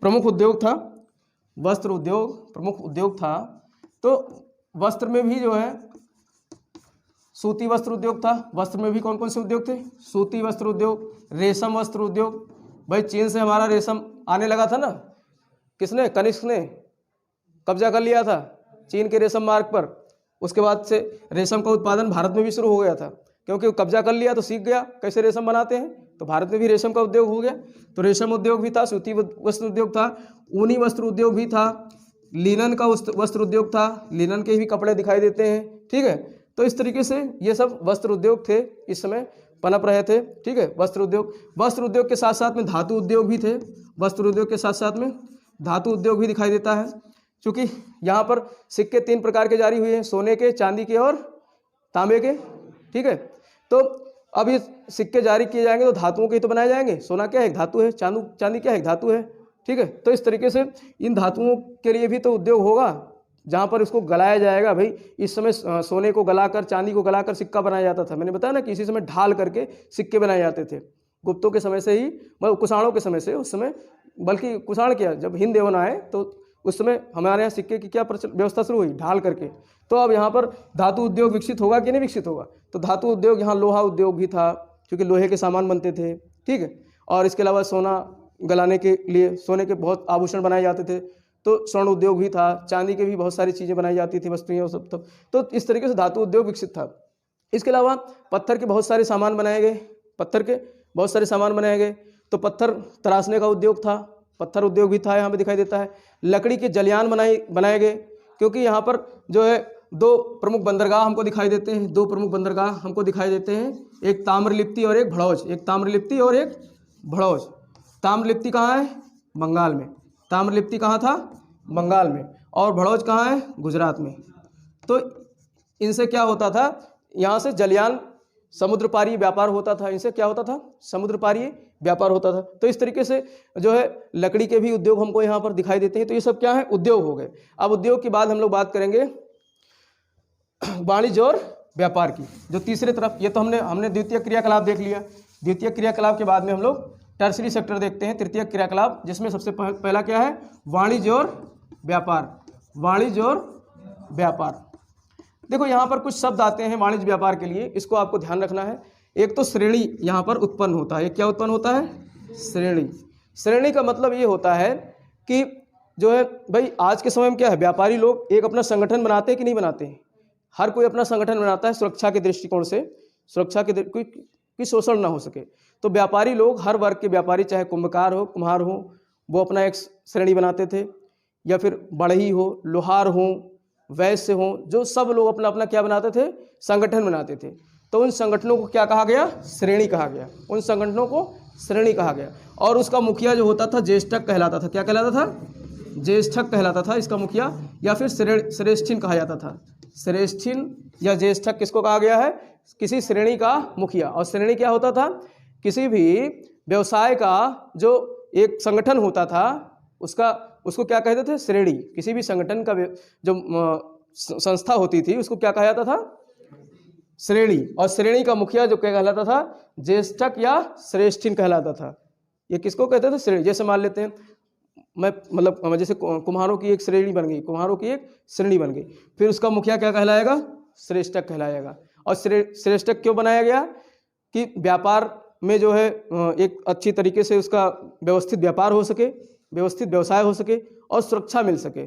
प्रमुख उद्योग था। वस्त्र उद्योग प्रमुख उद्योग था। तो वस्त्र में भी जो है सूती वस्त्र उद्योग था। वस्त्र में भी कौन कौन से उद्योग थे? सूती वस्त्र उद्योग, रेशम वस्त्र उद्योग। भाई चीन से हमारा रेशम आने लगा था ना, किसने? कनिष्क ने कब्जा कर लिया था चीन के रेशम मार्ग पर। उसके बाद से रेशम का उत्पादन भारत में भी शुरू हो गया था, क्योंकि वो कब्जा कर लिया तो सीख गया कैसे रेशम बनाते हैं, तो भारत में भी रेशम का उद्योग हो गया। तो रेशम उद्योग भी था, सूती वस्त्र उद्योग था, ऊनी वस्त्र उद्योग भी था, लिनन का वस्त्र उद्योग था, लिनन के भी कपड़े दिखाई देते हैं। ठीक है, तो इस तरीके से ये सब वस्त्र उद्योग थे, इस समय पनप रहे थे। ठीक है, वस्त्र उद्योग के साथ साथ में धातु उद्योग भी थे। वस्त्र उद्योग के साथ साथ में धातु उद्योग भी दिखाई देता है। क्योंकि यहाँ पर सिक्के 3 प्रकार के जारी हुए हैं, सोने के, चांदी के और तांबे के। ठीक है, तो अब ये सिक्के जारी किए जाएंगे तो धातुओं के ही तो बनाए जाएंगे। सोना क्या है? धातु है। चांदी क्या है? धातु है। ठीक है, तो इस तरीके से इन धातुओं के लिए भी तो उद्योग होगा, जहाँ पर इसको गलाया जाएगा। भाई इस समय सोने को गलाकर, चांदी को गलाकर सिक्का बनाया जाता था। मैंने बताया ना कि इसी समय ढाल करके सिक्के बनाए जाते थे। गुप्तों के समय से ही, मतलब कुषाणों के समय से, उस समय, बल्कि कुषाण क्या, जब हिंद देवन आए तो उस समय हमारे यहाँ सिक्के की क्या व्यवस्था शुरू हुई? ढाल करके। तो अब यहाँ पर धातु उद्योग विकसित होगा कि नहीं विकसित होगा? तो धातु उद्योग, यहाँ लोहा उद्योग भी था, क्योंकि लोहे के सामान बनते थे। ठीक है, और इसके अलावा सोना गलाने के लिए सोने के बहुत आभूषण बनाए जाते थे, तो स्वर्ण उद्योग भी था, चांदी के भी बहुत सारी चीज़ें बनाई जाती थी, वस्तुएं और सब। तो इस तरीके से धातु उद्योग विकसित था। इसके अलावा पत्थर के बहुत सारे सामान बनाए गए, पत्थर के बहुत सारे सामान बनाए गए। तो पत्थर तराशने का उद्योग था, पत्थर उद्योग भी था, यहाँ पे दिखाई देता है। लकड़ी के जलियान बनाए गए, क्योंकि यहाँ पर जो है 2 प्रमुख बंदरगाह हमको दिखाई देते हैं। 2 प्रमुख बंदरगाह हमको दिखाई देते हैं, एक ताम्रलिप्ति और एक भड़ौज। एक ताम्रलिप्ति और एक भड़ौज। ताम्रलिप्ति कहाँ है? बंगाल में। ताम्रलिप्ति कहाँ था? बंगाल में। और भड़ौज कहाँ है? गुजरात में। तो इनसे क्या होता था यहाँ से जलयान समुद्र पारी व्यापार होता था, इनसे क्या होता था, समुद्र पारी व्यापार होता था। तो इस तरीके से जो है लकड़ी के भी उद्योग हमको यहाँ पर दिखाई देते हैं। तो ये सब क्या है, उद्योग हो गए। अब उद्योग के बाद हम लोग बात करेंगे वाणिज्य और व्यापार की, जो तीसरे तरफ। ये तो हमने द्वितीय क्रियाकलाप देख लिया। द्वितीय क्रियाकलाप के बाद में हम लोग टर्सरी सेक्टर देखते हैं, तृतीय क्रियाकलाप, जिसमें सबसे पहला क्या है, वाणिज्य और व्यापार। वाणिज्य और व्यापार, देखो यहाँ पर कुछ शब्द आते हैं वाणिज्य व्यापार के लिए, इसको आपको ध्यान रखना है। एक तो श्रेणी यहाँ पर उत्पन्न होता है। क्या उत्पन्न होता है, श्रेणी। श्रेणी का मतलब ये होता है कि जो है भाई आज के समय में क्या है, व्यापारी लोग एक अपना संगठन बनाते हैं कि नहीं बनाते हैं। हर कोई अपना संगठन बनाता है सुरक्षा के दृष्टिकोण से, सुरक्षा के कोई शोषण ना हो सके। तो व्यापारी लोग, हर वर्ग के व्यापारी, चाहे कुंभकार हो, कुम्हार हो, वो अपना एक श्रेणी बनाते थे, या फिर बढ़ई हो, लोहार हो, वैश्य हो, जो सब लोग अपना अपना क्या बनाते थे, संगठन बनाते थे। तो उन संगठनों को क्या कहा गया, श्रेणी कहा गया। उन संगठनों को श्रेणी कहा गया। और उसका मुखिया जो होता था ज्येष्ठक कहलाता था। क्या कहलाता था, ज्येष्ठक कहलाता था इसका मुखिया, या फिर श्रेष्ठिन कहा जाता था। श्रेष्ठिन या ज्येष्ठक किसको कहा गया है, किसी श्रेणी का मुखिया। और श्रेणी क्या होता था, किसी भी व्यवसाय का जो एक संगठन होता था उसको क्या कहते थे, श्रेणी। किसी भी संगठन का जो संस्था होती थी उसको क्या कहा जाता था, श्रेणी। और श्रेणी का मुखिया जो क्या कहलाता था, ज्येष्ठक या श्रेष्ठिन कहलाता था। ये किसको कहते थे, श्रेणी। जैसे मान लेते हैं जैसे कुम्हारों की एक श्रेणी बन गई, कुम्हारों की एक श्रेणी बन गई, फिर उसका मुखिया क्या कहलाएगा, श्रेष्ठक कहलाएगा। और श्रेष्ठक क्यों बनाया गया, कि व्यापार में जो है एक अच्छी तरीके से उसका व्यवस्थित व्यापार हो सके, व्यवस्थित व्यवसाय हो सके, और सुरक्षा मिल सके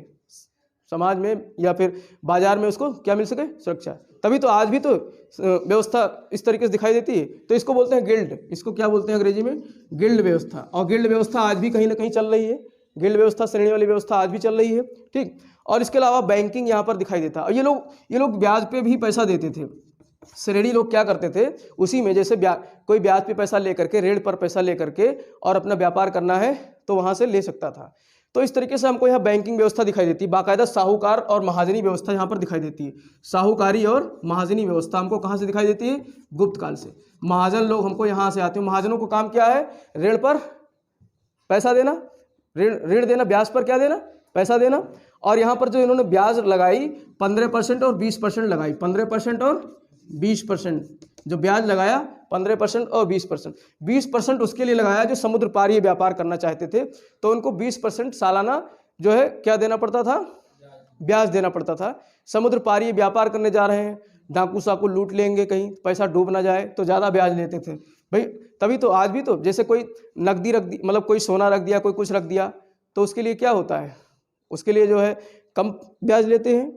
समाज में, या फिर बाजार में उसको क्या मिल सके, सुरक्षा। तभी तो आज भी तो व्यवस्था इस तरीके से दिखाई देती है। तो इसको बोलते हैं गिल्ड। इसको क्या बोलते हैं अंग्रेजी में, गिल्ड व्यवस्था। और गिल्ड व्यवस्था आज भी कहीं ना कहीं चल रही है। गिल्ड व्यवस्था, श्रेणी वाली व्यवस्था आज भी चल रही है, ठीक। और इसके अलावा बैंकिंग यहाँ पर दिखाई देता है। और ये लोग ब्याज पे भी पैसा देते थे। श्रेणी लोग क्या करते थे, उसी में जैसे कोई ब्याज पे पैसा लेकर के, ऋण पर पैसा लेकर के और अपना व्यापार करना है तो वहाँ से ले सकता था। तो इस तरीके से हमको यहाँ बैंकिंग व्यवस्था दिखाई देती है। बाकायदा साहूकार और महाजनी व्यवस्था यहाँ पर दिखाई देती है। साहूकारी और महाजनी व्यवस्था हमको कहाँ से दिखाई देती है, गुप्त काल से। महाजन लोग हमको यहाँ से आते हैं। महाजनों को काम क्या है, ऋण पर पैसा देना, ऋण देना, ब्याज पर क्या देना, पैसा देना। और यहाँ पर जो इन्होंने ब्याज लगाई 15% और 20% लगाई, 15% और 20% जो ब्याज लगाया, 15% और 20%। 20% उसके लिए लगाया जो समुद्र पारी व्यापार करना चाहते थे। तो उनको 20% सालाना जो है क्या देना पड़ता था, ब्याज देना पड़ता था। समुद्र पारी व्यापार करने जा रहे हैं, डाकू साकू लूट लेंगे, कहीं पैसा डूब ना जाए, तो ज़्यादा ब्याज लेते थे भाई। तभी तो आज भी तो जैसे कोई नकदी रख दी, मतलब कोई सोना रख दिया, कोई कुछ रख दिया, तो उसके लिए क्या होता है, उसके लिए जो है कम ब्याज लेते हैं।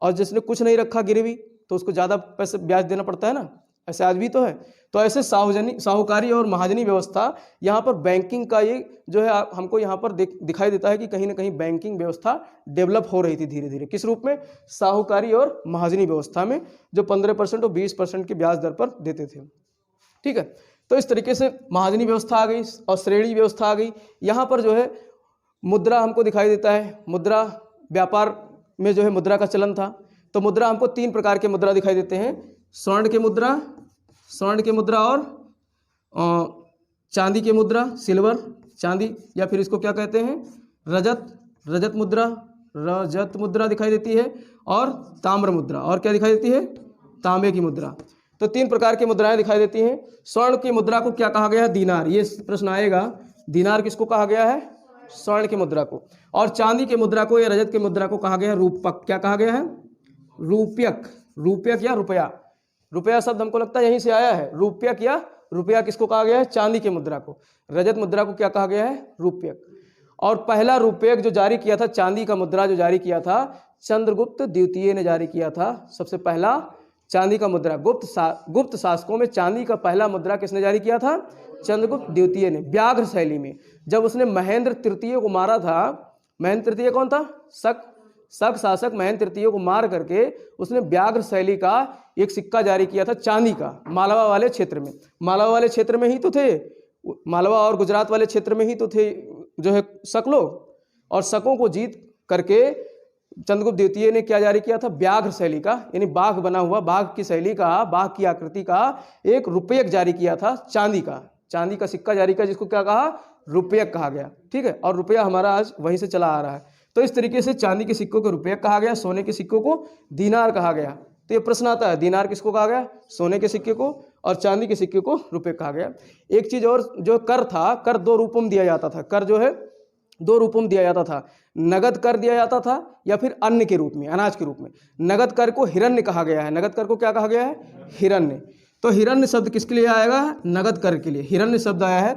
और जिसने कुछ नहीं रखा गिरवी, तो उसको ज़्यादा पैसे ब्याज देना पड़ता है ना। ऐसे आज भी तो है। तो ऐसे साहूकारी और महाजनी व्यवस्था, यहाँ पर बैंकिंग का ये जो है हमको यहाँ पर दिखाई देता है कि कहीं ना कहीं बैंकिंग व्यवस्था डेवलप हो रही थी धीरे धीरे। किस रूप में, साहूकारी और महाजनी व्यवस्था में, जो 15% और 20% की ब्याज दर पर देते थे, ठीक है। तो इस तरीके से महाजनी व्यवस्था आ गई और श्रेणी व्यवस्था आ गई। यहाँ पर जो है मुद्रा हमको दिखाई देता है। मुद्रा, व्यापार में जो है मुद्रा का चलन था। तो मुद्रा हमको 3 प्रकार के मुद्रा दिखाई देते हैं, स्वर्ण के मुद्रा और चांदी के मुद्रा, सिल्वर, चांदी, या फिर इसको क्या कहते हैं, रजत मुद्रा दिखाई देती है, और ताम्र मुद्रा, और क्या दिखाई देती है, तांबे की मुद्रा। तो 3 प्रकार की मुद्राएं दिखाई देती हैं। स्वर्ण की मुद्रा को क्या कहा गया है, दीनार। ये प्रश्न आएगा, दीनार किसको कहा गया है, स्वर्ण की मुद्रा को। और चांदी के मुद्रा को या रजत की मुद्रा को कहा गया है रूपक। क्या कहा गया है, रूपयक या रुपया। रुपया शब्द हमको लगता है यहीं से आया है। रूपयक या रुपया किसको कहा गया है, चांदी की मुद्रा को। रजत मुद्रा को क्या कहा गया है, रूपयक। और पहला रूपयक जो जारी किया था, चांदी का मुद्रा जो जारी किया था, चंद्रगुप्त द्वितीय ने जारी किया था। सबसे पहला चांदी का मुद्रा गुप्त शासकों में चांदी का पहला मुद्रा किसने जारी किया था, चंद्रगुप्त द्वितीय ने, व्याघ्र शैली में। जब उसने महेंद्र तृतीय को मारा था, महेंद्र तृतीय कौन था, शक शासक महेंद्र तृतीय को मार करके उसने व्याघ्र शैली का एक सिक्का जारी किया था, चांदी का, मालवा वाले क्षेत्र में। मालवा वाले क्षेत्र में ही तो थे, मालवा और गुजरात वाले क्षेत्र में ही तो थे जो है शक लोग। और शकों को जीत करके चंद्रगुप्त द्वितीय ने क्या जारी किया था? व्याघ्र शैली का, यानी बाघ बना हुआ, बाघ की शैली का, बाघ की आकृति का एक रुपयक जारी किया था, चांदी का, चांदी का सिक्का जारी किया, जिसको क्या कहा? रुपयक कहा गया। ठीक है, और रुपया हमारा आज वहीं से चला आ रहा है। तो इस तरीके से चांदी के सिक्कों को रुपयक कहा गया, सोने के सिक्कों को दीनार कहा गया। तो ये प्रश्न आता है, दीनार किसको कहा गया? सोने के सिक्के को, और चांदी के सिक्के को रुपयक कहा गया। एक चीज और, जो कर था, कर दो रूपों में दिया जाता था। कर जो है दो रूपों में दिया जाता था, नगद कर दिया जाता था या फिर अन्न के रूप में, अनाज के रूप में। नगद कर को हिरण्य कहा गया है, नगद कर को क्या कहा गया है? हिरण्य। तो हिरण्य शब्द किसके लिए आएगा? नगद कर के लिए हिरण्य शब्द आया है।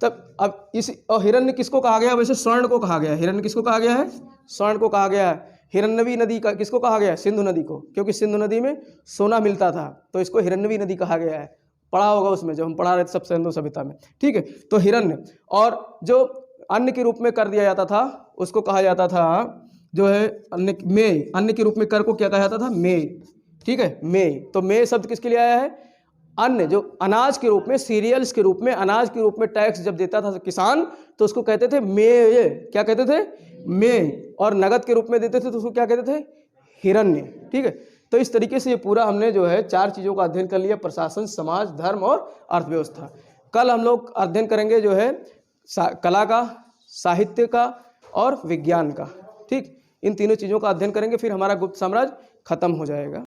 तब अब इस, और हिरण्य किसको कहा गया? वैसे स्वर्ण को कहा गया है। हिरण्य किसको कहा गया है? स्वर्ण को कहा गया है। हिरण्यवी नदी का किसको कहा गया? सिंधु नदी को, क्योंकि सिंधु नदी में सोना मिलता था, तो इसको हिरण्यवी नदी कहा गया है। पढ़ा होगा उसमें, जब हम पढ़ा रहे थे सब सिंधु सभ्यता में। ठीक है, तो हिरण्य। और जो अन्न के रूप में कर दिया जाता था उसको कहा जाता था जो है अन्न, मेय। अन्न के रूप में कर को क्या कहा जाता था? मेय। ठीक है, मेय। तो मेय शब्द किसके लिए आया है? अन्न, जो अनाज के रूप में, सीरियल्स के रूप में, अनाज के रूप में टैक्स जब देता था किसान, तो उसको कहते थे मेय। क्या कहते थे? मेय। और नगद के रूप में देते थे तो उसको क्या कहते थे? हिरण्य। ठीक है, तो इस तरीके से ये पूरा हमने जो है 4 चीज़ों का अध्ययन कर लिया, प्रशासन, समाज, धर्म और अर्थव्यवस्था। कल हम लोग अध्ययन करेंगे जो है कला का, साहित्य का और विज्ञान का। ठीक, इन तीनों चीज़ों का अध्ययन करेंगे, फिर हमारा गुप्त साम्राज्य खत्म हो जाएगा।